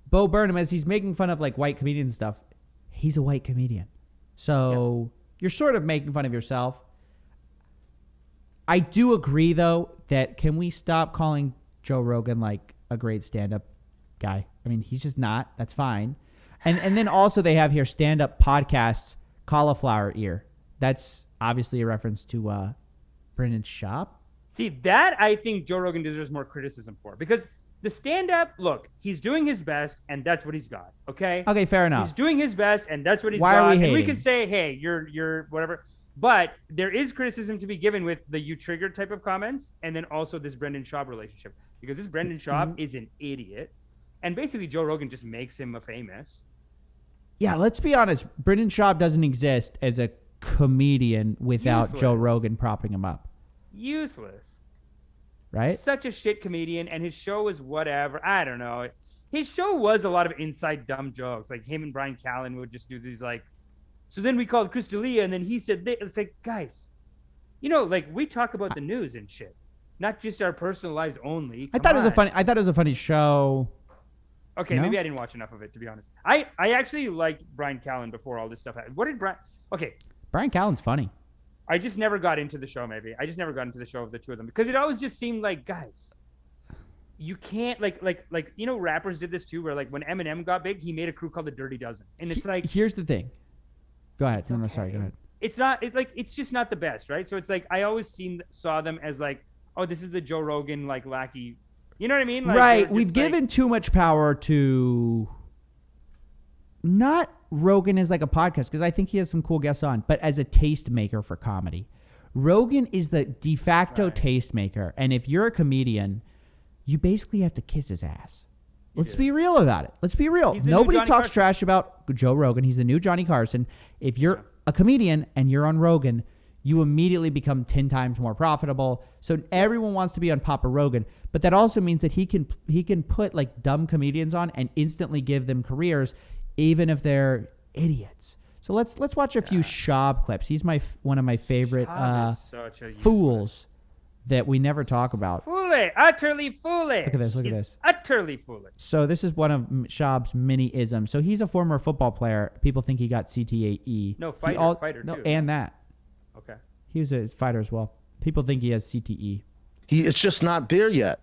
Bo Burnham, as he's making fun of like white comedians and stuff, he's a white comedian. So you're sort of making fun of yourself. I do agree though that can we stop calling Joe Rogan like a great stand-up guy. I mean, he's just not. That's fine. And then also they have here stand-up podcasts, cauliflower ear. That's obviously a reference to Brendan Schaub. See, that I think Joe Rogan deserves more criticism for, because the stand-up, look, he's doing his best, and that's what he's got. Okay. Okay, fair enough. He's doing his best, and that's what he's Why got. are we and hating? we can say, hey, you're whatever. But there is criticism to be given with the you triggered type of comments, and then also this Brendan Schaub relationship, because this Brendan Schaub is an idiot, and basically Joe Rogan just makes him a famous. Yeah, let's be honest. Brendan Schaub doesn't exist as a comedian without Joe Rogan propping him up. Useless. Right? Such a shit comedian, and his show is whatever. I don't know. His show was a lot of inside dumb jokes. Like him and Brian Callen would just do these like, so then we called Chris D'Elia, and then he said this. It's like, guys, like we talk about the news and shit, not just our personal lives only. I thought it was a funny show. Okay, No? maybe I didn't watch enough of it, to be honest. I actually liked Brian Callen before all this stuff happened. What did Brian... Okay. Brian Callen's funny. I just never got into the show, maybe. I just never got into the show of the two of them. Because it always just seemed like, guys, you can't... Like rappers did this too, where like when Eminem got big, he made a crew called the Dirty Dozen. And it's like... Here's the thing. Go ahead. No, okay. sorry, go ahead. It's not... It's just not the best, right? So it's like, I always saw them as like, oh, this is the Joe Rogan, like, lackey... You know what I mean? Like, right. We've given too much power to not Rogan as like a podcast, because I think he has some cool guests on, but as a tastemaker for comedy. Rogan is the de facto tastemaker. And if you're a comedian, you basically have to kiss his ass. Let's be real about it. Let's be real. Nobody talks trash about Joe Rogan. He's the new Johnny Carson. If you're a comedian and you're on Rogan, you immediately become 10 times more profitable. So everyone wants to be on Papa Rogan, but that also means that he can put like dumb comedians on and instantly give them careers, even if they're idiots. So let's watch a few Schaub clips. He's one of my favorite fools that we never talk about. Foolish, utterly foolish. Look at this. Look at this. Utterly foolish. So this is one of Schaub's mini isms. So he's a former football player. People think he got CTE. No, fighter too. And that. Okay. He was a fighter as well. People think he has CTE. It's just not there yet.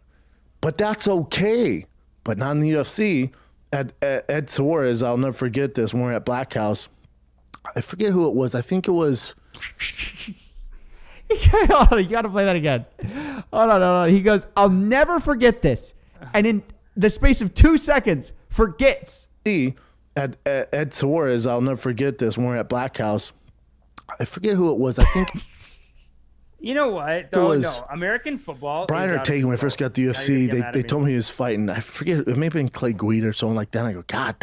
But that's okay. But not in the UFC. Ed Suarez, I'll never forget this, when we were at Black House. I forget who it was. I think it was... Hold on, you got to play that again. Hold on. He goes, I'll never forget this. And in the space of 2 seconds, forgets. Ed Suarez, I'll never forget this, when we were at Black House. I forget who it was. I think... You know what? Though, no, American football. Brian Ortega, when I first got the UFC, they told me he was fighting. I forget, it may have been Clay Guida or something like that. And I go, God,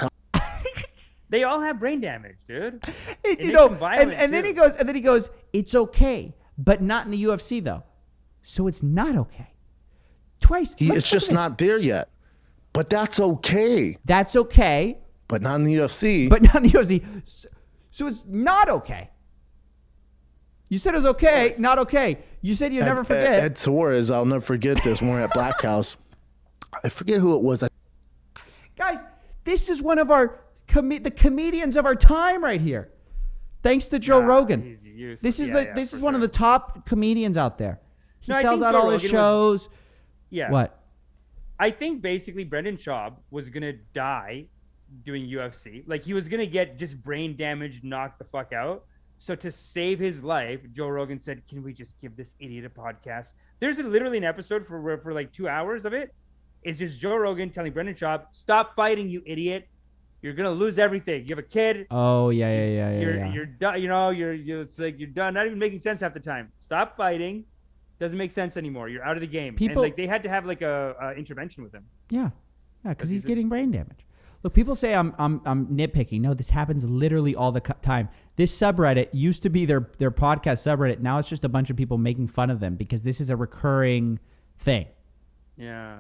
they all have brain damage, dude. And then he goes, it's okay, but not in the UFC though. So it's not okay. Twice. It's just not there yet. But that's okay. That's okay. But not in the UFC. But not in the UFC. So it's not okay. You said it was okay, not okay. You said you'd never forget. Ed Suarez, I'll never forget this, when we were at Black House. I forget who it was. Guys, this is one of the comedians of our time right here. Thanks to Joe Rogan. This is one of the top comedians out there. He sells out all his shows. What? I think basically Brendan Schaub was going to die doing UFC. Like he was going to get just brain damage, knocked the fuck out. So to save his life, Joe Rogan said, can we just give this idiot a podcast? There's literally an episode for like 2 hours of it. It's just Joe Rogan telling Brendan Schaub, stop fighting, you idiot. You're going to lose everything. You have a kid. Oh, yeah. You're done. It's like you're done. Not even making sense half the time. Stop fighting. Doesn't make sense anymore. You're out of the game. And like they had to have like a intervention with him. Yeah, because he's getting brain damage. Look, people say I'm nitpicking. No, this happens literally all the time. This subreddit used to be their podcast subreddit. Now it's just a bunch of people making fun of them because this is a recurring thing. Yeah.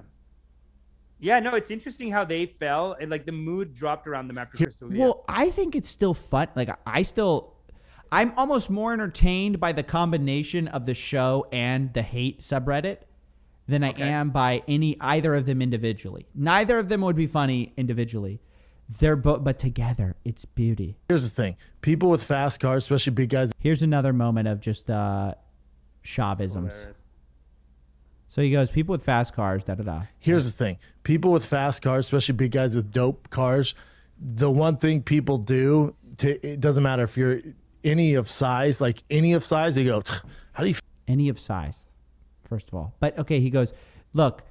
Yeah, no, it's interesting how they fell and like the mood dropped around them after Chris D'Elia. Well, I think it's still fun. Like I'm almost more entertained by the combination of the show and the hate subreddit than I am by either of them individually. Neither of them would be funny individually. They're but together, it's beauty. Here's the thing. People with fast cars, especially big guys. Here's another moment of just Schaubisms. So he goes, people with fast cars, da-da-da. Here's the thing. People with fast cars, especially big guys with dope cars, the one thing people do, it doesn't matter if you're any of size, they go, how do you... Any of size, first of all. But, okay, he goes, look,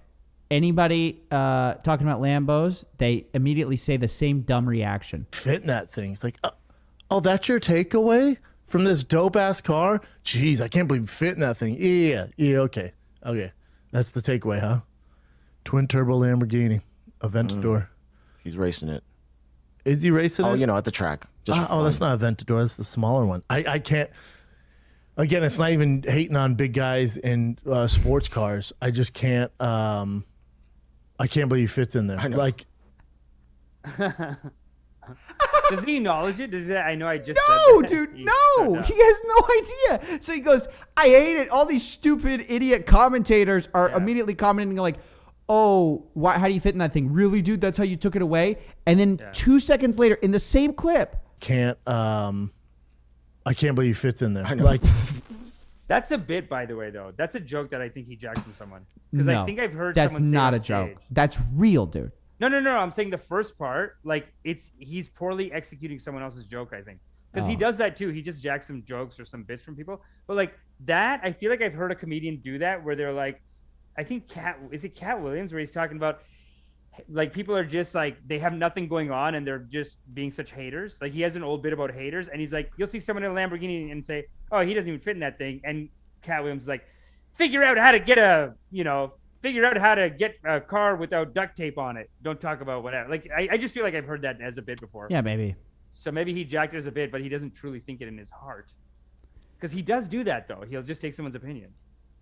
anybody talking about Lambos, they immediately say the same dumb reaction. Fit in that thing. It's like, oh, that's your takeaway from this dope-ass car? Jeez, I can't believe you fit in that thing. Yeah, okay. That's the takeaway, huh? Twin turbo Lamborghini, Aventador. He's racing it. Is he racing it? At the track. That's not Aventador. That's the smaller one. I can't. Again, it's not even hating on big guys in sports cars. I just can't. I can't believe he fits in there. I know. Like, does he acknowledge it? I know I just No, said that. dude, no. He has no idea. So he goes, I hate it. All these stupid idiot commentators are immediately commenting like, oh, how do you fit in that thing? Really, dude? That's how you took it away? And then 2 seconds later, in the same clip. I can't believe he fits in there. I know. Like, That's a bit, by the way, though. That's a joke that I think he jacked from someone. Because No, I think I've heard that's someone say not on a joke. stage. That's real, dude. No. I'm saying the first part, like he's poorly executing someone else's joke. I think because he does that too. He just jacks some jokes or some bits from people. But like that, I feel like I've heard a comedian do that where they're like, I think Cat Williams, where he's talking about like people are just like they have nothing going on and they're just being such haters. Like he has an old bit about haters, and he's like, you'll see someone in a Lamborghini and say, oh, he doesn't even fit in that thing, and Cat Williams is like, figure out how to get a car without duct tape on it. Don't talk about whatever. Like, I just feel like I've heard that as a bit before. Yeah, maybe. So maybe he jacked it as a bit, but he doesn't truly think it in his heart. Because he does do that, though. He'll just take someone's opinion.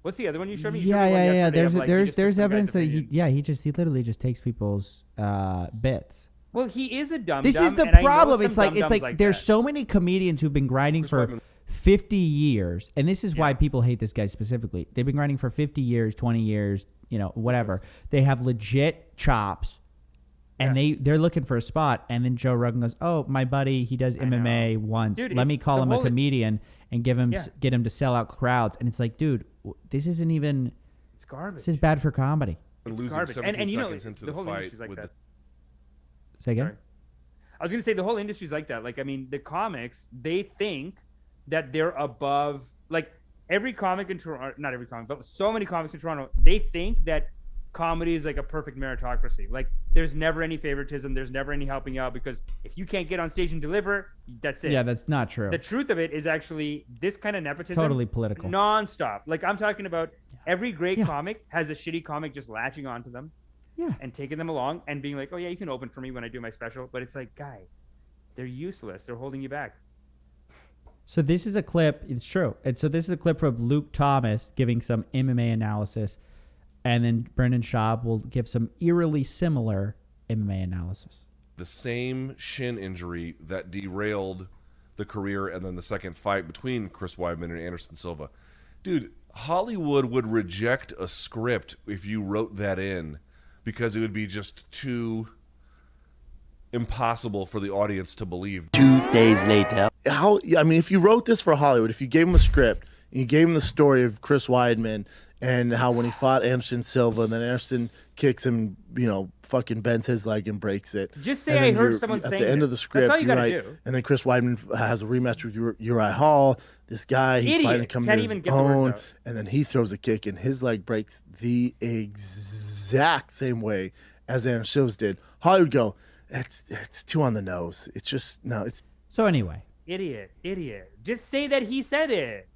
What's the other one you showed me? You showed me one yesterday There's of, like, he just took there's some evidence guy's that opinion. he literally just takes people's bits. Well, he is a dumb. This is the and I know problem. some It's like dum-dums there's that. so many comedians who've been grinding for 50 years, and this is why people hate this guy specifically. They've been grinding for 50 years, 20 years, whatever. They have legit chops, and they're looking for a spot. And then Joe Rogan goes, "Oh, my buddy, he does MMA once. Dude, Let me call him a comedian and get him to sell out crowds." And it's like, dude, this isn't even. It's garbage. This is bad for comedy. And losing garbage. 17 And seconds into the whole fight industry's like with that. Say again. Sorry. I was gonna say the whole industry's like that. Like, I mean, the comics, they think that they're above. Like every comic in Toronto, not every comic, but so many comics in Toronto, they think that comedy is like a perfect meritocracy. Like there's never any favoritism, there's never any helping out, because if you can't get on stage and deliver, that's it. Yeah, that's not true. The truth of it is actually this kind of nepotism, It's totally political. nonstop. Like I'm talking about every great comic has a shitty comic just latching onto them. Yeah. And taking them along and being like, oh yeah, you can open for me when I do my special. But it's like, guy, they're useless. They're holding you back. So this is a clip. It's true. And so this is a clip from Luke Thomas giving some MMA analysis, and then Brendan Schaub will give some eerily similar MMA analysis. the same shin injury that derailed the career and then the second fight between Chris Weidman and Anderson Silva. Dude, Hollywood would reject a script if you wrote that in because it would be just too impossible for the audience to believe. 2 days later. I mean, if you wrote this for Hollywood, if you gave him a script, and you gave him the story of Chris Weidman and how when he fought Anderson Silva, and then Anderson kicks him, fucking bends his leg and breaks it. Just say I heard someone saying at the end of the this. script. That's all you gotta right, do. and then Chris Weidman has a rematch with Uriah Hall. This guy, he's Idiot. finally coming Can't to even his get the words own, out. and then he throws a kick, and his leg breaks the exact same way as Anderson Silva's did. Hollywood go, it's too on the nose. It's just no. It's So anyway, Idiot. Just say that he said it.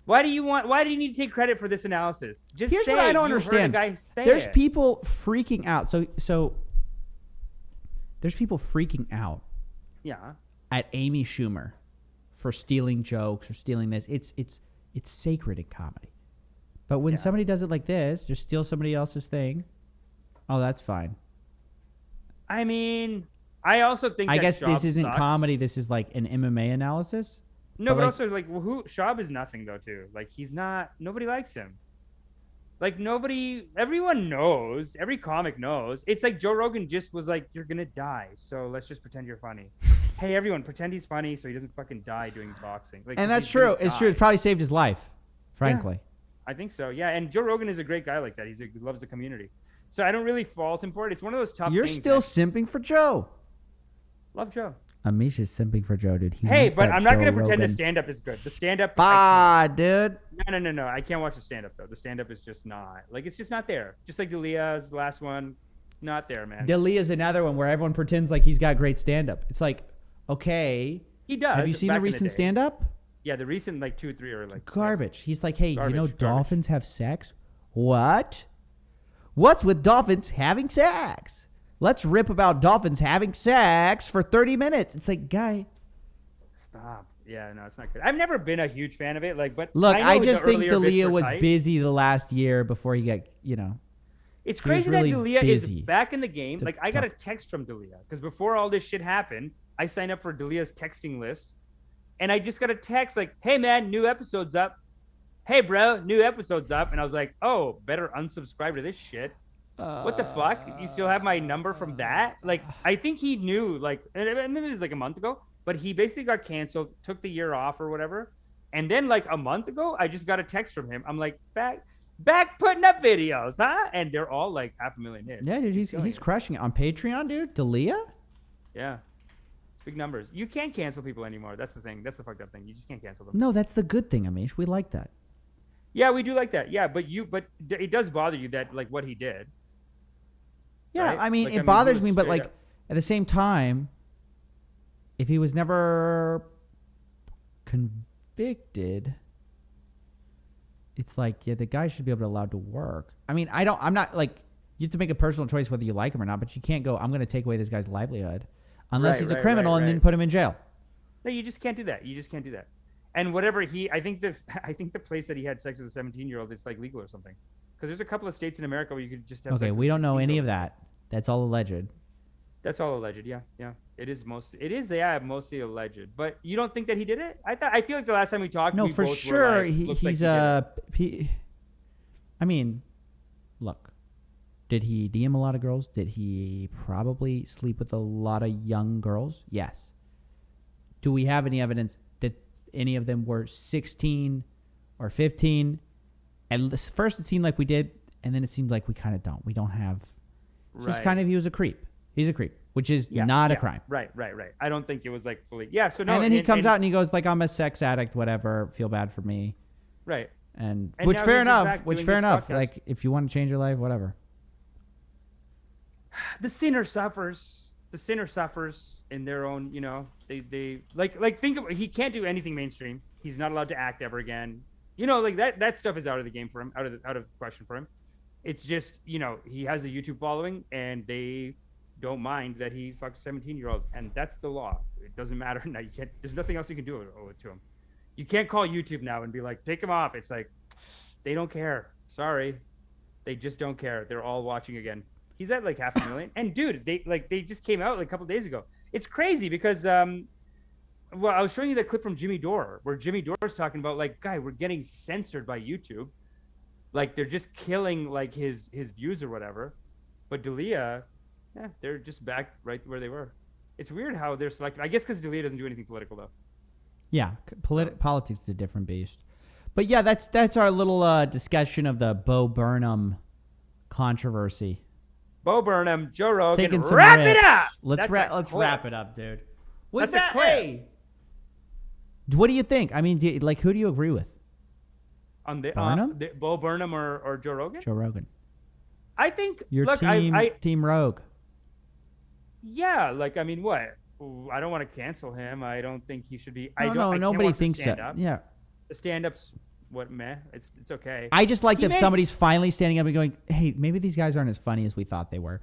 Why do you need to take credit for this analysis? Just here's say what I don't you understand. Heard a guy say There's it. people freaking out. So there's people freaking out Yeah. at Amy Schumer for stealing jokes or stealing this. It's sacred in comedy. But when somebody does it like this, just steal somebody else's thing, oh, that's fine. I mean, I also think I that guess Schaub this isn't sucks. comedy. This is like an MMA analysis. No, but like- also like Schaub is nothing though too. Like he's not. Nobody likes him. Like everyone knows. Every comic knows. It's like Joe Rogan just was like, "You're gonna die, so let's just pretend you're funny." Hey, everyone, pretend he's funny so he doesn't fucking die doing boxing. Like, And 'cause that's he's true. gonna It's true. die. It probably saved his life, frankly. I think so. Yeah, and Joe Rogan is a great guy like that. He loves the community. So I don't really fault him for it. It's one of those tough You're things. still simping for Joe. Love Joe. Amish is simping for Joe, dude. Hey, but I'm not going to pretend the stand-up is good. The stand-up... dude. No. I can't watch the stand-up, though. The stand-up is just not... Like, it's just not there. Just like D'Elia's last one. Not there, man. D'Elia's another one where everyone pretends like he's got great stand-up. It's like, okay. He does. Have you seen the recent stand-up? Yeah, the recent, like, 2 or 3 are, like... Garbage. He's like, hey, garbage. Dolphins have sex? What? What's with dolphins having sex? Let's rip about dolphins having sex for 30 minutes. It's like, guy. Stop. Yeah, no, it's not good. I've never been a huge fan of it. Like, but look, I know just think D'Elia was tight. busy the last year before he got, It's crazy really that D'Elia is back in the game. Like, I got a talk. text from D'Elia because before all this shit happened, I signed up for D'Elia's texting list, and I just got a text like, "Hey man, new episode's up. Hey bro, new episode's up." And I was like, "Oh, better unsubscribe to this shit." What the fuck? You still have my number from that? Like, I think he knew, like, maybe it was like a month ago, but he basically got canceled, took the year off or whatever. And then like a month ago, I just got a text from him. I'm like, back putting up videos, huh? And they're all like 500,000 hits. Yeah, dude, he's crushing it on Patreon, dude. D'Elia? Yeah. It's big numbers. You can't cancel people anymore. That's the thing. That's the fucked up thing. You just can't cancel them. No, that's the good thing, Amish. We like that. Yeah, we do like that. Yeah, but it does bother you that like what he did. Yeah, right? I mean, it bothers me, but like at the same time, if he was never convicted, it's like, yeah, the guy should be able to allowed to work. I mean, I'm not like, you have to make a personal choice whether you like him or not, but you can't go, I'm going to take away this guy's livelihood unless he's a criminal and then put him in jail. No, you just can't do that. You just can't do that. And whatever I think the place that he had sex with a 17-year-old is like legal or something. Because there's a couple of states in America where you could just have sex with we don't know any of 16-year-olds. that. That's all alleged. That's all alleged. Yeah. It is mostly alleged. But you don't think that he did it? I feel like the last time we talked, no, we for both sure. were like, He's I mean, look, did he DM a lot of girls? Did he probably sleep with a lot of young girls? Yes. Do we have any evidence that any of them were 16 or 15? And first it seemed like we did, and then it seemed like we kind of don't. We don't have. Just kind of, he was a creep. He's a creep, which is not a crime. Right. I don't think it was like fully. Yeah. So no. And then he comes out and he goes like, "I'm a sex addict. Whatever. Feel bad for me." Right. And which fair enough. Like, if you want to change your life, whatever. The sinner suffers. The sinner suffers in their own. They think of, he can't do anything mainstream. He's not allowed to act ever again. Like that stuff is out of the game for him. Out of question for him. It's just, he has a YouTube following and they don't mind that he fucks a 17-year-old. And that's the law. It doesn't matter. Now there's nothing else you can do to him. You can't call YouTube now and be like, take him off. It's like, they don't care. Sorry. They just don't care. They're all watching again. He's at like 500,000. And dude, they just came out like a couple days ago. It's crazy because, I was showing you that clip from Jimmy Dore where Jimmy Dore's talking about like, guy, we're getting censored by YouTube. Like they're just killing like his views or whatever, but D'Elia, they're just back right where they were. It's weird how they're selected. I guess because D'Elia doesn't do anything political though. Yeah, politics is a different beast. But yeah, that's our little discussion of the Bo Burnham controversy. Bo Burnham, Joe Rogan, taking some wrap rips. it up. Let's wrap it up, dude. What's that? Hey, what do you think? I mean, who do you agree with? On the Burnham? Bo Burnham or Joe Rogan? Joe Rogan. I think team Rogue. Yeah, like I mean, what? I don't want to cancel him. I don't think he should be. Nobody thinks so. Yeah, the stand-ups, meh? It's okay. I just like that somebody's finally standing up and going, "Hey, maybe these guys aren't as funny as we thought they were."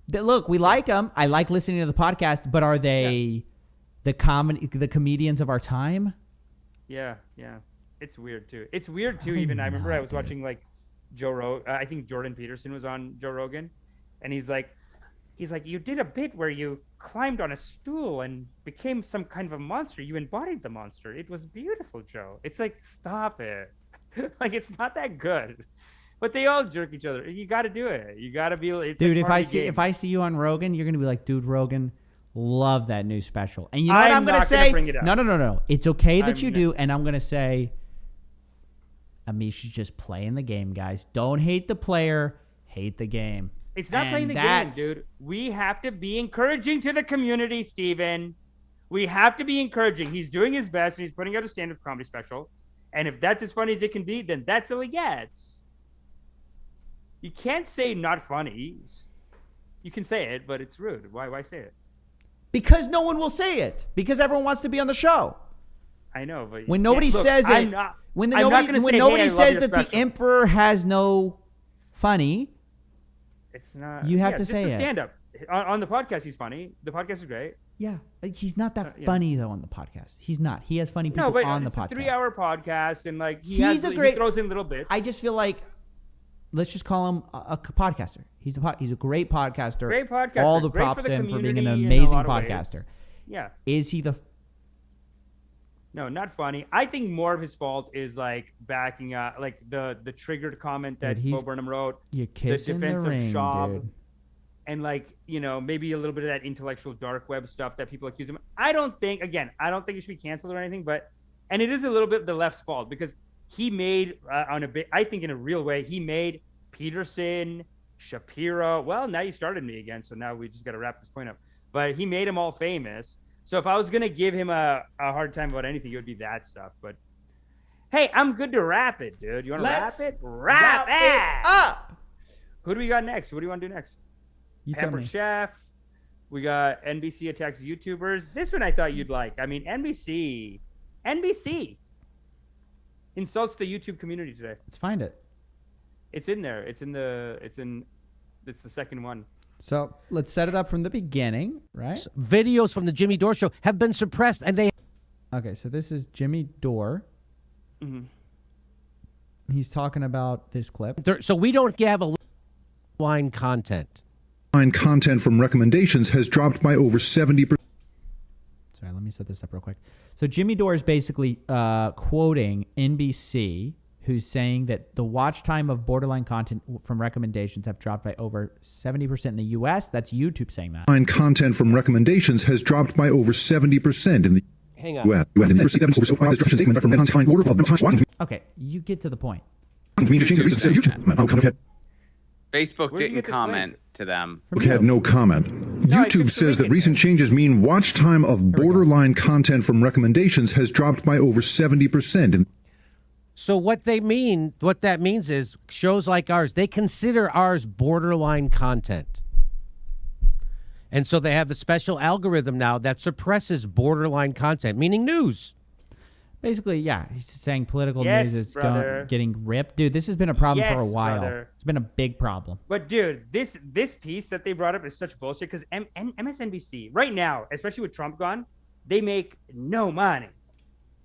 Look, we like them. I like listening to the podcast, but are they the comedians of our time? Yeah. It's weird too. Even I remember I was watching like Joe Rogan. I think Jordan Peterson was on Joe Rogan, and he's like, you did a bit where you climbed on a stool and became some kind of a monster. You embodied the monster. It was beautiful, Joe. It's like, stop it. Like it's not that good. But they all jerk each other. You got to do it. You got to be. It's dude, like if I see you on Rogan, you're gonna be like, dude, Rogan. Love that new special. And you know what I'm going to say? No. It's okay that you do. And I'm going to say, Amish is just playing the game, guys. Don't hate the player, hate the game. It's not playing the game, dude. We have to be encouraging to the community, Steven. We have to be encouraging. He's doing his best, and he's putting out a stand-up comedy special. And if that's as funny as it can be, then that's all he gets. You can't say not funny. You can say it, but it's rude. Why say it? Because no one will say it. Because everyone wants to be on the show. I know, but when nobody says it, when nobody says that the emperor has no funny, it's not. You have to say it. Stand up on the podcast. He's funny. The podcast is great. Yeah, he's not that funny though on the podcast. He's not. He has funny people on the podcast. It's a 3-hour podcast, and like he throws in little bits. I just feel like let's just call him a podcaster. He's a great podcaster. Great podcaster. All the props to him for being an amazing podcaster. Yeah. Is he the? No, not funny. I think more of his fault is like backing up, like the triggered comment that Bo Burnham wrote. You're kissing the ring, dude. And like, maybe a little bit of that intellectual dark web stuff that people accuse him. I don't think he should be canceled or anything, and it is a little bit the left's fault because he made I think in a real way, he made Peterson, Shapiro. Well, now you started me again. So now we just got to wrap this point up, but he made them all famous. So if I was going to give him a hard time about anything, it would be that stuff. But hey, I'm good to wrap it, dude. You want to wrap it? Wrap it up. Who do we got next? What do you want to do next? You tell me. Chef. We got NBC attacks YouTubers. This one I thought you'd like. I mean, NBC insults the YouTube community today. Let's find it. It's in there. It's the second one. So let's set it up from the beginning, right? Videos from the Jimmy Dore show have been suppressed, and they. Okay, so this is Jimmy Dore. Mm-hmm. He's talking about this clip. So we don't have a line content. Content from recommendations has dropped by over 70%. Sorry, let me set this up real quick. So Jimmy Dore is basically quoting NBC, who's saying that the watch time of borderline content from recommendations have dropped by over 70% in the U.S. That's YouTube saying that. Content from recommendations has dropped by over 70% in the Hang on. Okay, you get to the point. Facebook didn't comment to them. Had no comment. YouTube says that recent changes mean watch time of borderline content from recommendations has dropped by over 70%. So what that means is shows like ours, they consider ours borderline content. And so they have a special algorithm now that suppresses borderline content, meaning news. Basically, yeah, he's saying political news is getting ripped. Dude, this has been a problem for a while. Brother. It's been a big problem. But dude, this piece that they brought up is such bullshit because MSNBC right now, especially with Trump gone, they make no money.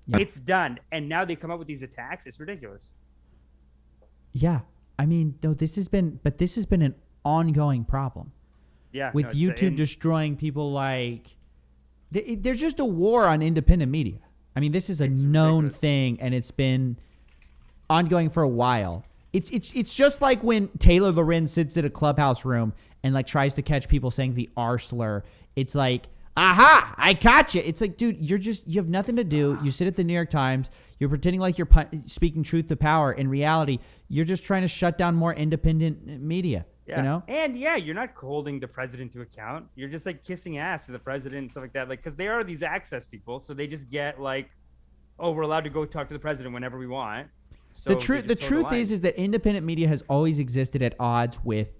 Yeah. It's done, and now they come up with these attacks. It's ridiculous. Yeah, I mean, though this has been an ongoing problem. Yeah, with YouTube destroying people like, there's just a war on independent media. I mean, this is a known thing, and it's been ongoing for a while. It's just like when Taylor Lorenz sits at a clubhouse room and like tries to catch people saying the R slur. It's like, aha, I caught you. It's like, dude, you have nothing to do. You sit at the New York Times. You're pretending like you're speaking truth to power. In reality, you're just trying to shut down more independent media. Yeah. You know? And yeah, you're not holding the president to account. You're just like kissing ass to the president and stuff like that. Like, because they are these access people, so they just get like, oh, we're allowed to go talk to the president whenever we want. So the truth is that independent media has always existed at odds with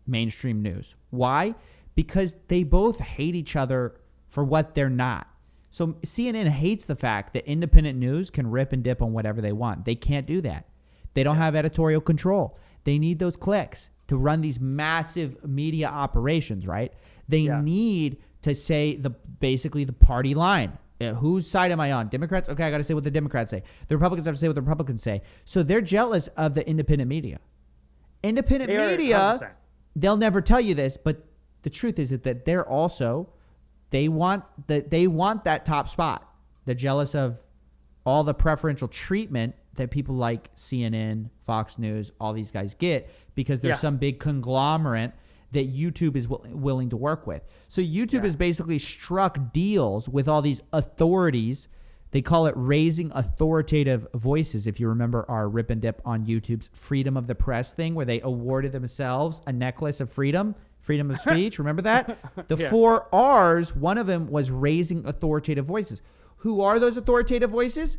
mainstream news. Why? Because they both hate each other for what they're not. So CNN hates the fact that independent news can rip and dip on whatever they want. They can't do that. They don't have editorial control. They need those clicks to run these massive media operations, right? They need to say basically the party line. Whose side am I on? Democrats? Okay, I got to say what the Democrats say. The Republicans have to say what the Republicans say. So they're jealous of the independent media. Independent media, they'll never tell you this, but the truth is that they're also, they want that top spot. They're jealous of all the preferential treatment that people like CNN, Fox News, all these guys get because there's some big conglomerate that YouTube is willing to work with. So YouTube has basically struck deals with all these authorities They call it raising authoritative voices. If you remember our rip and dip on YouTube's freedom of the press thing, where they awarded themselves a necklace of freedom of speech. Remember that? The 4 R's, one of them was raising authoritative voices. Who are those authoritative voices?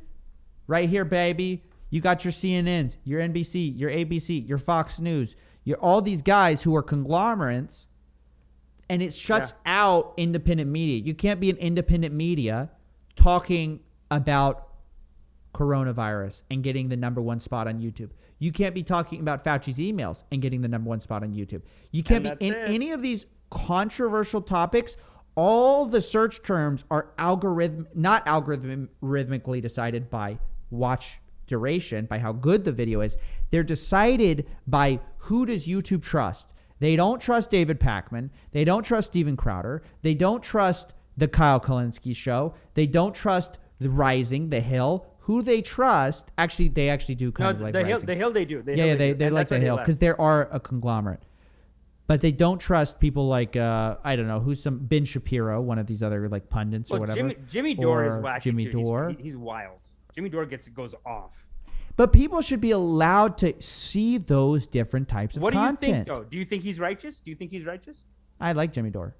Right here, baby. You got your CNNs, your NBC, your ABC, your Fox News, all these guys who are conglomerates, and it shuts out independent media. You can't be an independent media talking about coronavirus and getting the #1 spot on YouTube. You can't be talking about Fauci's emails and getting the #1 spot on YouTube. You can't be in any of these controversial topics. All the search terms are not algorithmically decided by watch duration, by how good the video is. They're decided by who does YouTube trust. They don't trust David Pakman. They don't trust Steven Crowder. They don't trust the Kyle Kulinski show. They don't trust The Rising, The Hill. Who they trust, they actually do kind of like Rising. The Hill they do. They like The Hill because they are a conglomerate. But they don't trust people like, I don't know, Ben Shapiro, one of these other like pundits or whatever. Jimmy Dore is wacky Jimmy too. Dore. He's wild. Jimmy Dore goes off. But people should be allowed to see those different types of content. What do you think, though? Do you think he's righteous? I like Jimmy Dore.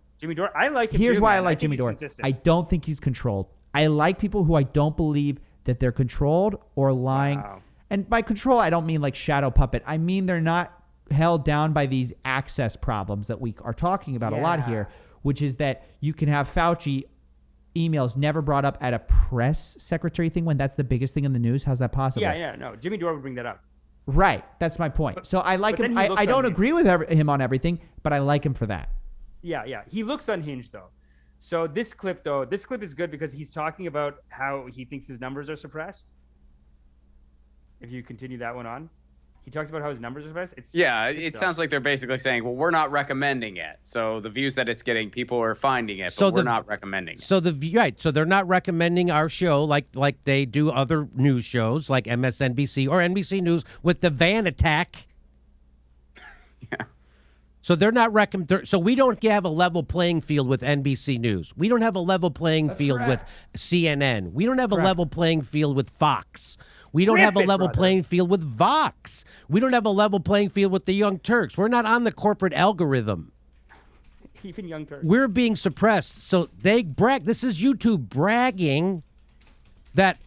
I like him. Here's too, why man. I like Jimmy Dore. I don't think he's controlled. I like people who I don't believe that they're controlled or lying. Wow. And by control, I don't mean like shadow puppet. I mean they're not held down by these access problems that we are talking about a lot here, which is that you can have Fauci emails never brought up at a press secretary thing when that's the biggest thing in the news. How's that possible? No. Jimmy Dore would bring that up. Right. That's my point. So I like him. I don't agree with him on everything, but I like him for that. Yeah. He looks unhinged, though. So this clip is good because he's talking about how he thinks his numbers are suppressed. If you continue that one on. He talks about how his numbers are suppressed. It sounds like they're basically saying, well, we're not recommending it. So the views that it's getting, people are finding it, but we're not recommending it. So so they're not recommending our show like they do other news shows like MSNBC or NBC News with the van attack. So they're not so we don't have a level playing field with NBC News. We don't have a level playing field with CNN. We don't have a level playing field with Fox. We don't have a level playing field with Vox. We don't have a level playing field with the Young Turks. We're not on the corporate algorithm. Even Young Turks. We're being suppressed. So they brag. This is YouTube bragging that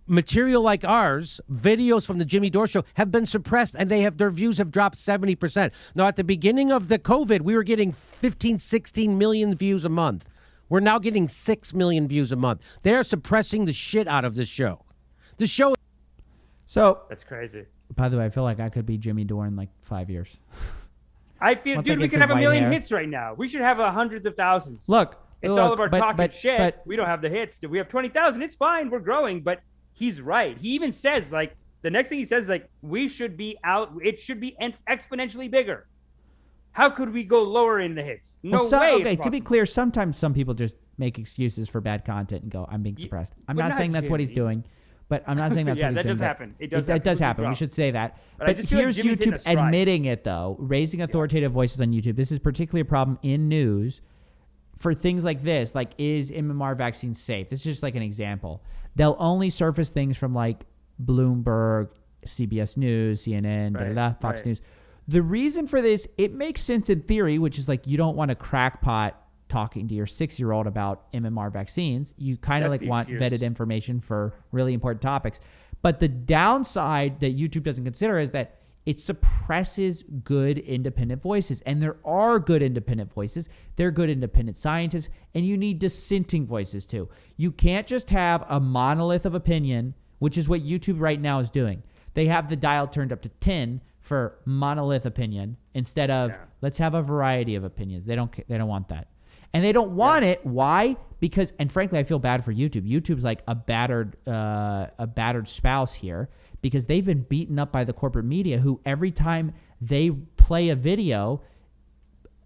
material like ours, videos from the Jimmy Dore show, have been suppressed and their views have dropped 70%. Now, at the beginning of the COVID, we were getting 15, 16 million views a month. We're now getting 6 million views a month. They're suppressing the shit out of this show. The show. So that's crazy. By the way, I feel like I could be Jimmy Dore in like 5 years. I feel, dude, we could have 1 million hits right now. We should have hundreds of thousands. It's all of our talking shit. We don't have the hits. We have 20,000. It's fine. We're growing. But he's right. He even says, like, the next thing he says, like, we should be out. It should be exponentially bigger. How could we go lower in the hits? No way. Okay, to be clear, sometimes some people just make excuses for bad content and go, I'm being suppressed. I'm not saying that's what he's doing. But I'm not saying that's what he's doing. Does happen. It does happen. We should say that. But here's YouTube admitting it, though, raising authoritative voices on YouTube. This is particularly a problem in news for things like this, like, is MMR vaccine safe? This is just like an example. They'll only surface things from like Bloomberg, CBS News, CNN, Fox News. The reason for this, it makes sense in theory, which is like you don't want a crackpot talking to your 6-year-old about MMR vaccines. You kind of like want vetted information for really important topics. But the downside that YouTube doesn't consider is that it suppresses good independent voices. And there are good independent voices. They're good independent scientists. And you need dissenting voices too. You can't just have a monolith of opinion, which is what YouTube right now is doing. They have the dial turned up to 10 for monolith opinion instead of let's have a variety of opinions. They don't want that. And they don't want it. Why? Because, and frankly, I feel bad for YouTube. YouTube's like a battered spouse here because they've been beaten up by the corporate media who every time they play a video,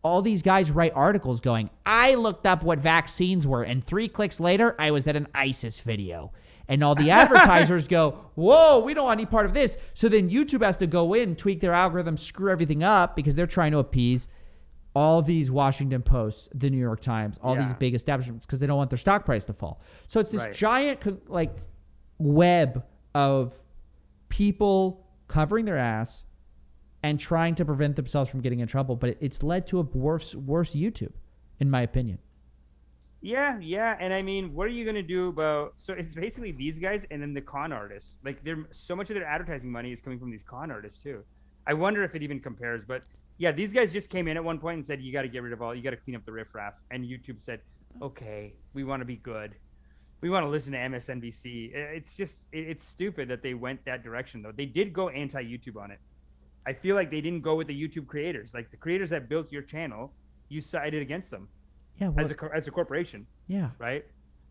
all these guys write articles going, I looked up what vaccines were, and 3 clicks later, I was at an ISIS video. And all the advertisers go, whoa, we don't want any part of this. So then YouTube has to go in, tweak their algorithm, screw everything up because they're trying to appease all these Washington Posts, the New York Times, all these big establishments because they don't want their stock price to fall. So it's this giant web of people covering their ass and trying to prevent themselves from getting in trouble. But it's led to a worse YouTube, in my opinion. Yeah. And I mean, what are you going to do about, so it's basically these guys and then the con artists. Like so much of their advertising money is coming from these con artists too. I wonder if it even compares, but yeah, these guys just came in at one point and said, you got to get rid of you got to clean up the riffraff. And YouTube said, okay, we want to be good. We want to listen to MSNBC. It's stupid that they went that direction though. They did go anti-YouTube on it. I feel like they didn't go with the YouTube creators. Like the creators that built your channel, you sided against them. Yeah, well, as a corporation. Yeah. Right?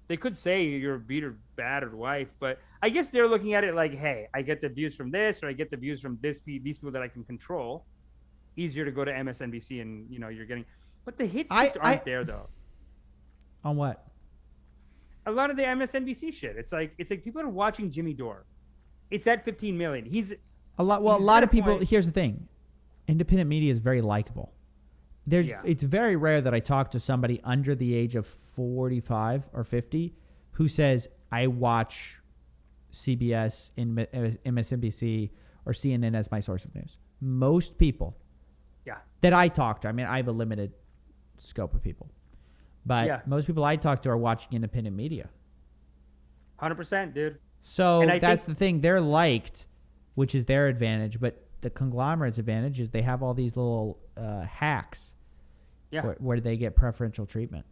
They could say you're a beat or bad or wife, but I guess they're looking at it like, hey, I get the views from this, or I get the views from these people that I can control. Easier to go to MSNBC and, you're getting... But the hits just aren't there, though. On what? A lot of the MSNBC shit. It's like people are watching Jimmy Dore. It's at 15 million. A lot of people... Here's the thing. Independent media is very likable. It's very rare that I talk to somebody under the age of 45 or 50 who says, I watch CBS, MSNBC, or CNN as my source of news. Most people that I talk to, I mean, I have a limited scope of people, but most people I talk to are watching independent media. 100%, dude. So that's the thing. They're liked, which is their advantage, but the conglomerate's advantage is they have all these little hacks where they get preferential treatment.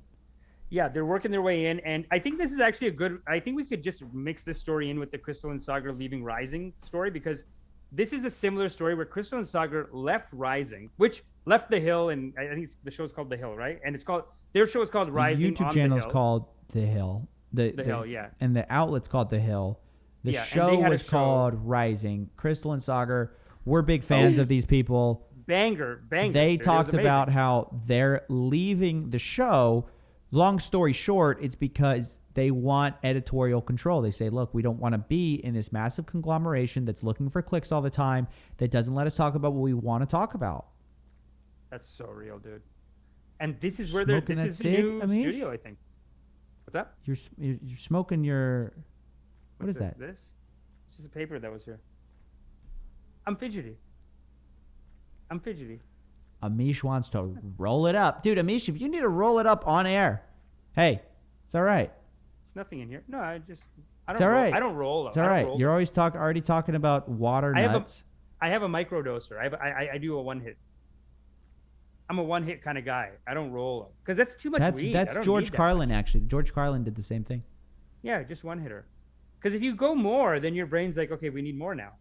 Yeah, they're working their way in, and I think this is actually I think we could just mix this story in with the Crystal and Sagar leaving Rising story, because this is a similar story where Crystal and Sagar left Rising, which left The Hill, and I think the show's called The Hill, right? And their show is called Rising. The YouTube channel is called The Hill. The Hill, yeah. And the outlet's called The Hill. The show was called Rising. Crystal and Sagar, we're big fans of these people. Banger. They talked about how they're leaving the show. Long story short, it's because they want editorial control. They say, look, we don't want to be in this massive conglomeration that's looking for clicks all the time, that doesn't let us talk about what we want to talk about. That's so real, dude. And this is where this is the new studio, I think. What's that? You're smoking your... What is that? This? This is a paper that was here. I'm fidgety. Amish wants to roll it up. Dude, Amish, if you need to roll it up on air, hey, it's all right. It's nothing in here. No, I don't it's all right. I don't roll. It's all right. You're always already talking about water nuts. I have a microdoser. I do a one hit. I'm a one hit kind of guy. I don't roll because that's too much weed. That's George Carlin, actually. George Carlin did the same thing. Yeah, just one hitter. Because if you go more, then your brain's like, okay, we need more now.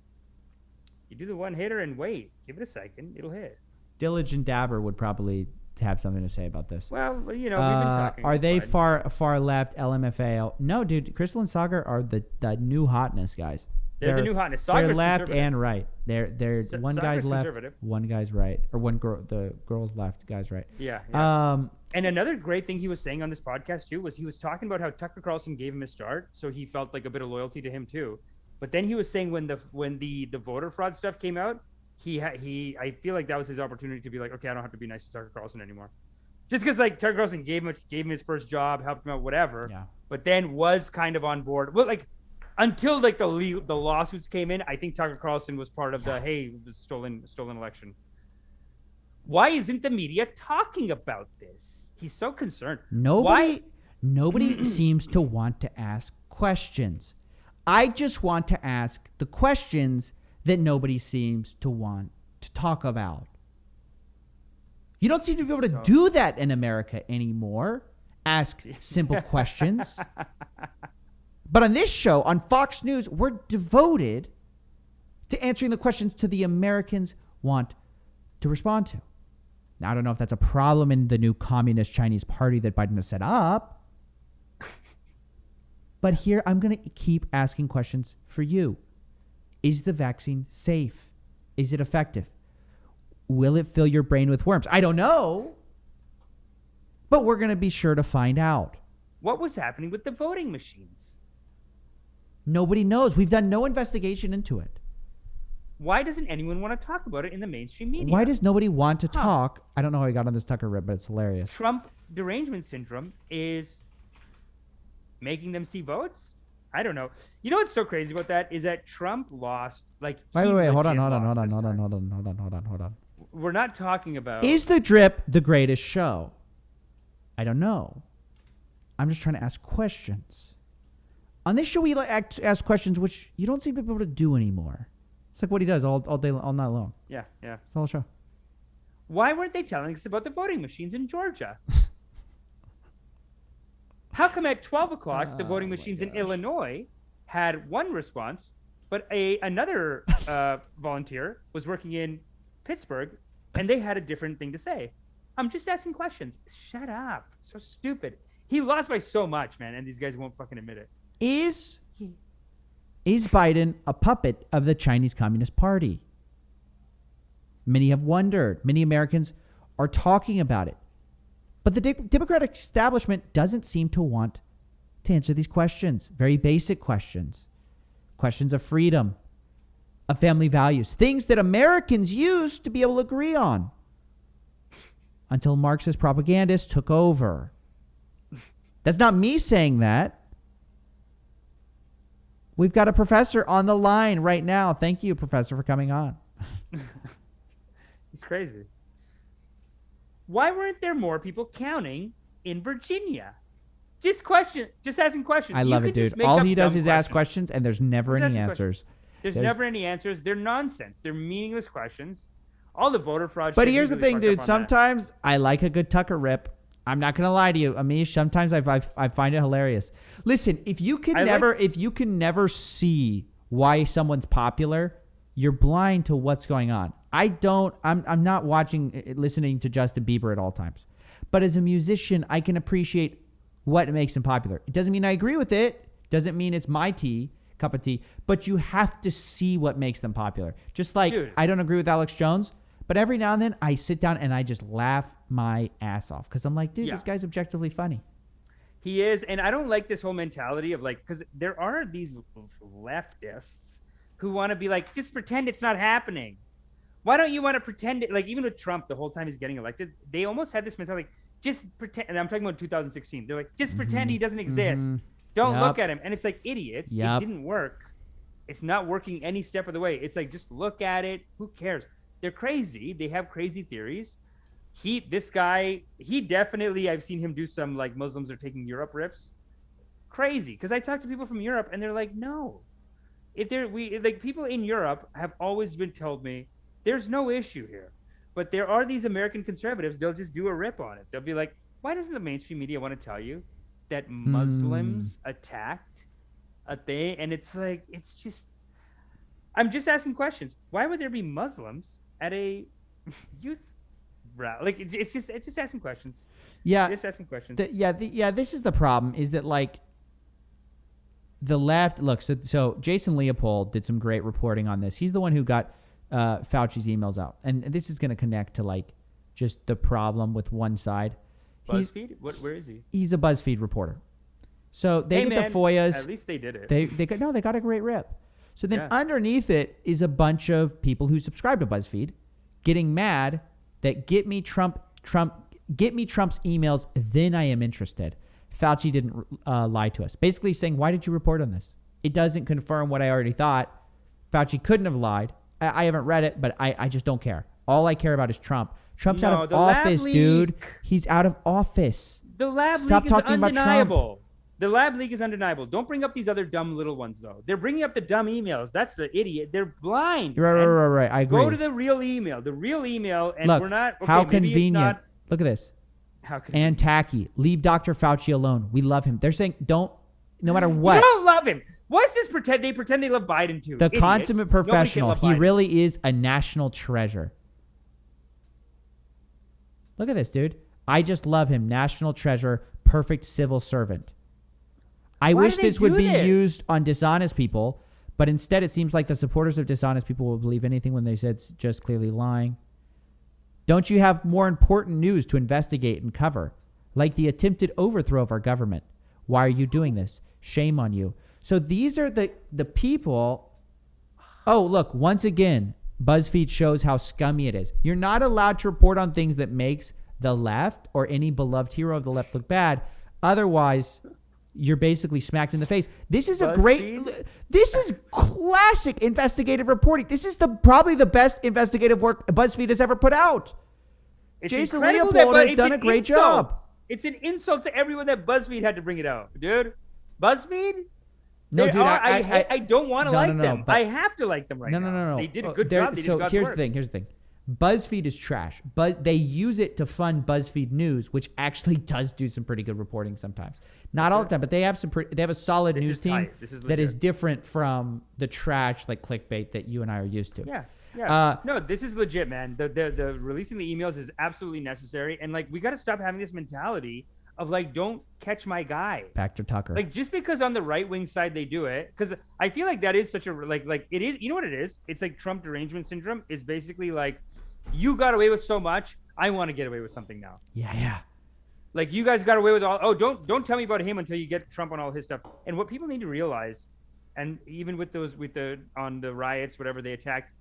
You do the one hitter and wait. Give it a second. It'll hit. Diligent Dabber would probably have something to say about this. Well, we've been talking. Are they far left, LMFAO? No, dude. Crystal and Sagar are the new hotness guys. They're the new hotness. They're left and right. They're one guy's left, one guy's right, or one girl. The girl's left, guy's right. Yeah. And another great thing he was saying on this podcast too was he was talking about how Tucker Carlson gave him a start, so he felt like a bit of loyalty to him too. But then he was saying when the voter fraud stuff came out, I feel like that was his opportunity to be like, okay, I don't have to be nice to Tucker Carlson anymore, just because like Tucker Carlson gave him his first job, helped him out, whatever. Yeah. But then was kind of on board. Well, like until like the lawsuits came in, I think Tucker Carlson was part of the it was stolen election. Why isn't the media talking about this? He's so concerned. Nobody seems to want to ask questions. I just want to ask the questions that nobody seems to want to talk about. You don't seem to be able to do that in America anymore. Ask simple questions. But on this show, on Fox News, we're devoted to answering the questions to the Americans want to respond to. Now, I don't know if that's a problem in the new communist Chinese party that Biden has set up. But here, I'm going to keep asking questions for you. Is the vaccine safe? Is it effective? Will it fill your brain with worms? I don't know. But we're going to be sure to find out. What was happening with the voting machines? Nobody knows. We've done no investigation into it. Why doesn't anyone want to talk about it in the mainstream media? Why does nobody want to talk? I don't know how I got on this Tucker rip, but it's hilarious. Trump derangement syndrome is making them see votes? I don't know. You know what's so crazy about that is that Trump lost. Like, wait, hold on. We're not talking about. Is the drip the greatest show? I don't know. I'm just trying to ask questions. On this show, we ask questions which you don't seem to be able to do anymore. It's like what he does all day, all night long. Yeah. It's all a show. Why weren't they telling us about the voting machines in Georgia? How come at 12 o'clock the voting machines in Illinois had one response, but another volunteer was working in Pittsburgh, and they had a different thing to say? I'm just asking questions. Shut up. So stupid. He lost by so much, man, and these guys won't fucking admit it. Is Biden a puppet of the Chinese Communist Party? Many have wondered. Many Americans are talking about it. But the Democratic establishment doesn't seem to want to answer these questions. Very basic questions. Questions of freedom, of family values. Things that Americans used to be able to agree on. Until Marxist propagandists took over. That's not me saying that. We've got a professor on the line right now. Thank you, Professor, for coming on. He's crazy. Why weren't there more people counting in Virginia? Just asking questions. I love it, dude. All he does is ask questions, and there's never any answers. There's never any answers. They're nonsense. They're meaningless questions. All the voter fraud. But here's the thing, dude. Sometimes I like a good Tucker rip. I'm not gonna lie to you, Amish. Sometimes I find it hilarious. Listen, if you can never see why someone's popular, you're blind to what's going on. I'm not listening to Justin Bieber at all times. But as a musician, I can appreciate what makes him popular. It doesn't mean I agree with it. Doesn't mean it's my cup of tea. But you have to see what makes them popular. Just like I don't agree with Alex Jones, but every now and then I sit down and I just laugh my ass off because I'm like, dude, this guy's objectively funny. He is, and I don't like this whole mentality of like, because there are these leftists who want to be like, just pretend it's not happening. Why don't you want to pretend it? Like, even with Trump, the whole time he's getting elected, they almost had this mentality, like, just pretend. And I'm talking about 2016. They're like, just pretend he doesn't exist. Don't look at him. And it's like, idiots. It didn't work. It's not working any step of the way. It's like, just look at it. Who cares? They're crazy. They have crazy theories. This guy, definitely, I've seen him do some like Muslims are taking Europe rips. Crazy. Because I talk to people from Europe and they're like, no. People in Europe have always been told me, there's no issue here. But there are these American conservatives, they'll just do a rip on it. They'll be like, why doesn't the mainstream media want to tell you that Muslims attacked a thing? And it's like, I'm just asking questions. Why would there be Muslims at a youth rally? Like, it's just asking questions. Yeah. Just asking questions. This is the problem, is that like the left, look, so Jason Leopold did some great reporting on this. He's the one who got Fauci's emails out. And this is going to connect to like just the problem with one side. BuzzFeed? Where is he? He's a BuzzFeed reporter. So they get the FOIAs. At least they did it. They got a great rip. So then underneath it is a bunch of people who subscribe to BuzzFeed getting mad that get me Trump's emails, then I am interested. Fauci didn't lie to us. Basically saying, why did you report on this? It doesn't confirm what I already thought. Fauci couldn't have lied. I haven't read it, but I just don't care. All I care about is Trump. Trump's out of office, dude. He's out of office. The lab Stop leak is talking about Trump. undeniable. The lab leak is undeniable. Don't bring up these other dumb little ones, though. They're bringing up the dumb emails. That's the idiot. They're blind. Right. I agree. Go to the real email. The real email, and Look, we're not. Okay, how maybe convenient. It's not, Look at this. how convenient. And tacky. Leave Dr. Fauci alone. We love him. They're saying no matter what. You don't love him. What's this pretend? They pretend they love Biden too. The Idiots. consummate Nobody can professional. love He Biden. really is a national treasure. Look at this, dude. I just love him. National treasure. Perfect civil servant. I Why wish do they this would do be this? used on dishonest people, but instead it seems like the supporters of dishonest people will believe anything when they said it's just clearly lying. Don't you have more important news to investigate and cover, like the attempted overthrow of our government? Why are you doing this? Shame on you. So these are the people Oh, look, once again, BuzzFeed shows how scummy it is. You're not allowed to report on things that makes the left or any beloved hero of the left look bad. Otherwise, you're basically smacked in the face. This is this is classic investigative reporting. This is probably the best investigative work BuzzFeed has ever put out. Jason Leopold has done a great job. It's an insult to everyone that BuzzFeed had to bring it out, dude. BuzzFeed? No, dude, I don't want to like them. I have to like them right now. No. They did a good job. They did God's work. Here's the thing. BuzzFeed is trash, but they use it to fund BuzzFeed News, which actually does do some pretty good reporting sometimes. Not all the time, but they have they have a solid news team that is different from the trash like clickbait that you and I are used to. Yeah. No, this is legit, man. The releasing the emails is absolutely necessary, and like we got to stop having this mentality of like, don't catch my guy. Back to Tucker. Like just because on the right wing side they do it, because I feel like that is such a like it is. You know what it is? It's like Trump derangement syndrome. Is basically like, you got away with so much, I want to get away with something now. Yeah. Like you guys got away with all. Oh, don't tell me about him until you get Trump on all his stuff. And what people need to realize, and even with the on the riots, whatever they attacked,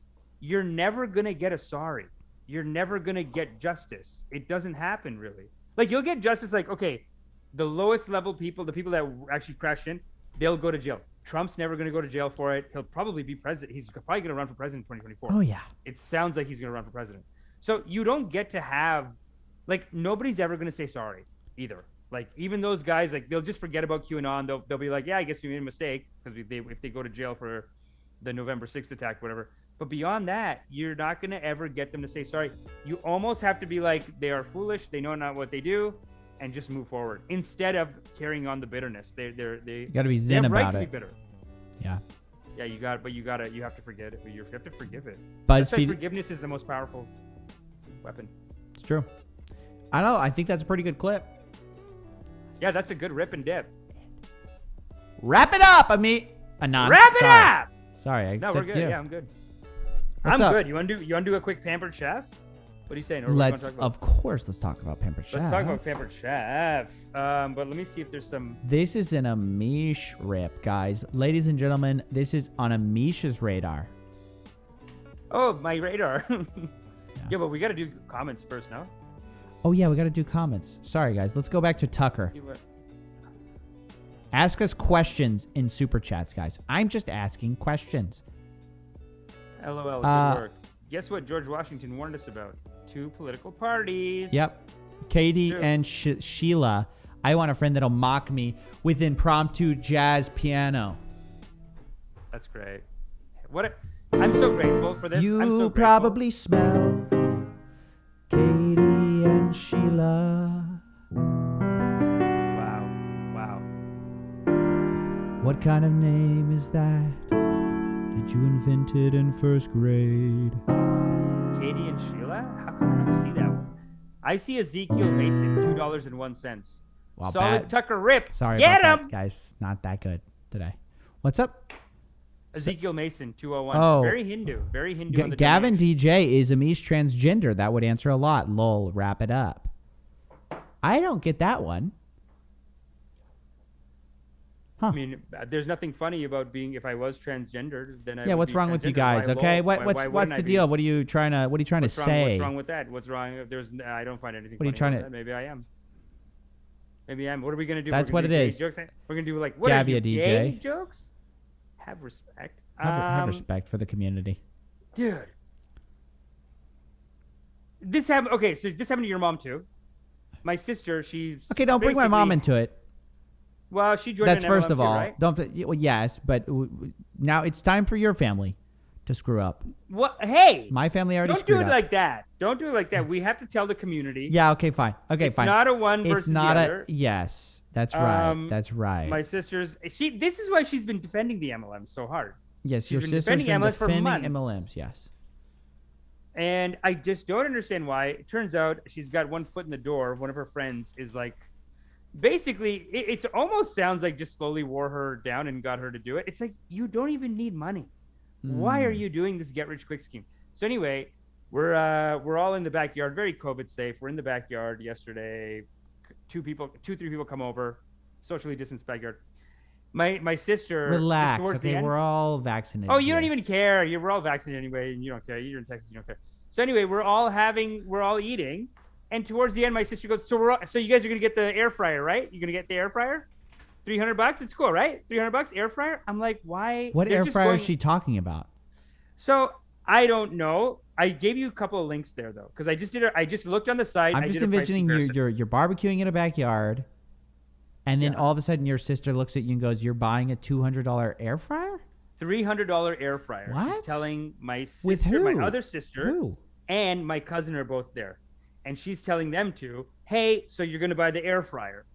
you're never gonna get a sorry. You're never gonna get justice. It doesn't happen really. Like you'll get justice. Like okay, the lowest level people, the people that actually crashed in, they'll go to jail. Trump's never going to go to jail for it. He'll probably be president. He's probably going to run for president in 2024. Oh, yeah. It sounds like he's going to run for president. So you don't get to have, like, nobody's ever going to say sorry either. Like, even those guys, like, they'll just forget about QAnon. They'll be like, yeah, I guess we made a mistake because if they go to jail for the November 6th attack, whatever. But beyond that, you're not going to ever get them to say sorry. You almost have to be like, they are foolish. They know not what they do. And just move forward instead of carrying on the bitterness. They got to be zen about right it. To be bitter. Yeah. Yeah, you have to forget it. You have to forgive it. BuzzFeed. That's why forgiveness is the most powerful weapon. It's true. I don't know. I think that's a pretty good clip. Yeah, that's a good rip and dip. Wrap it up, Anon. Wrap it up. Sorry, no, we're good. You. Yeah, I'm good. What's I'm up? good. You want to do a quick Pampered Chef? What are you saying? Let's talk about Pampered Chef. Let's talk about Pampered Chef. But let me see if there's some. This is an Amish rip, guys. Ladies and gentlemen, this is on Amish's radar. Oh, my radar. Yeah, but we got to do comments first, no? Oh, yeah, we got to do comments. Sorry, guys. Let's go back to Tucker. Ask us questions in Super Chats, guys. I'm just asking questions. LOL, good work. Guess what George Washington warned us about? 2 political parties. Yep. Katie and Sheila. I want a friend that'll mock me with impromptu jazz piano. That's great. I'm so grateful for this. I'm so grateful. Probably smell Katie and Sheila. Wow. What kind of name is that? Did you invent it in first grade? Katie and Sheila? How come I don't see that one? I see Ezekiel Mason, $2.01. Wow, Solid Tucker rip. Sorry Get about him, that, guys. Not that good today. What's up? Ezekiel Mason, 201. Oh. Very Hindu. On the Gavin donation. DJ is Amish transgender. That would answer a lot. Lol. Wrap it up. I don't get that one. Huh. I mean, there's nothing funny about being. If I was transgendered, then I. Yeah, what's wrong with you guys? Okay, what's the deal? What are you trying to say? What's wrong with that? What's wrong? I don't find anything. What are you trying to? Maybe I am. Maybe I'm. What are we gonna do? That's what it is. Jokes? We're gonna do like what Gabby are you, DJ. gay jokes? Have respect. Have respect for the community, dude. This happened. Okay, so this happened to your mom too. My sister, she's okay. Don't bring my mom into it. Well, she joined. That's an first MLM of all. too, right? Don't. Well, yes, but now it's time for your family to screw up. What? Hey, my family already. Don't do it like that. Don't do it like that. We have to tell the community. Yeah. Okay. Fine. Okay. It's fine. Not a one versus it's not the other. Yes. That's right. That's right. My sister's. This is why she's been defending the MLMs so hard. Yes, she's your sister's been defending for months. MLMs. Yes. And I just don't understand why. It turns out she's got one foot in the door. One of her friends is like, basically, it almost sounds like just slowly wore her down and got her to do it. It's like, you don't even need money. Why are you doing this get rich quick scheme? So anyway, we're all in the backyard, very COVID safe. We're in the backyard yesterday. 2, 3 people come over, socially distanced backyard. my sister. Relax. Towards the Okay, end, we're all vaccinated. oh, you here. don't even care. We're all vaccinated anyway, and you don't care. You're in Texas, you don't care. So anyway, we're all eating, and towards the end, my sister goes, so you guys are gonna get the air fryer, right? You're gonna get the air fryer, $300. It's cool, right? $300 air fryer. I'm like, why? What They're air just fryer going- is she talking about? So I don't know. I gave you a couple of links there though, because I just looked on the site. I'm I just did a price envisioning comparison. you're barbecuing in a backyard, and then all of a sudden your sister looks at you and goes, "You're buying a $200 air fryer?" $300 air fryer. What? She's telling my With sister, who? my other sister, Who? and my cousin are both there, and she's telling them to, hey, so you're gonna buy the air fryer.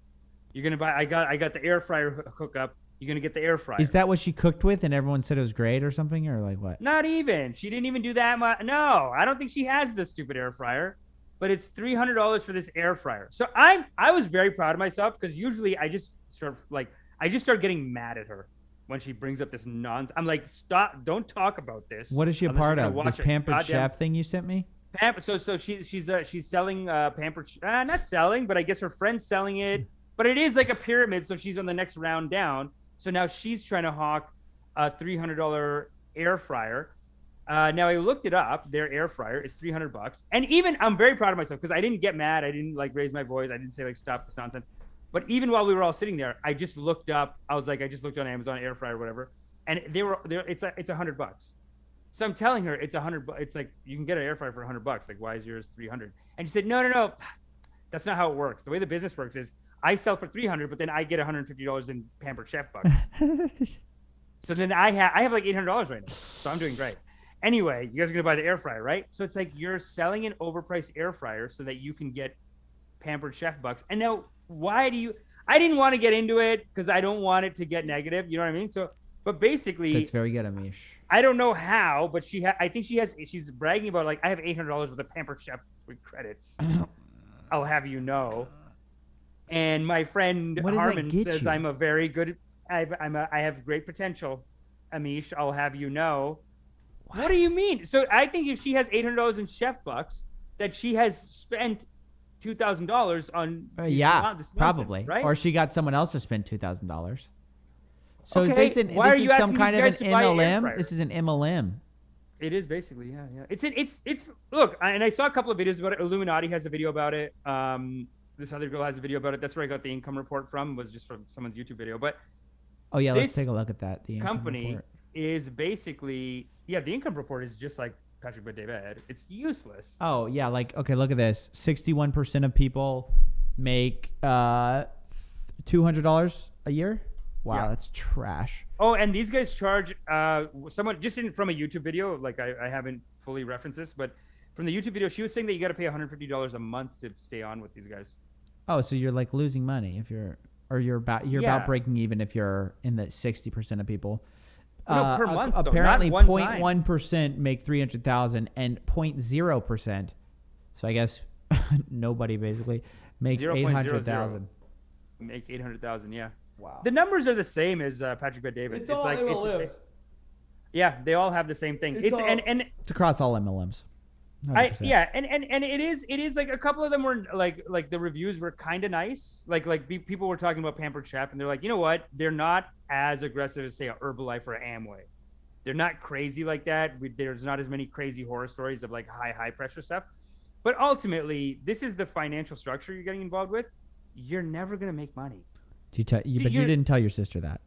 You're gonna buy. I got the air fryer hookup. You're gonna get the air fryer. Is that what she cooked with, and everyone said it was great or something, or like what? Not even. She didn't even do that much. No, I don't think she has this stupid air fryer. But it's $300 for this air fryer. So I was very proud of myself because usually I just start getting mad at her when she brings up this nonsense. I'm like, stop! Don't talk about this. What is she a unless part you're of? gonna This watch a Pampered goddamn- Chef thing you sent me? So she's selling Pampered. Not selling, but I guess her friend's selling it. But it is like a pyramid, so she's on the next round down. So now she's trying to hawk a $300 air fryer. Now I looked it up. Their air fryer is $300, and even I'm very proud of myself because I didn't get mad. I didn't like raise my voice. I didn't say like stop this nonsense. But even while we were all sitting there, I just looked up. I was like, I just looked on Amazon air fryer or whatever, and they were there. It's $100. So I'm telling her it's $100. It's like you can get an air fryer for $100. Like why is yours $300? And she said, no, that's not how it works. The way the business works is I sell for $300, but then I get $150 in Pampered Chef bucks. So then I have like $800 right now. So I'm doing great. Anyway, you guys are gonna buy the air fryer, right? So it's like you're selling an overpriced air fryer so that you can get Pampered Chef bucks. And now, why do you? I didn't want to get into it because I don't want it to get negative. You know what I mean? So, but basically, That's very good, Amish. I don't know how, but I think she's bragging about like I have $800 worth of Pampered Chef with credits. I'll have you know. And my friend What does that Harmon get says you? I'm a very good. I have great potential, Amish. I'll have you know. What do you mean? So I think if she has $800 in chef bucks, that she has spent $2,000 on. This probably. nonsense, right? Or she got someone else to spend $2,000. So Okay, is this why are this you is some asking kind these of an guys to buy an air MLM? fryer? This is an MLM. It is basically, yeah. It's look, and I saw a couple of videos about it. Illuminati has a video about it. This other girl has a video about it. That's where I got the income report from. Was just from someone's YouTube video. But Oh yeah, let's this take a look at that. The income company report. is basically the income report is just like Patrick Bet-David. It's useless. Oh yeah, like okay, look at this. 61% of people make $200 a year. Wow, Yeah. that's trash. Oh, and these guys charge someone just from a YouTube video. Like I haven't fully referenced this, but from the YouTube video, she was saying that you got to pay $150 a month to stay on with these guys. Oh, so you're like losing money if you're about Yeah. breaking even if you're in the 60% of people. No, per month, though, not apparently, one time. 0.1% make 300,000, and 0.0%. So I guess nobody basically makes 800,000. Make 800,000. Yeah. Wow. The numbers are the same as Patrick Bet-David. It's all MLMs. Yeah, they all have the same thing. It's all- and It's across all MLMs. 100%. and it is like a couple of them were like the reviews were kind of nice. People were talking about Pampered Chef and they're like, you know what? They're not as aggressive as say a Herbalife or a Amway. They're not crazy like that. There's not as many crazy horror stories of like high pressure stuff. But ultimately, this is the financial structure you're getting involved with. You're never gonna make money. But you didn't tell your sister that.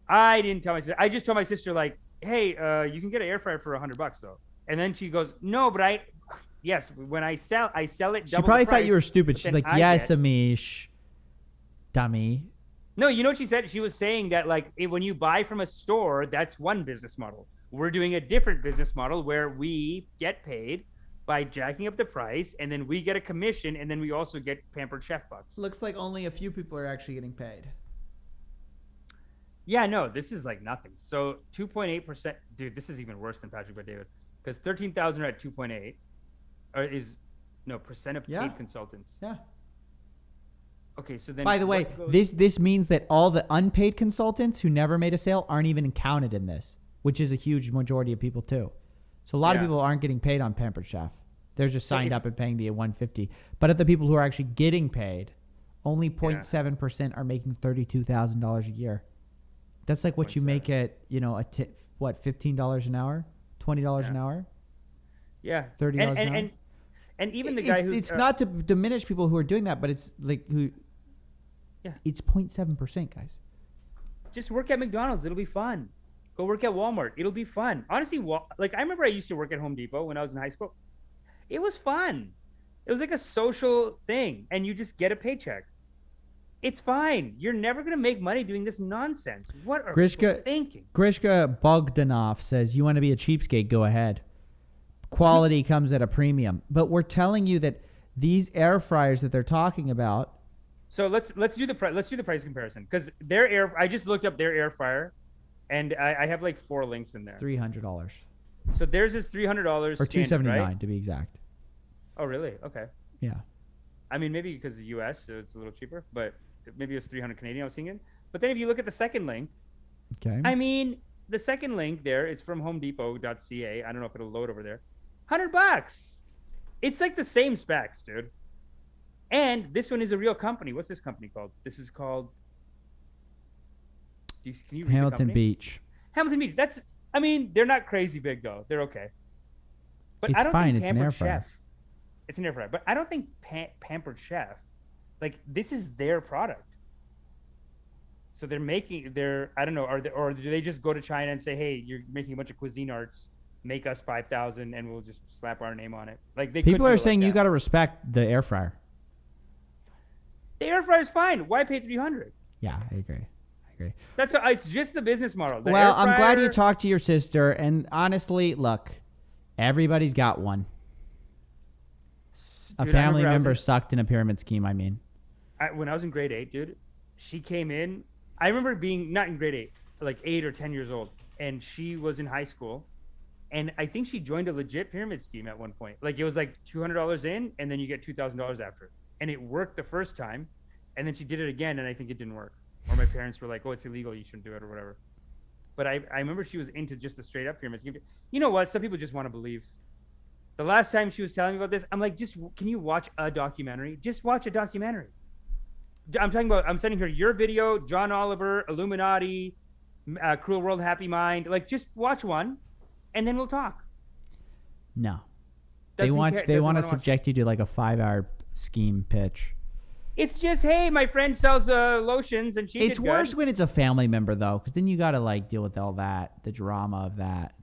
I didn't tell my sister. I just told my sister like, hey, you can get an air fryer for $100 though. And then she goes, no, but when I sell it. She Double probably the thought price, you were stupid. but She's then like, I yes, get-" Amish, dummy. No, you know what she said? She was saying that like when you buy from a store, that's one business model. We're doing a different business model where we get paid by jacking up the price, and then we get a commission, and then we also get Pampered Chef bucks. Looks like only a few people are actually getting paid. Yeah, no, this is like nothing. So 2.8%, dude, this is even worse than Patrick Bet-David because 13,000 are at 2.8, or percent of paid consultants. Yeah. Okay, so then. By the way, what goes- this means that all the unpaid consultants who never made a sale aren't even counted in this, which is a huge majority of people too. So a lot of Yeah. people aren't getting paid on Pampered Chef. They're just So signed if- up and paying the $150. But of the people who are actually getting paid, only 0.7% are making $32,000 a year. That's like what you make at, what, $15 an hour, $20 an hour, $30 an hour. And even the guy who it's not to diminish people who are doing that, but it's like it's 0.7%, guys. Just work at McDonald's. It'll be fun. Go work at Walmart. It'll be fun. Honestly, like I remember I used to work at Home Depot when I was in high school. It was fun. It was like a social thing, and you just get a paycheck. It's fine. You're never going to make money doing this nonsense. What are people thinking? Grishka Bogdanov says, you want to be a cheapskate, go ahead. Quality comes at a premium. But we're telling you that these air fryers that they're talking about. So let's do the price comparison, because I just looked up their air fryer, and I have like 4 links in there. $300. So theirs is $300 or $279 right? to be exact. Oh really? Okay. Yeah. I mean, maybe because the U.S. so it's a little cheaper, but maybe it's 300 Canadian I was seeing it. But then if you look at the second link, okay. I mean, the second link there is from HomeDepot.ca. I don't know if it'll load over there. $100. It's like the same specs, dude. And this one is a real company. What's this company called? This is called. Can you read Hamilton the Beach. Hamilton Beach. I mean, they're not crazy big though. They're okay. But It's I don't fine. think It's an air Pampered fryer. Chef. It's an air fryer, but I don't think Pampered Chef, like this is their product. So they're making I don't know, or do they just go to China and say, hey, you're making a bunch of cuisine arts, make us 5,000 and we'll just slap our name on it. Like People are saying you got to respect the air fryer. The air fryer is fine. Why pay $300? Yeah, I agree. It's just the business model. Well, I'm glad you talked to your sister. And honestly, look, everybody's got one. A family member sucked in a pyramid scheme, I mean. When I was in grade 8, dude, she came in. I remember being not in grade 8, like 8 or 10 years old. And she was in high school. And I think she joined a legit pyramid scheme at one point. Like it was like $200 in, and then you get $2,000 after. And it worked the first time. And then she did it again, and I think it didn't work. Or my parents were like, oh, it's illegal, you shouldn't do it or whatever. But I remember she was into just the straight up pyramid scheme. You know what? Some people just want to believe. The last time she was telling me about this, I'm like, can you watch a documentary? Just watch a documentary. I'm sending her your video, John Oliver, Illuminati, Cruel World, Happy Mind. Like, just watch one, and then we'll talk. No. They want to subject you to like a 5-hour scheme pitch. It's just, hey, my friend sells lotions and she It's worse when it's a family member though, because then you got to like deal with all that, the drama of that.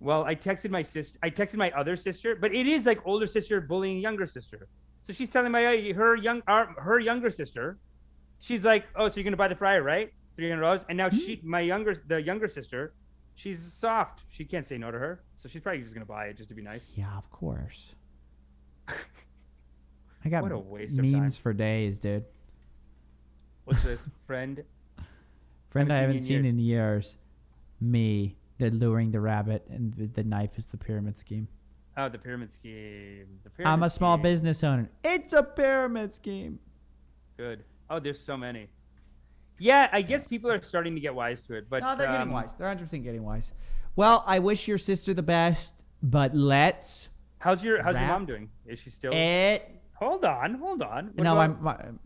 Well, I texted my sister. I texted my other sister, but it is like older sister bullying younger sister. So she's telling her younger sister, she's like, oh, so you're gonna buy the fryer, right? $300. And now the younger sister, she's soft. She can't say no to her, so she's probably just gonna buy it just to be nice. Yeah, of course. I got what a waste memes of time. for days, dude. What's this? Friend I haven't seen in years. Me, the luring the rabbit, and the knife is the pyramid scheme. Oh, the pyramid scheme. I'm a small business owner. It's a pyramid scheme. Good. Oh, there's so many. Yeah, I guess people are starting to get wise to it, but no, they're getting wise. They're 100% getting wise. Well, I wish your sister the best, but let's. How's your mom doing? Is she still? Hold on. No, my mom.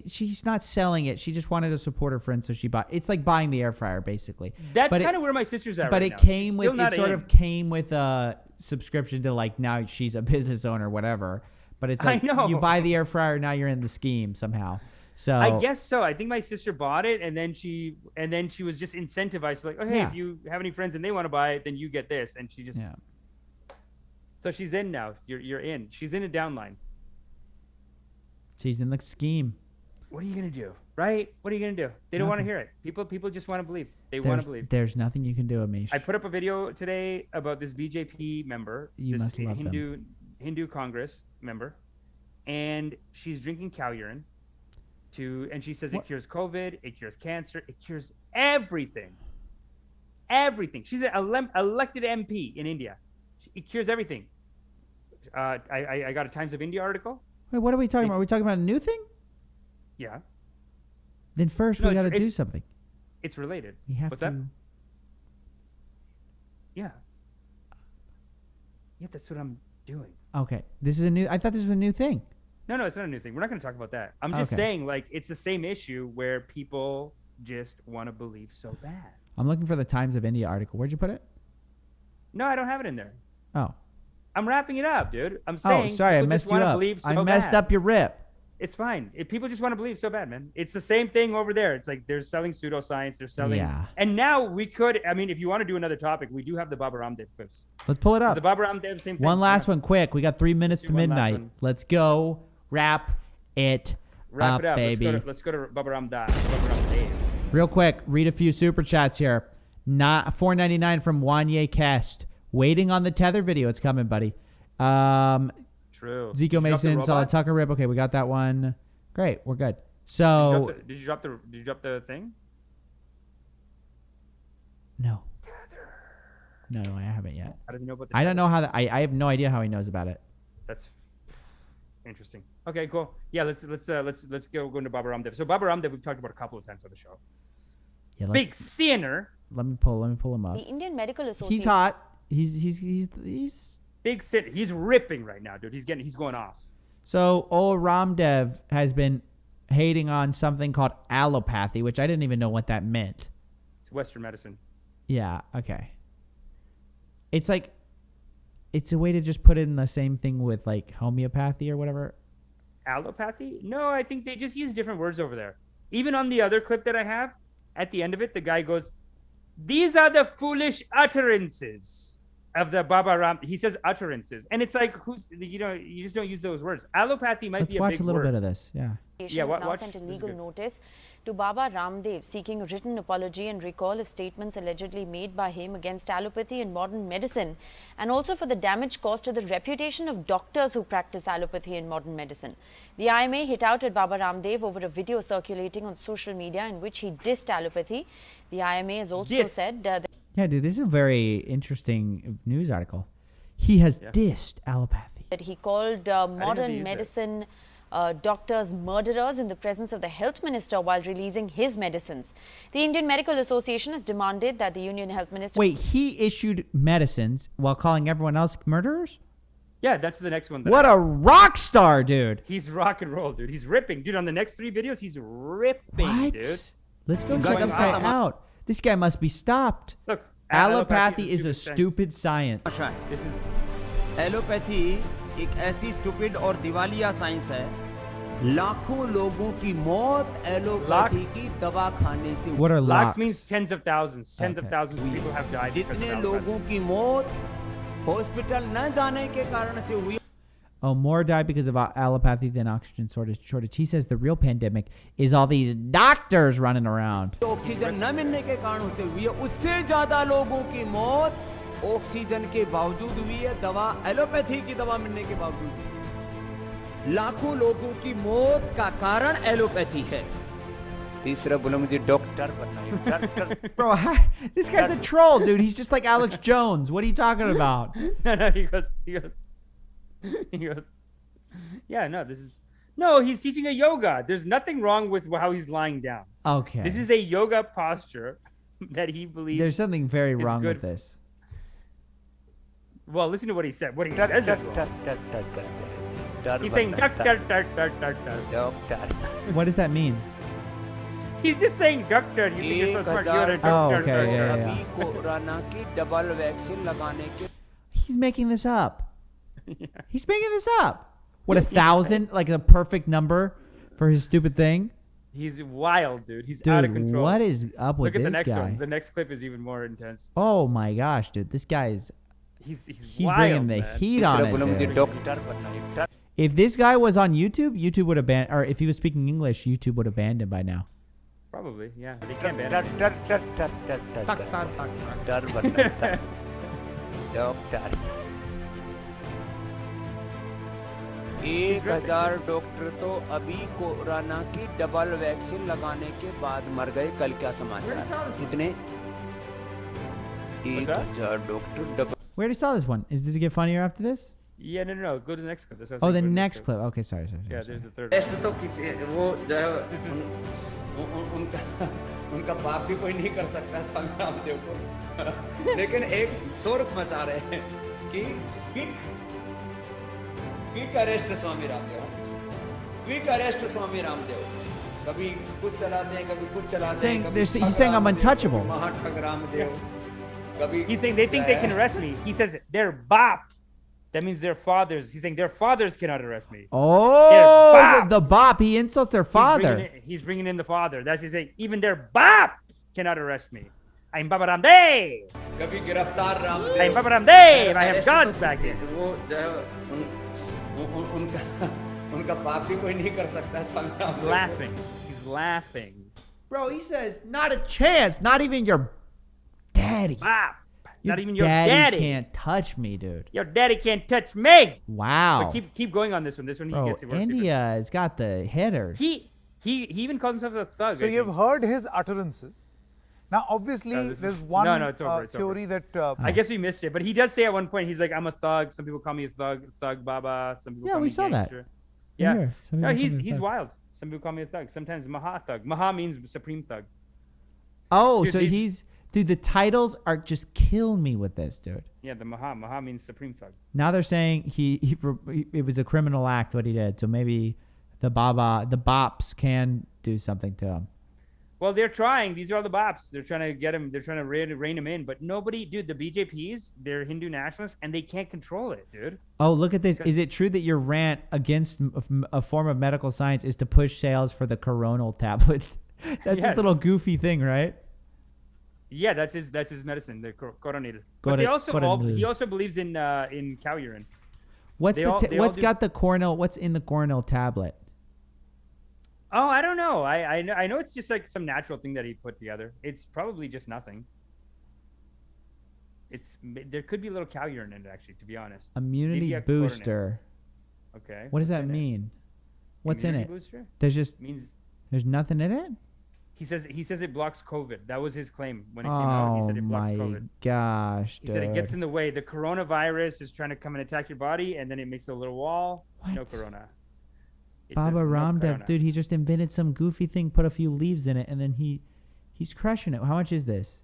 She's not selling it. She just wanted to support her friend, so she bought. It's like buying the air fryer, basically. That's kind of where my sister's at. But right it now. came with came with a subscription to like now she's a business owner, whatever. But it's like you buy the air fryer, now you're in the scheme somehow. So I guess so. I think my sister bought it, and then she was just incentivized, like, oh hey, if you have any friends and they want to buy it, then you get this, and she just. Yeah. So she's in now. You're in. She's in a downline. She's in the scheme. What are you gonna do, right? What are you gonna do? They don't want to hear it. People just want to believe. They want to believe. There's nothing you can do, Amish. I put up a video today about this BJP member, must love them. Hindu Congress member, and she's drinking cow urine. And she says it cures COVID, it cures cancer, it cures everything. Everything. She's an elected MP in India. It cures everything. I got a Times of India article. Wait, what are we talking about? Are we talking about a new thing? Yeah. Then first we got to do something. It's related. We have What's to. that? Yeah. Yeah, that's what I'm doing. Okay. I thought this was a new thing. No, it's not a new thing. We're not going to talk about that. I'm just saying, like, it's the same issue where people just want to believe so bad. I'm looking for the Times of India article. Where'd you put it? No, I don't have it in there. Oh. I'm wrapping it up, dude. I'm saying. Oh, sorry, I messed you up. I messed up your rip. It's fine. People just want to believe so bad, man. It's the same thing over there. It's like they're selling pseudoscience. They're selling. Yeah. And now we could. I mean, if you want to do another topic, we do have the Baba Ramdev clips. Let's pull it up. The Baba Ramdev, same thing. One last one, quick. We got 3 minutes to midnight. Let's go. Wrap it up, baby. Let's go to Baba Ramdev. Real quick, read a few super chats here. Not $4.99 from Wanye Kest. Waiting on the tether video. It's coming, buddy. True. Zico Mason, Solid Tucker Rip. Okay, we got that one. Great, we're good. So did you drop the thing? No. No, I haven't yet. How do you know about the I don't know how I have no idea how he knows about it. That's interesting. Okay, cool. Yeah, let's go into Baba Ramdev. So Baba Ramdev, we've talked about a couple of times on the show. Yeah, big sinner. Let me pull him up. The Indian Medical Association. He's hot. He's big sinner. He's ripping right now, dude. He's going off. So old Ramdev has been hating on something called allopathy, which I didn't even know what that meant. It's Western medicine. Yeah, okay. It's like, it's a way to just put it in the same thing with like homeopathy or whatever. Allopathy? No, I think they just use different words over there. Even on the other clip that I have, at the end of it, the guy goes, "These are the foolish utterances of the Baba Ram." He says utterances. And it's like, you just don't use those words. Allopathy might be a big word. Let's watch a little bit of this. Yeah. Yeah, now sent a legal notice to Baba Ramdev seeking a written apology and recall of statements allegedly made by him against allopathy and modern medicine, and also for the damage caused to the reputation of doctors who practice allopathy and modern medicine. The IMA hit out at Baba Ramdev over a video circulating on social media in which he dissed allopathy. The IMA has also said that... Yeah, dude, this is a very interesting news article. He has dissed allopathy. That he called modern medicine doctors murderers in the presence of the health minister while releasing his medicines. The Indian Medical Association has demanded that the Union Health Minister... Wait, he issued medicines while calling everyone else murderers? Yeah, that's the next one. What a rock star, dude. He's rock and roll, dude. He's ripping. Dude, on the next 3 videos, he's ripping, dude. Let's go check this guy out. This guy must be stopped. Look, allopathy is a stupid science. This is... allopathy एक ऐसी stupid और दिवालिया science है, लाखों लोगों की मौत allopathy की दवा खाने से. What are lakhs? Means tens of thousands. Tens of thousands of people have died. जितने लोगों की मौत हॉस्पिटल न जाने के कारण से हुई. Oh, more die because of allopathy than oxygen shortage. He says the real pandemic is all these doctors running around. Oxygen न मिलने के कारण से हुई है. उससे ज्यादा लोगों की मौत ऑक्सीजन के बावजूद हुई है, दवा एलोपैथी की दवा मिलने के बावजूद. लाखों लोगों की मौत का कारण एलोपैथी है. तीसरा बोला मुझे डॉक्टर बनना है. Doctor. Bro, this guy's a troll, dude. He's just like Alex Jones. What are you talking about? No, he goes, yeah, no, he's teaching a yoga. There's nothing wrong with how he's lying down. Okay. This is a yoga posture that he believes. There's something very wrong with this. Well, listen to what he said. What he says is wrong. He's saying doctor. What does that mean? He's just saying doctor. You think you're so smart. You're a doctor. Oh, okay, yeah. He's making this up. Yeah. He's making this up. What, 1,000? Like a perfect number for his stupid thing? He's wild, dude. He's out of control. What is up with this guy? Look at the next one. The next clip is even more intense. Oh my gosh, dude. This guy is... He's wild, bringing the heat on it. If this guy was on YouTube, YouTube would have banned... Or if he was speaking English, YouTube would have banned him by now. Probably, yeah. They can't ban him. 1000 doctor तो अभी corona की double vaccine लगाने के बाद मर गए. कल क्या समाचार? कितने? 1000 doctor double. We already saw this one. Does it get funnier after this? Yeah, no. Go to the next clip. Oh, the next clip. Okay, sorry. Yeah, there's the third. उनका पाप भी कोई नहीं कर सकता स्वामी रामदेव को. लेकिन एक शोर मचा रहे हैं कि quick arrest Swami Ramdev. Quick arrest Swami Ramdev. He's saying I'm untouchable. He's saying they think they can arrest me. He says they're bop. That means their fathers. He's saying their fathers cannot arrest me. Oh, the bop. He insults their father. He's bringing in the father. That's he's saying. Even their bop cannot arrest me. I'm Baba Ramdev. I'm Baba Ramdev. I have guns back here. He's laughing. He's laughing. Bro, he says, not a chance. Not even your daddy. Bop. Not even your daddy can't touch me, dude. Your daddy can't touch me. Wow. But keep going on this one. This one he gets it worse. India has got the hitters. He even calls himself a thug. So you've heard his utterances. Now, obviously, there's one theory that... I guess we missed it, but he does say at one point, he's like, I'm a thug. Some people call me a thug Baba. Some people call me saw gangster. that. Yeah. No, he's wild. Some people call me a thug. Sometimes Maha thug. Maha means supreme thug. Oh, dude, so Dude, the titles are just killing me with this, dude. Yeah, the Maha means supreme thug. Now they're saying it was a criminal act what he did, so maybe the bops can do something to him. Well, they're trying. These are all the bops. They're trying to get him. They're trying to rein him in. But nobody, dude, the BJPs, they're Hindu nationalists, and they can't control it, dude. Oh, look at this. Is it true that your rant against a form of medical science is to push sales for the coronal tablet? That's his little goofy thing, right? Yeah, that's his medicine, the coronil. But he also believes in cow urine. What's got the coronal? What's in the coronal tablet? Oh, I don't know. I know it's just like some natural thing that he put together. It's probably just nothing. There could be a little cow urine in it, actually, to be honest. Immunity booster. Okay. What does that mean? What's in it? Booster? There's nothing in it? He says it blocks COVID. That was his claim when it came out. He said it blocks COVID. Oh my gosh, dude. He said it gets in the way. The coronavirus is trying to come and attack your body, and then it makes a little wall. What? No corona. Baba Ramdev, dude, he just invented some goofy thing, put a few leaves in it, and then he's crushing it. How much is this?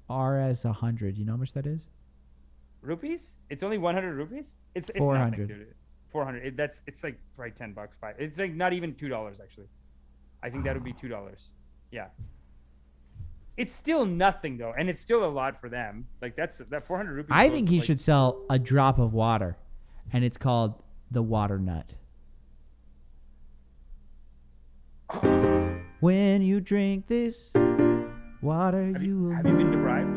RS 100. You know how much that is? Rupees? It's only 100 rupees? It's 400. nothing, dude. 400. It's like probably $10, $5. It's like not even $2 actually. I think that would be $2. Yeah. It's still nothing though, and it's still a lot for them. Like that 400 rupees. I think he should sell a drop of water, and it's called the water nut. When you drink this water, have you been deprived?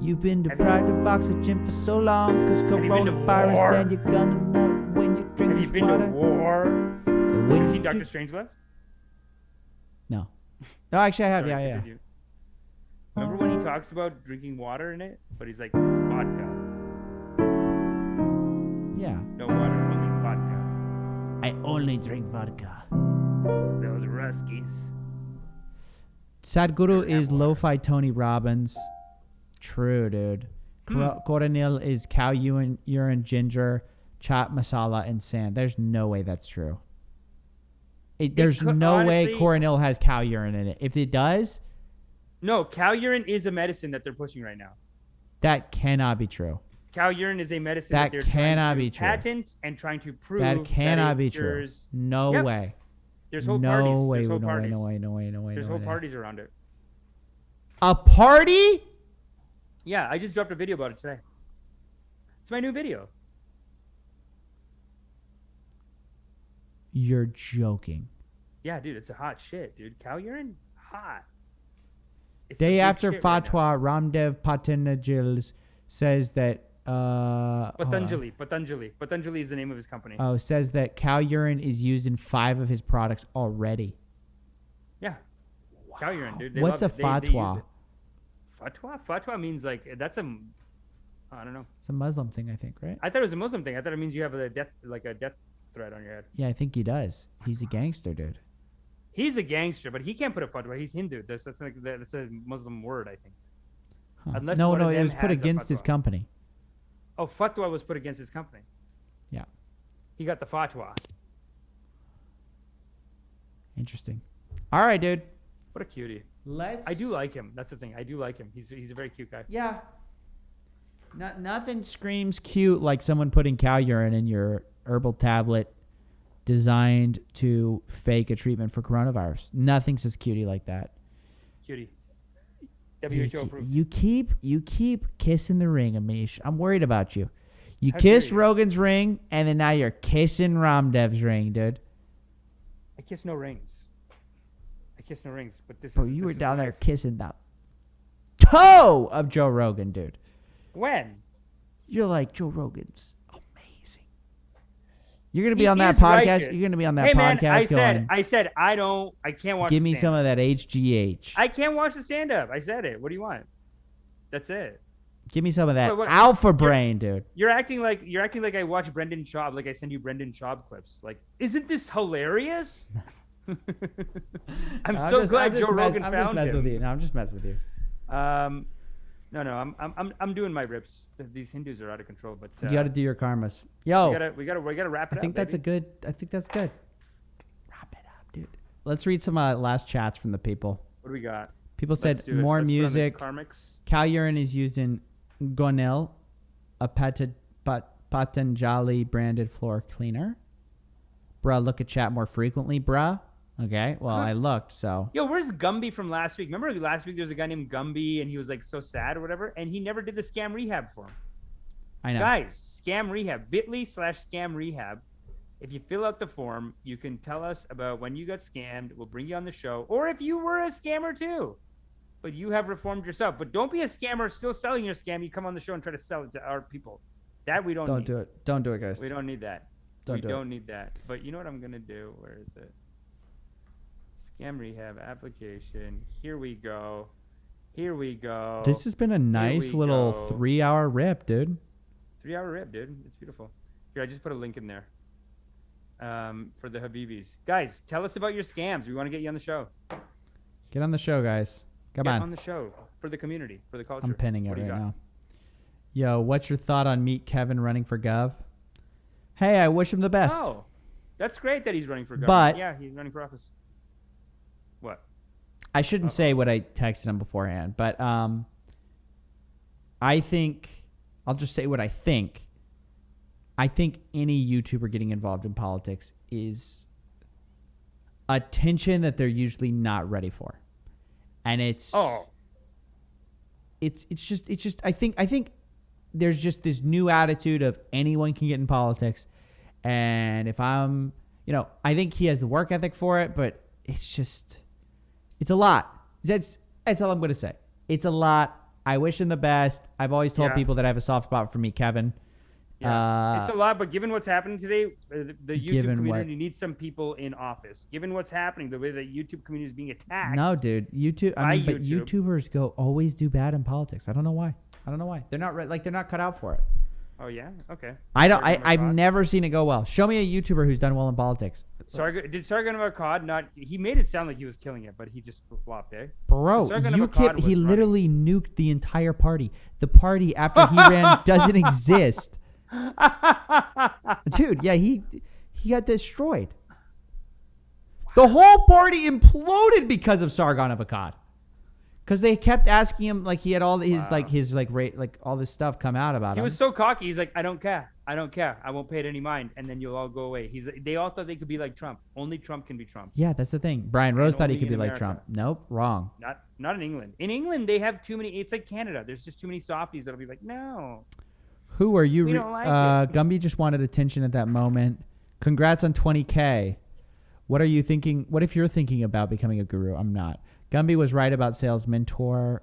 You've been deprived of oxygen for so long, because coronavirus, and you're gonna know when you drink this water. Have you been to war? Have you seen Dr. Strangelove? No. No, actually I have. Sorry, yeah. Remember when he talks about drinking water in it? But he's like, it's vodka. Yeah. No water, only vodka. I only drink vodka. Those Ruskies. Sadhguru is lo-fi Tony Robbins. True, dude. Coronil is cow urine, ginger, chaat masala, and sand. There's no way that's true. There's no way Coronil has cow urine in it. If it does... No, cow urine is a medicine that they're pushing right now. That cannot be true. Cow urine is a medicine that they're trying to patent and trying to prove that cannot be true. No way. There's whole parties. No way. There's whole parties around it. A party? Yeah, I just dropped a video about it today. It's my new video. You're joking. Yeah, dude, it's a hot shit, dude. Cow urine? Hot. It's Day after fatwa, Ramdev Patanjali says that... Patanjali is the name of his company. Oh, says that cow urine is used in 5 of his products already. Yeah. Wow. Cow urine, dude. What's a fatwa? Fatwa? Fatwa means like, that's a... I don't know. It's a Muslim thing, I think, right? I thought it was a Muslim thing. I thought it means you have a death threat on your head. Yeah, I think he does. He's a gangster, dude. He's a gangster, but he can't put a fatwa. He's Hindu. That's a Muslim word, I think. Huh. Unless no, it was put against his company. Oh, fatwa was put against his company. Yeah. He got the fatwa. Interesting. All right, dude. What a cutie. I do like him. That's the thing. I do like him. He's a very cute guy. Yeah. Nothing screams cute like someone putting cow urine in your herbal tablet designed to fake a treatment for coronavirus. Nothing says cutie like that. Cutie. WHO approved. You keep kissing the ring, Amish. I'm worried about you. You How kissed dare you. Rogan's ring, and then now you're kissing Ramdev's ring, dude. I kiss no rings. But this Bro, is. you this were is down there life. kissing the toe of Joe Rogan, dude. When? You're like, Joe Rogan's amazing. You're gonna be He on that is podcast. righteous. You're gonna be on that Hey podcast. man, I said I can't watch. Give the me some stand-up. of that HGH. I can't watch the stand up. I said it. What do you want? That's it. Give me some of that What- alpha brain, dude. You're acting like I watch Brendan Schaub, like I send you Brendan Schaub clips. Like, isn't this hilarious? I'm so glad Joe Rogan I'm found just messing him. with you. No, I'm just messing with you. No, I'm doing my rips. These Hindus are out of control, but You got to do your karmas. Yo, we gotta wrap it up. I think that's baby. a good. I think that's good. Wrap it up, dude. Let's read some last chats from the people. What do we got? People Let's said do it. more Let's put on the music. Karmics. Cow urine is used in Gonel, a Patanjali branded floor cleaner. Bruh, look at chat more frequently, bruh. Okay, well, I looked, so. Yo, where's Gumby from last week? Remember last week there was a guy named Gumby and he was like so sad or whatever, and he never did the scam rehab for him. I know. Guys, scam rehab, bit.ly/scam rehab. If you fill out the form, you can tell us about when you got scammed. We'll bring you on the show. Or if you were a scammer too, but you have reformed yourself. But don't be a scammer still selling your scam. You come on the show and try to sell it to our people. That we don't need. do it. Don't do it, guys. We don't need that. Don't we do it. don't need that. But you know what I'm going to do? Where is it? Scam rehab application. Here we go. This has been a nice little 3-hour rip, dude. 3-hour rip, dude. It's beautiful. Here, I just put a link in there for the Habibis. Guys, tell us about your scams. We want to get you on the show. Get on the show, guys. Come Get on. on the show for the community, for the culture. I'm pinning it What do you right got? now. Yo, what's your thought on Meet Kevin running for Gov? Hey, I wish him the best. Oh, that's great that he's running for government. But- yeah, he's running for office. What? I shouldn't say what I texted him beforehand, but I think I'll just say what I think. I think any YouTuber getting involved in politics is attention that they're usually not ready for, and it's just I think there's just this new attitude of anyone can get in politics, and if I'm I think he has the work ethic for it, but it's a lot. That's all I'm going to say. It's a lot. I wish him the best. I've always told Yeah. people that I have a soft spot for Meet Kevin. Yeah, it's a lot, but given what's happening today, the YouTube Given community what- needs some people in office. Given what's happening, the way that YouTube community is being attacked. No, dude. YouTube. by But YouTube. YouTubers always do bad in politics. I don't know why. They're not they're not cut out for it. Oh yeah, okay. I've never seen it go well. Show me a YouTuber who's done well in politics. Did Sargon of Akkad not? He made it sound like he was killing it, but he just flopped, eh? Bro, Sargon of you Akkad he was literally nuked the entire party. The party after he ran doesn't exist. Dude, yeah, he got destroyed. The whole party imploded because of Sargon of Akkad. Because they kept asking him, like he had all his all this stuff come out about He him. was so cocky. He's like, I don't care. I won't pay it any mind, and then you'll all go away. They all thought they could be like Trump. Only Trump can be Trump. Yeah, that's the thing. Brian Rose thought he only could be in like America. Trump. Nope, wrong. Not in England. In England, they have too many. It's like Canada. There's just too many softies that'll be like, no. Who are you? We don't like it. Gumby just wanted attention at that moment. Congrats on 20K. What are you thinking? What if you're thinking about becoming a guru? I'm not. Gumby was right about sales mentor.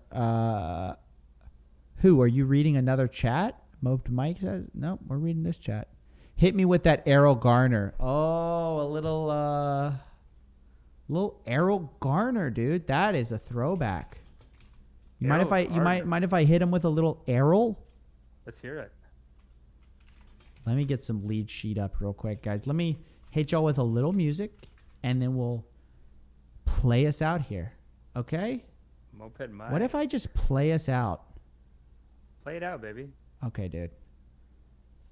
Who are you reading? Another chat? Moped Mike says, nope, we're reading this chat. Hit me with that Errol Garner. Oh, a little Errol Garner, dude. That is a throwback. You mind if I hit him with a little Errol? Let's hear it. Let me get some lead sheet up real quick, guys. Let me hit y'all with a little music, and then we'll play us out here. Okay? Moped Mike. What if I just play us out? Play it out, baby. Okay, dude.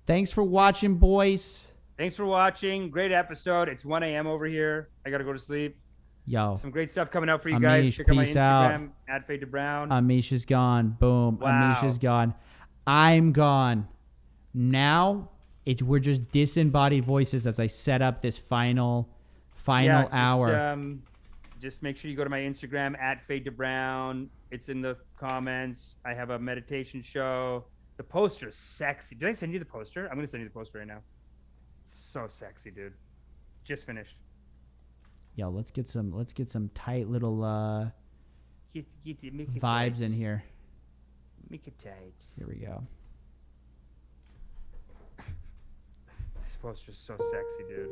Thanks for watching, boys. Thanks for watching. Great episode. It's 1 a.m. over here. I got to go to sleep. Yo. Some great stuff coming out for you Amish, guys. Check out my peace out. Instagram, @FadeToBrown. Amish is gone. Boom. Wow. Amish is gone. I'm gone. Now, We're just disembodied voices as I set up this final hour. Just make sure you go to my Instagram at Fade to Brown. It's in the comments. I have a meditation show. The poster's sexy. Did I send you the poster? I'm gonna send you the poster right now. It's so sexy, dude. Just finished. Yo, let's get some tight little Make it vibes tight. in here. Make it tight. Here we go. This poster's so sexy, dude.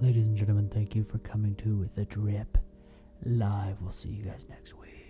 Ladies and gentlemen, thank you for coming to The Drip Live. We'll see you guys next week.